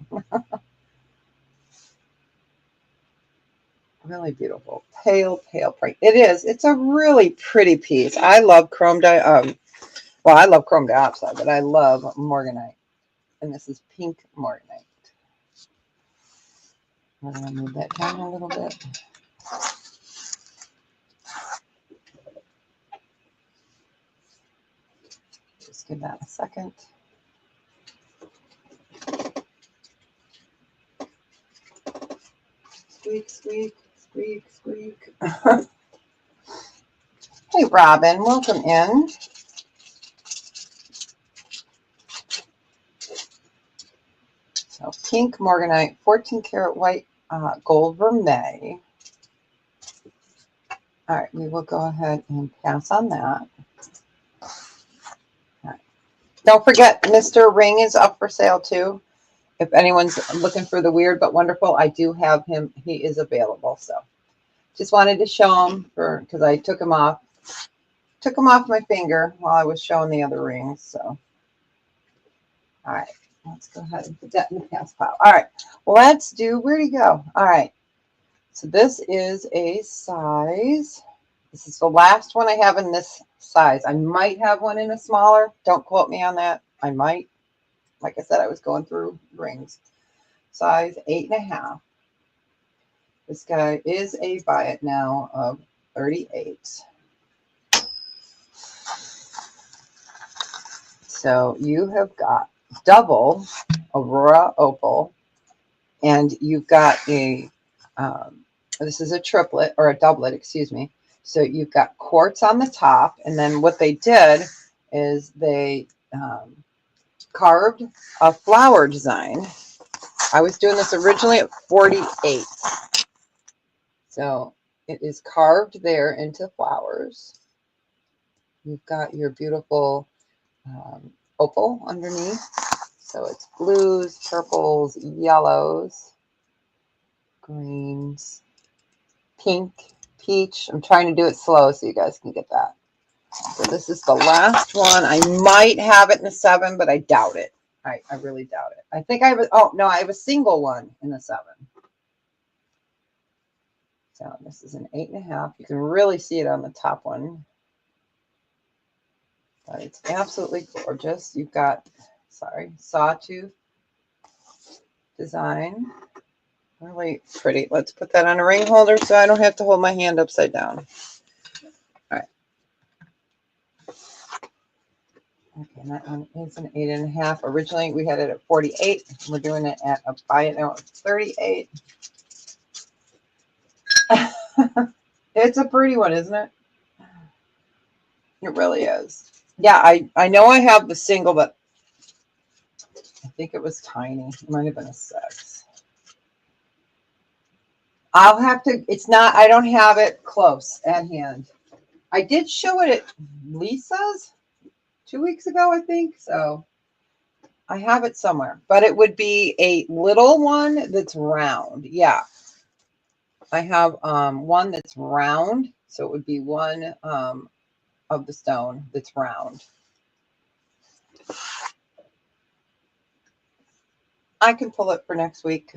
Really beautiful. Pale, pale pink. It is. It's a really pretty piece. I love chrome dioxide, but I love morganite. And this is pink morganite. I'm going to move that down a little bit. Just give that a second. Squeak, squeak, squeak, squeak. Hey, Robin, welcome in. So pink morganite, 14 karat white gold vermeil. All right, we will go ahead and pass on that. All right. Don't forget, Mr. Ring is up for sale too. If anyone's looking for the weird but wonderful, I do have him. He is available. So just wanted to show him because I took him off my finger while I was showing the other rings. So, all right, let's go ahead and put that in the pass pile. All right, let's do, where'd he go? All right, so this is a size. This is the last one I have in this size. I might have one in a smaller. Don't quote me on that. I might. Like I said, I was going through rings. Size 8.5. This guy is a buy it now of 38. So you have got double Aurora Opal, and you've got a, this is a triplet or a doublet, excuse me. So you've got quartz on the top, and then what they did is they carved a flower design. I was doing this originally at 48. So it is carved there into flowers. You've got your beautiful opal underneath. So it's blues, purples, yellows, greens, pink, peach. I'm trying to do it slow so you guys can get that. So this is the last one. I might have it in a 7, but I doubt it. I really doubt it. I think I have, I have a single one in the 7. So this is an 8.5. You can really see it on the top one. But it's absolutely gorgeous. You've got, sawtooth design. Really pretty. Let's put that on a ring holder so I don't have to hold my hand upside down. All right. Okay, and that one is an 8.5. Originally, we had it at 48. We're doing it at a buy it now at 38. It's a pretty one, isn't it? It really is. Yeah, I know I have the single, but I think it was tiny. It might have been a 6. I'll have to, it's not, I don't have it close at hand. I did show it at Lisa's 2 weeks ago, I think. So I have it somewhere, but it would be a little one that's round. Yeah. I have one that's round, so it would be one of the stone that's round. I can pull it for next week.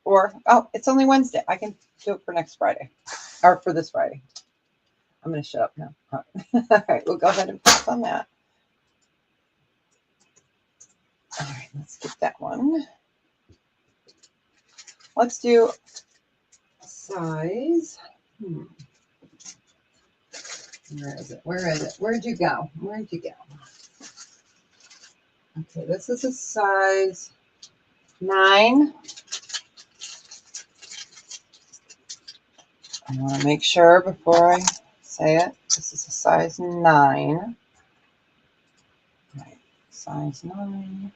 Or, oh, it's only Wednesday. I can do it for next Friday. Or for this Friday. I'm going to shut up now. All right, we'll go ahead and press on that. All right, let's get that one. Let's do size. Where is it? Where is it? Where'd you go? Where'd you go? Okay, this is a size 9. I want to make sure before I say it. This is a size 9. Right, size 9.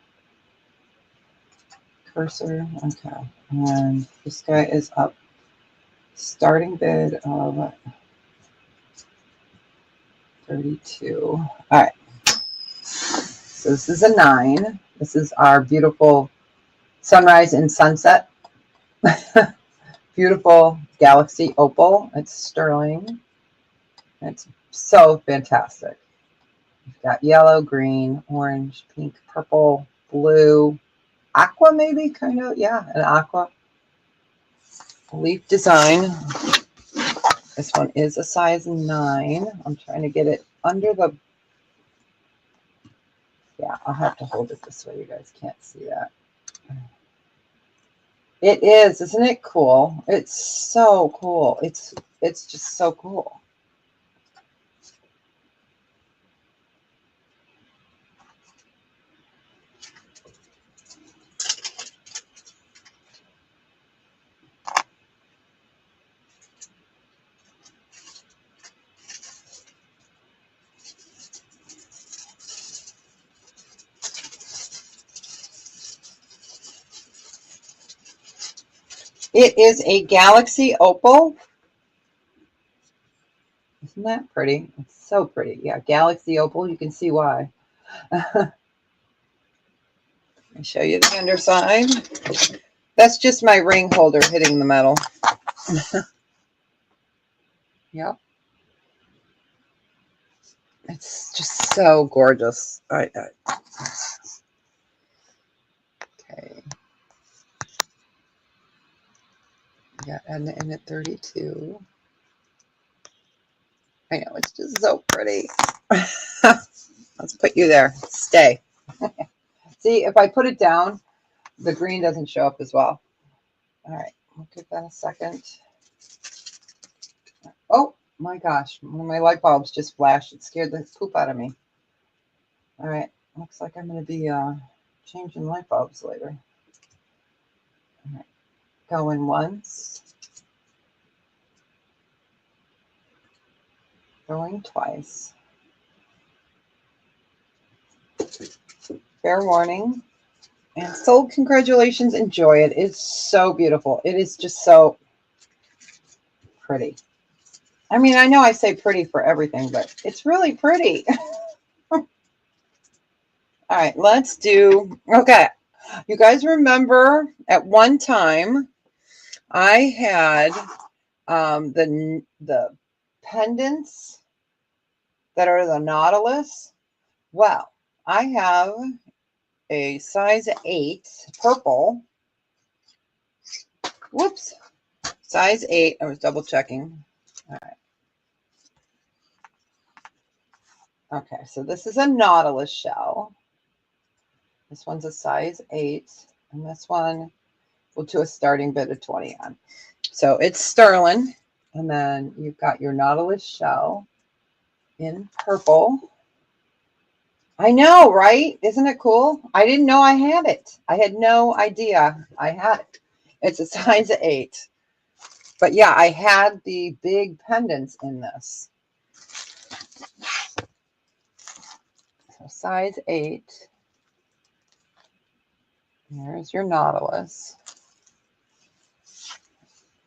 Cursor, okay. And this guy is up. Starting bid of 32. All right. So this is a 9. This is our beautiful sunrise and sunset. Beautiful galaxy opal. It's sterling. It's so fantastic. You've got yellow, green, orange, pink, purple, blue, aqua maybe, kind of. Yeah, an aqua. Leaf design. This one is a size 9. I'm trying to get it under the... Yeah, I'll have to hold it this way. You guys can't see that. It is, isn't it cool? It's so cool. It's just so cool. It is a galaxy opal. Isn't that pretty? It's so pretty. Yeah, galaxy opal. You can see why. Let me show you the underside. That's just my ring holder hitting the metal. Yep. It's just so gorgeous. All right. Okay. Yeah, and in at 32. I know, it's just so pretty. Let's put you there. Stay. See, if I put it down, the green doesn't show up as well. All right, we'll give that a second. Oh my gosh, one of my light bulbs just flashed. It scared the poop out of me. All right, looks like I'm going to be changing light bulbs later. All right, going once. Going twice. Fair warning. And sold, congratulations, enjoy it. It's so beautiful. It is just so pretty. I mean, I know I say pretty for everything, but it's really pretty. All right, let's do, okay. You guys remember at one time I had the pendants that are the Nautilus. Well, I have a size 8 purple. Whoops. Size 8. I was double checking. All right. Okay, so this is a Nautilus shell. This one's a size 8. And this one we'll do a starting bid of 20 on. So it's sterling. And then you've got your Nautilus shell in purple. I know, right? Isn't it cool? I didn't know I had it. I had no idea I had it. It's a size 8. But yeah, I had the big pendants in this. So size 8. There's your Nautilus.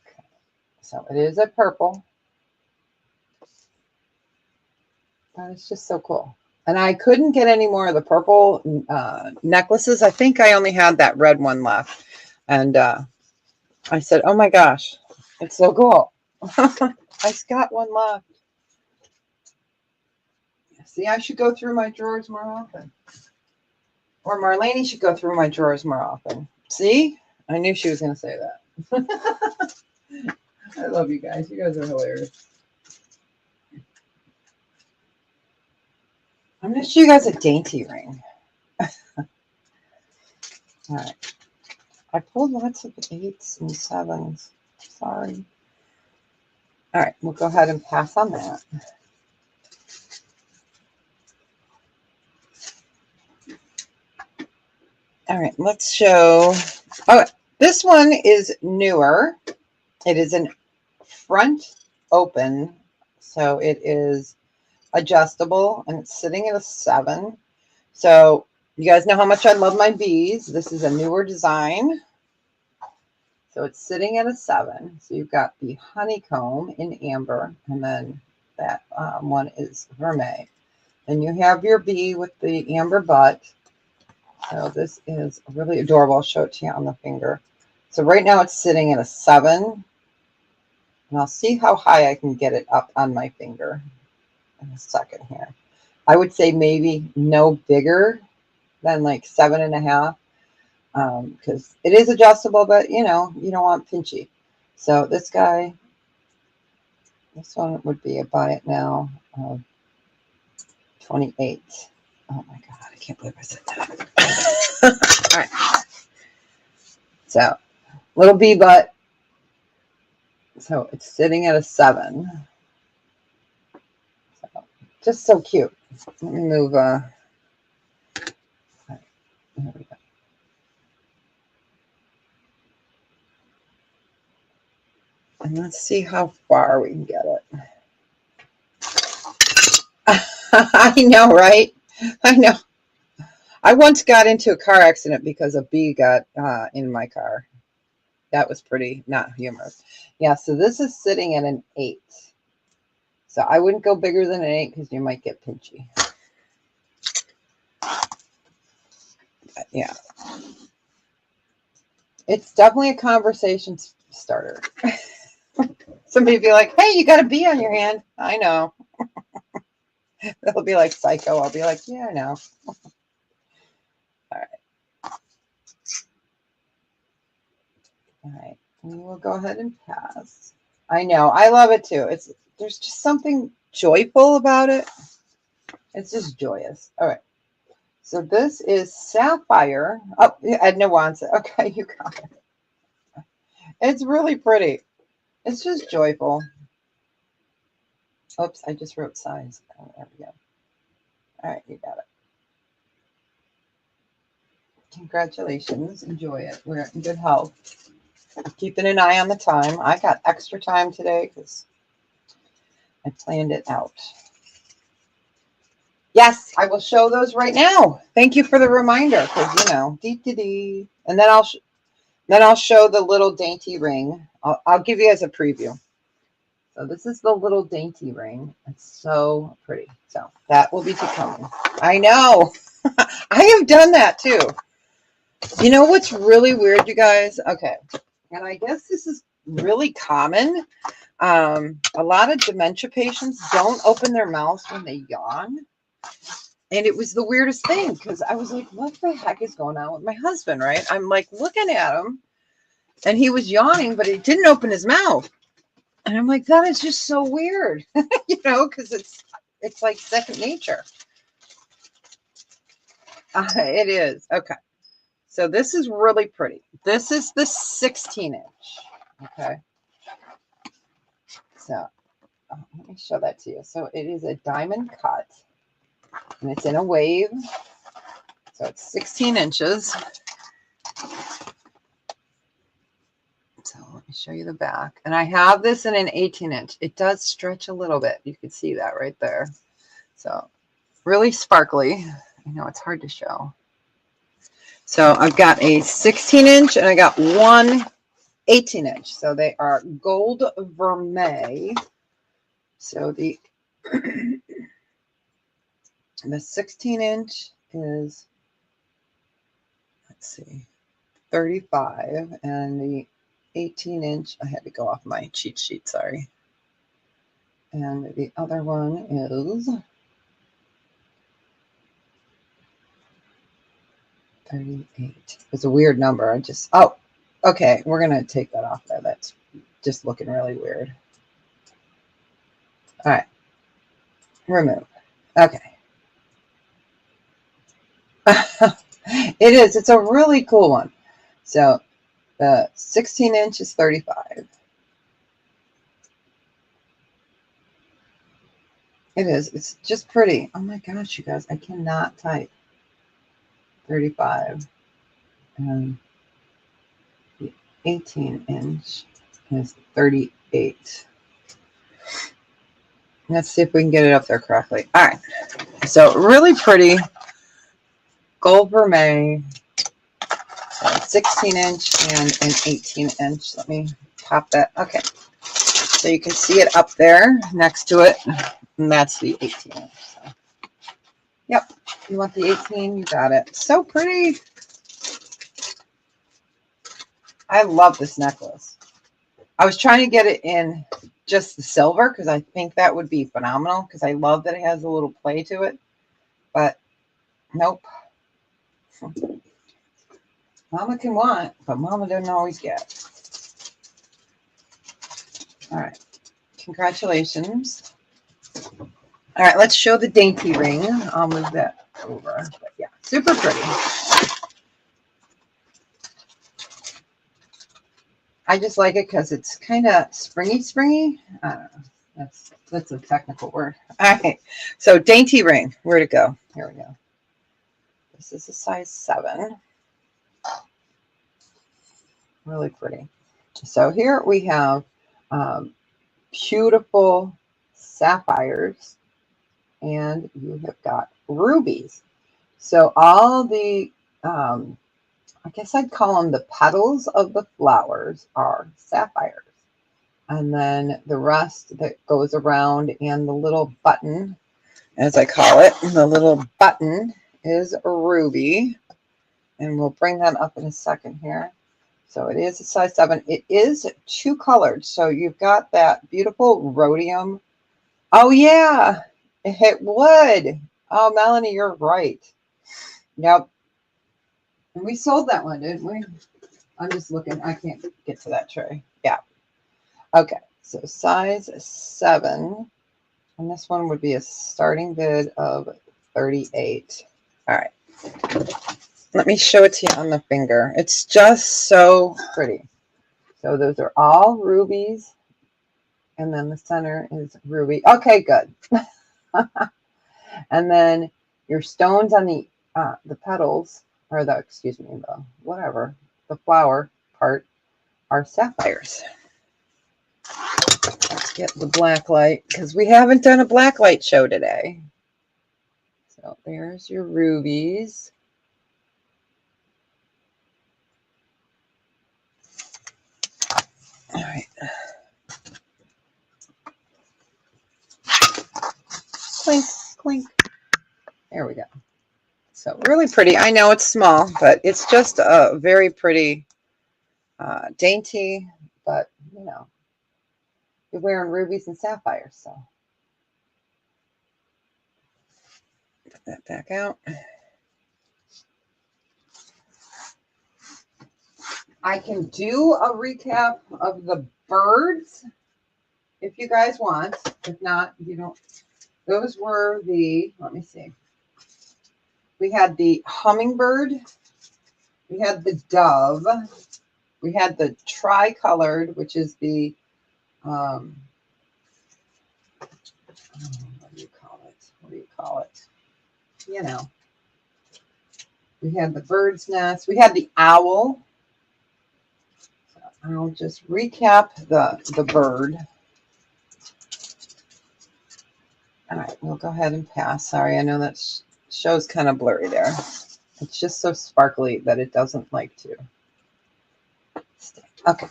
Okay. So it is a purple. But it's just so cool. And I couldn't get any more of the purple necklaces. I think I only had that red one left. And I said, oh my gosh, It's so cool. I just got one left. See, I should go through my drawers more often. Or Marlene should go through my drawers more often. See? I knew she was going to say that. I love you guys. You guys are hilarious. I'm going to show you guys a dainty ring. All right. I pulled lots of 8s and 7s. Sorry. All right. We'll go ahead and pass on that. All right. Let's show. Oh, this one is newer. It is an front open. So it is adjustable and it's sitting at a 7. So you guys know how much I love my bees. This is a newer design. So it's sitting at a 7. So you've got the honeycomb in amber, and then that one is vermeil. Then you have your bee with the amber butt. So this is really adorable. I'll show it to you on the finger. So right now it's sitting at a 7. And I'll see how high I can get it up on my finger in a second here. I would say maybe no bigger than like 7.5. Because it is adjustable, but you know, you don't want pinchy. So this guy, this one would be a buy it now of 28. Oh my God, I can't believe I said that. All right. So little bee butt. So it's sitting at a 7. So, just so cute. Let me move. There we go. And let's see how far we can get it. I know, right? I know. I once got into a car accident because a bee got in my car. That was pretty not humorous. Yeah, so this is sitting at an 8. So I wouldn't go bigger than an 8 because you might get pinchy. But yeah. It's definitely a conversation starter. Somebody be like, hey, you got a bee on your hand. I know. They'll be like psycho. I'll be like, yeah, I know. All right. All right. We will go ahead and pass. I know. I love it too. There's just something joyful about it. It's just joyous. All right. So this is sapphire. Oh, Edna wants it. Okay, you got it. It's really pretty. It's just joyful. Oops, I just wrote size. Oh, there we go. All right, you got it. Congratulations. Enjoy it. We're in good health. Keeping an eye on the time. I got extra time today because I planned it out. Yes, I will show those right now. Thank you for the reminder because, you know, dee. And then I'll show the little dainty ring. I'll give you guys a preview. So this is the little dainty ring. It's so pretty. So that will be to come. I know. I have done that too. You know what's really weird, you guys? Okay. And I guess this is really common. A lot of dementia patients don't open their mouths when they yawn. And it was the weirdest thing because I was like, what the heck is going on with my husband, right? I'm like looking at him and he was yawning, but he didn't open his mouth. And I'm like, that is just so weird, you know, because it's like second nature. It is. Okay. So this is really pretty. This is the 16-inch. Okay. So let me show that to you. So it is a diamond cut and it's in a wave. So it's 16 inches. So let me show you the back. And I have this in an 18-inch. It does stretch a little bit. You can see that right there. So really sparkly. I know it's hard to show. So I've got a 16-inch and I got one 18-inch. So they are gold vermeil. So the 16-inch is, let's see, 35, and the 18-inch. I had to go off my cheat sheet, sorry. And the other one is 38. It's a weird number. Oh, okay. We're going to take that off there. That's just looking really weird. All right. Remove. Okay. It is. It's a really cool one. So the 16-inch is 35. It is. It's just pretty. Oh my gosh, you guys. I cannot type. 35. And the 18-inch is 38. Let's see if we can get it up there correctly. All right. So really pretty gold vermeil, 16-inch and an 18-inch. Let me pop that. Okay. So you can see it up there next to it. And that's the 18-inch. So. Yep. You want the 18? You got it. So pretty. I love this necklace. I was trying to get it in just the silver because I think that would be phenomenal because I love that it has a little play to it. But nope. Mama can want, but Mama doesn't always get. All right. Congratulations. All right, let's show the dainty ring. I'll move that over. But yeah, super pretty. I just like it because it's kind of springy. I don't know. That's a technical word. All right. So dainty ring. Where'd it go? Here we go. This is a size 7. Really pretty. So here we have beautiful sapphires, and you have got rubies. So all the, I guess I'd call them the petals of the flowers are sapphires. And then the rest that goes around and the little button, as I call it, the little button is a ruby. And we'll bring that up in a second here. So it is a size 7. It is 2 colored. So you've got that beautiful rhodium. Oh, yeah, it would. Oh, Melanie, you're right. Yep. And we sold that one, didn't we? I'm just looking. I can't get to that tray. Yeah. Okay. So size 7. And this one would be a starting bid of 38. All right. Let me show it to you on the finger. It's just so pretty. So those are all rubies. And then the center is ruby. Okay, good. And then your stones on the petals, or the, excuse me, the flower part are sapphires. Let's get the black light because we haven't done a black light show today. So there's your rubies. All right. Clink, clink. There we go. So really pretty. I know it's small, but it's just a very pretty, dainty, but you know, you're wearing rubies and sapphires. So put that back out. I can do a recap of the birds if you guys want. If not, you don't. Those were the, let me see. We had the hummingbird. We had the dove. We had the tricolored, which is the, what do you call it? What do you call it? You know. We had the bird's nest. We had the owl. So I'll just recap the bird. All right, we'll go ahead and pass. Sorry, I know that show's kind of blurry there. It's just so sparkly that it doesn't like to stay. Okay,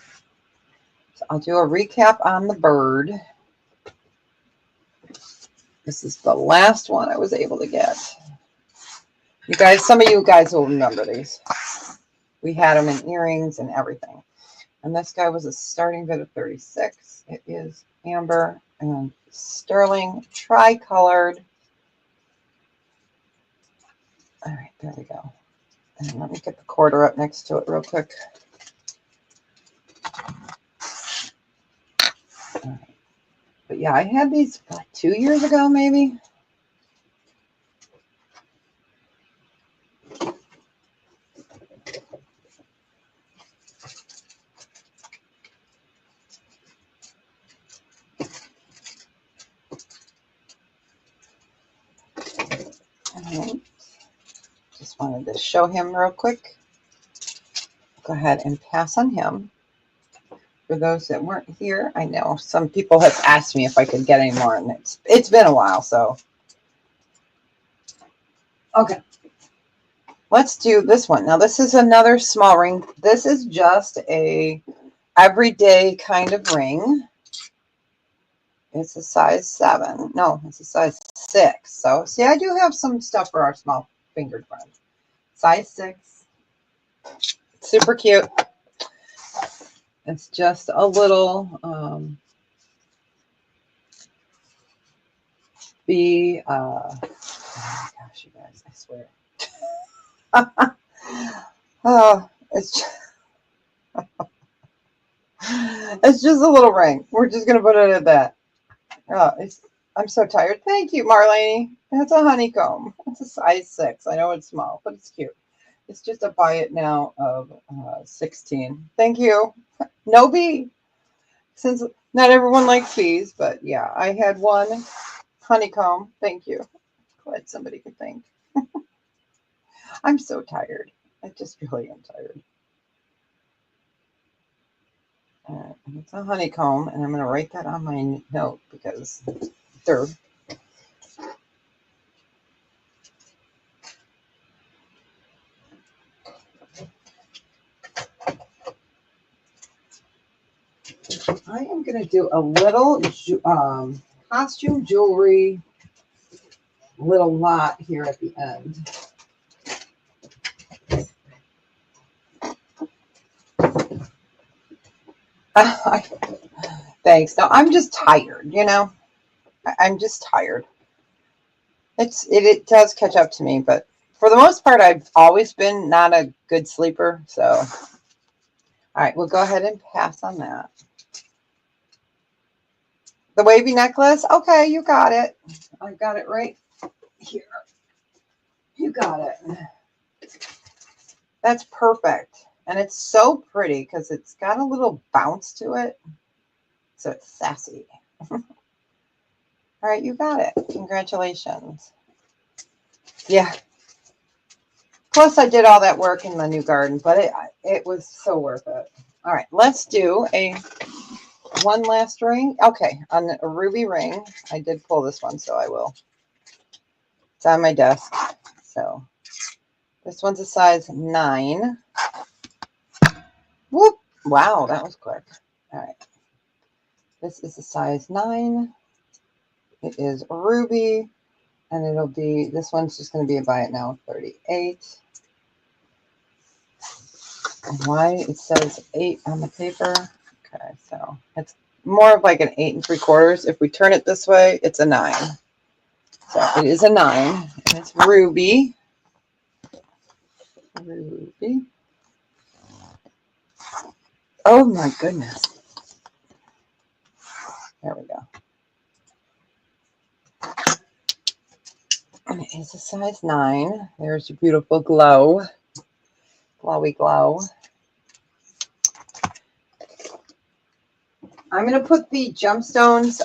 so I'll do a recap on the bird. This is the last one I was able to get. You guys, some of you guys will remember these. We had them in earrings and everything. And this guy was a starting bid of 36. It is amber and sterling, tri-colored. All right, there we go. And let me get the quarter up next to it real quick. All right. But yeah, I had these 2 years ago, maybe. Right. Just wanted to show him real quick. Go ahead and pass on him. For those that weren't here, I know some people have asked me if I could get any more, and it's been a while, so. Okay. Let's do this one. Now, this is another small ring. This is just a everyday kind of ring. It's a size 7. No, it's a size 6. So, see, I do have some stuff for our small fingered friends. Size 6. Super cute. It's just a little oh my gosh, you guys, I swear. Oh, it's just a little ring. We're just gonna put it at that. Oh, I'm so tired. Thank you, Marlene. That's a honeycomb. It's a size 6. I know it's small, but it's cute. It's just a buy it now of 16. Thank you. No bee. Since not everyone likes bees, but yeah, I had one honeycomb. Thank you. Glad somebody could think. I'm so tired. I just really am tired. It's a honeycomb, and I'm going to write that on my note because third. I am going to do a little costume jewelry little lot here at the end. Thanks. No, I'm just tired, you know. I'm just tired. It does catch up to me, but for the most part, I've always been not a good sleeper. So, all right, we'll go ahead and pass on that. The wavy necklace. Okay, you got it. I got it right here. You got it. That's perfect. And it's so pretty because it's got a little bounce to it. So it's sassy. All right, you got it. Congratulations. Yeah. Plus, I did all that work in the new garden, but it was so worth it. All right, let's do one last ring. Okay, on a ruby ring. I did pull this one, so I will. It's on my desk. So this one's a size 9. Whoop! Wow, that was quick. All right. This is a size 9. It is ruby, and it'll be, this one's just going to be a buy it now 38. And why it says 8 on the paper. Okay, so it's more of like an 8 3/4. If we turn it this way, it's a 9. So it is a 9, and it's ruby. Ruby. Oh my goodness. There we go. And it is a size 9. There's your beautiful glow. Glowy glow. I'm going to put the gemstones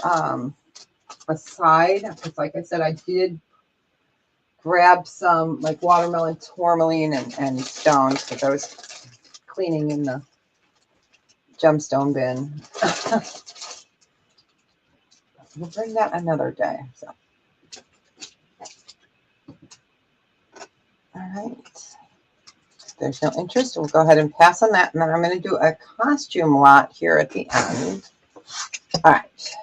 aside because, like I said, I did grab some like watermelon tourmaline and stones because I was cleaning in the gemstone bin. We'll bring that another day. So, all right. If there's no interest, we'll go ahead and pass on that. And then I'm going to do a costume lot here at the end. All right.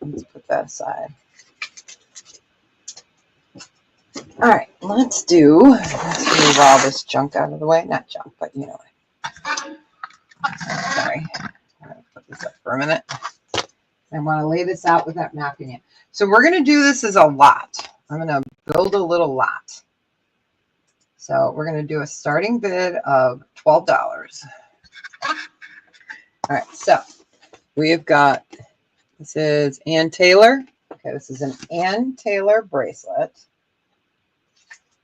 Let's put that aside. All right. Let's move all this junk out of the way. Not junk, but you know what. Sorry. sorry. I'm going to put this up for a minute. I want to lay this out without knocking it. So we're going to do this as a lot. I'm going to build a little lot. So we're going to do a starting bid of $12. All right, so we have got, this is Ann Taylor. Okay, this is an Ann Taylor bracelet.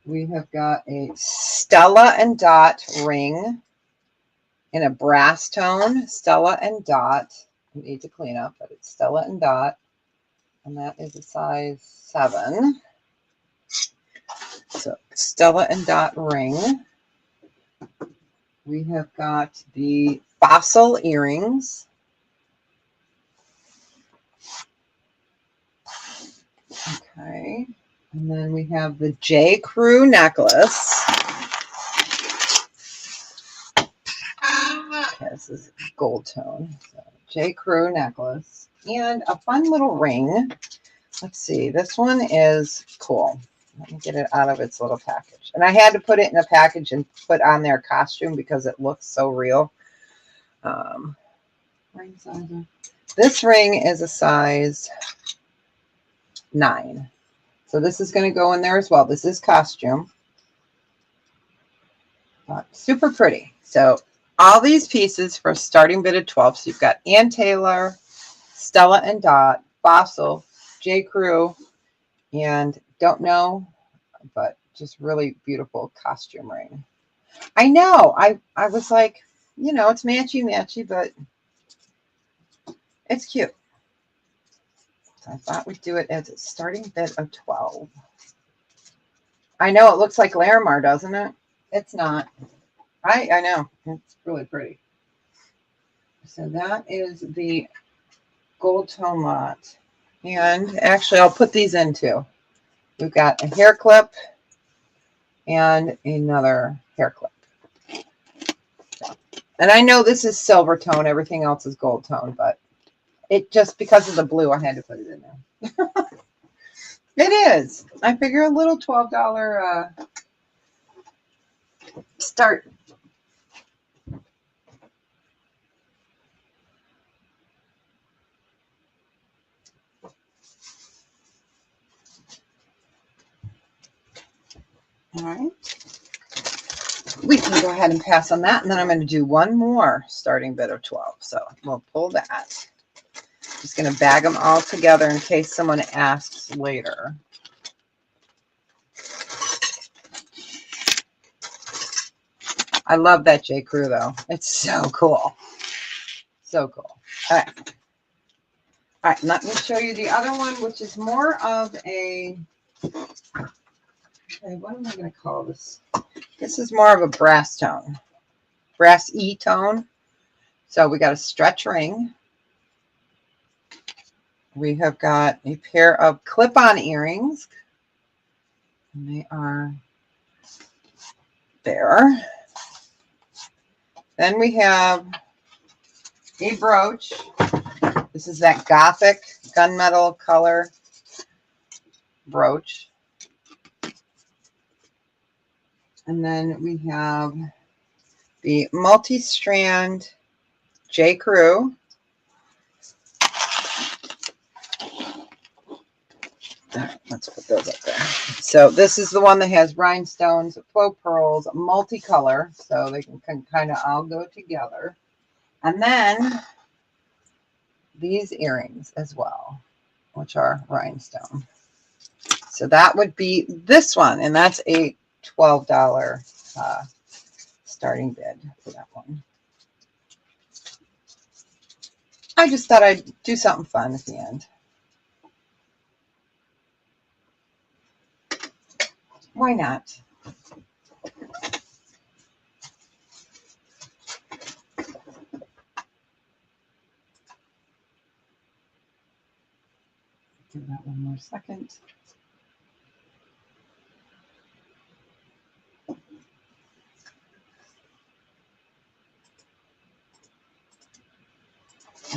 We have got a Stella and Dot ring in a brass tone. Stella and Dot. I need to clean up, but it's Stella and Dot. And that is a size 7. So Stella and Dot ring. We have got the fossil earrings. Okay. And then we have the J. Crew necklace. Okay, this is gold tone. So J. Crew necklace. And a fun little ring. Let's see. This one is cool. Let me get it out of its little package. And I had to put it in a package and put on their costume because it looks so real. Ring size. This ring is a size 9. So this is going to go in there as well. This is costume. Super pretty. So all these pieces for a starting bid of 12. So you've got Ann Taylor, Stella and Dot, Fossil, J. Crew, and don't know, but just really beautiful costume ring. I know. I was like, you know, it's matchy, but it's cute. So I thought we'd do it as a starting bid of 12. I know it looks like Larimar, doesn't it? It's not. I know. It's really pretty. So that is the gold tone lot. And actually, I'll put these in too. We've got a hair clip and another hair clip. And I know this is silver tone. Everything else is gold tone, but it just because of the blue, I had to put it in there. It is. I figure a little $12 start. All right. We can go ahead and pass on that. And then I'm going to do one more starting bid of 12. So we'll pull that. Just going to bag them all together in case someone asks later. I love that J. Crew, though. It's so cool. So cool. All right. All right. Let me show you the other one, which is more of a... Okay, what am I going to call this? This is more of a brass tone. Brass E tone. So we got a stretch ring. We have got a pair of clip-on earrings. And they are there. Then we have a brooch. This is that gothic gunmetal color brooch. And then we have the multi-strand J. Crew. All right, let's put those up there. So this is the one that has rhinestones, faux pearls, multicolor, so they can kind of all go together. And then these earrings as well, which are rhinestone. So that would be this one, and that's a $12 starting bid for that one. I just thought I'd do something fun at the end. Why not? Give that one more second.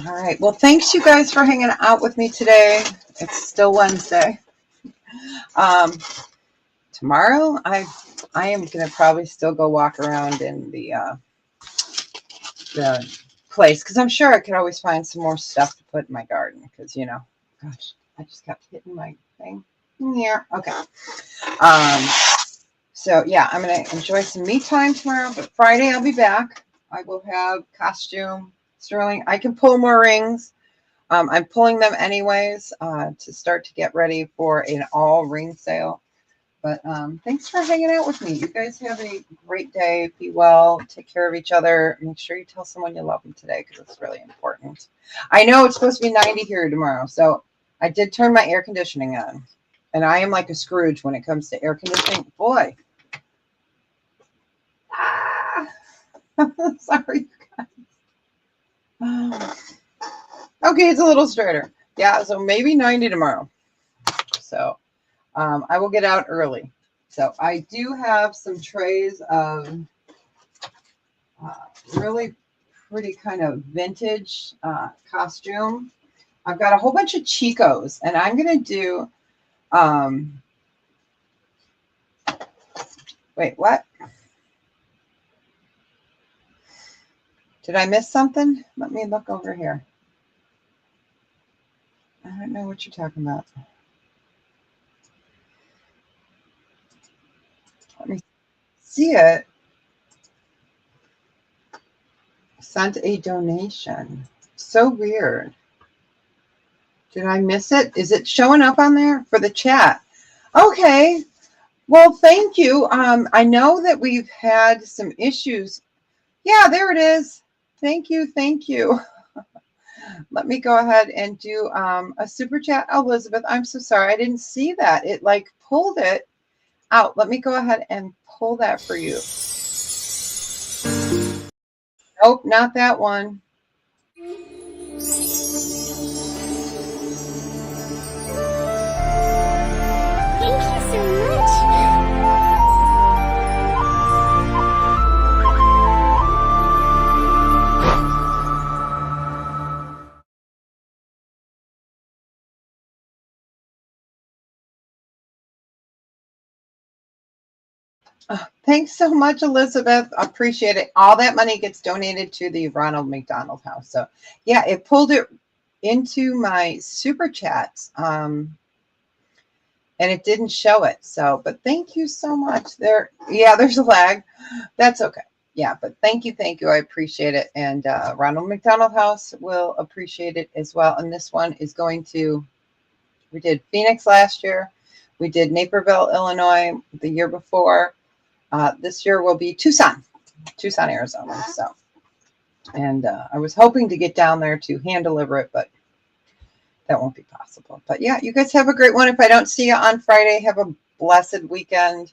All right. Well, thanks you guys for hanging out with me today. It's still Wednesday. Tomorrow, I am gonna probably still go walk around in the place because I'm sure I could always find some more stuff to put in my garden because, you know, gosh, I just kept hitting my thing here. Okay. So yeah, I'm going to enjoy some me time tomorrow, but Friday I'll be back. I will have costume, sterling. I can pull more rings. I'm pulling them anyways to start to get ready for an all ring sale. But thanks for hanging out with me. You guys have a great day. Be well. Take care of each other. Make sure you tell someone you love them today because it's really important. I know it's supposed to be 90 here tomorrow. So I did turn my air conditioning on. And I am like a Scrooge when it comes to air conditioning. Boy. Ah. Sorry, you guys. Okay, it's a little straighter. Yeah, so maybe 90 tomorrow. So I will get out early. So I do have some trays of really pretty kind of vintage costume. I've got a whole bunch of Chicos, and I'm going to do, wait, what? Did I miss something? Let me look over here. I don't know what you're talking about. Let me see it. Sent a donation. So weird. Did I miss it? Is it showing up on there for the chat? Okay. Well, thank you. I know that we've had some issues. Yeah, there it is. Thank you. Thank you. Let me go ahead and do a super chat. Elizabeth, I'm so sorry. I didn't see that. It like pulled it out. Let me go ahead and pull that for you. Nope, not that one. Thank you so much. Thanks so much, Elizabeth. I appreciate it. All that money gets donated to the Ronald McDonald House. So yeah, it pulled it into my super chats. And it didn't show it. So, but thank you so much. There's a lag. That's okay. Yeah, but thank you. I appreciate it. And Ronald McDonald House will appreciate it as well. And this one is going to, we did Phoenix last year. We did Naperville, Illinois the year before. This year will be Tucson, Arizona. So, and I was hoping to get down there to hand deliver it, but that won't be possible. But yeah, you guys have a great one. If I don't see you on Friday, have a blessed weekend.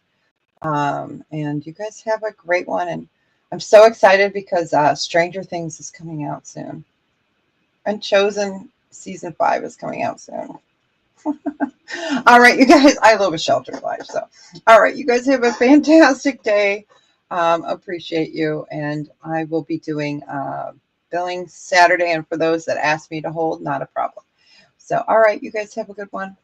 And you guys have a great one. And I'm so excited because Stranger Things is coming out soon. And Chosen season 5 is coming out soon. All right, you guys, I live a sheltered life. So, all right, you guys have a fantastic day. Appreciate you. And I will be doing billing Saturday. And for those that asked me to hold, not a problem. So, all right, you guys have a good one.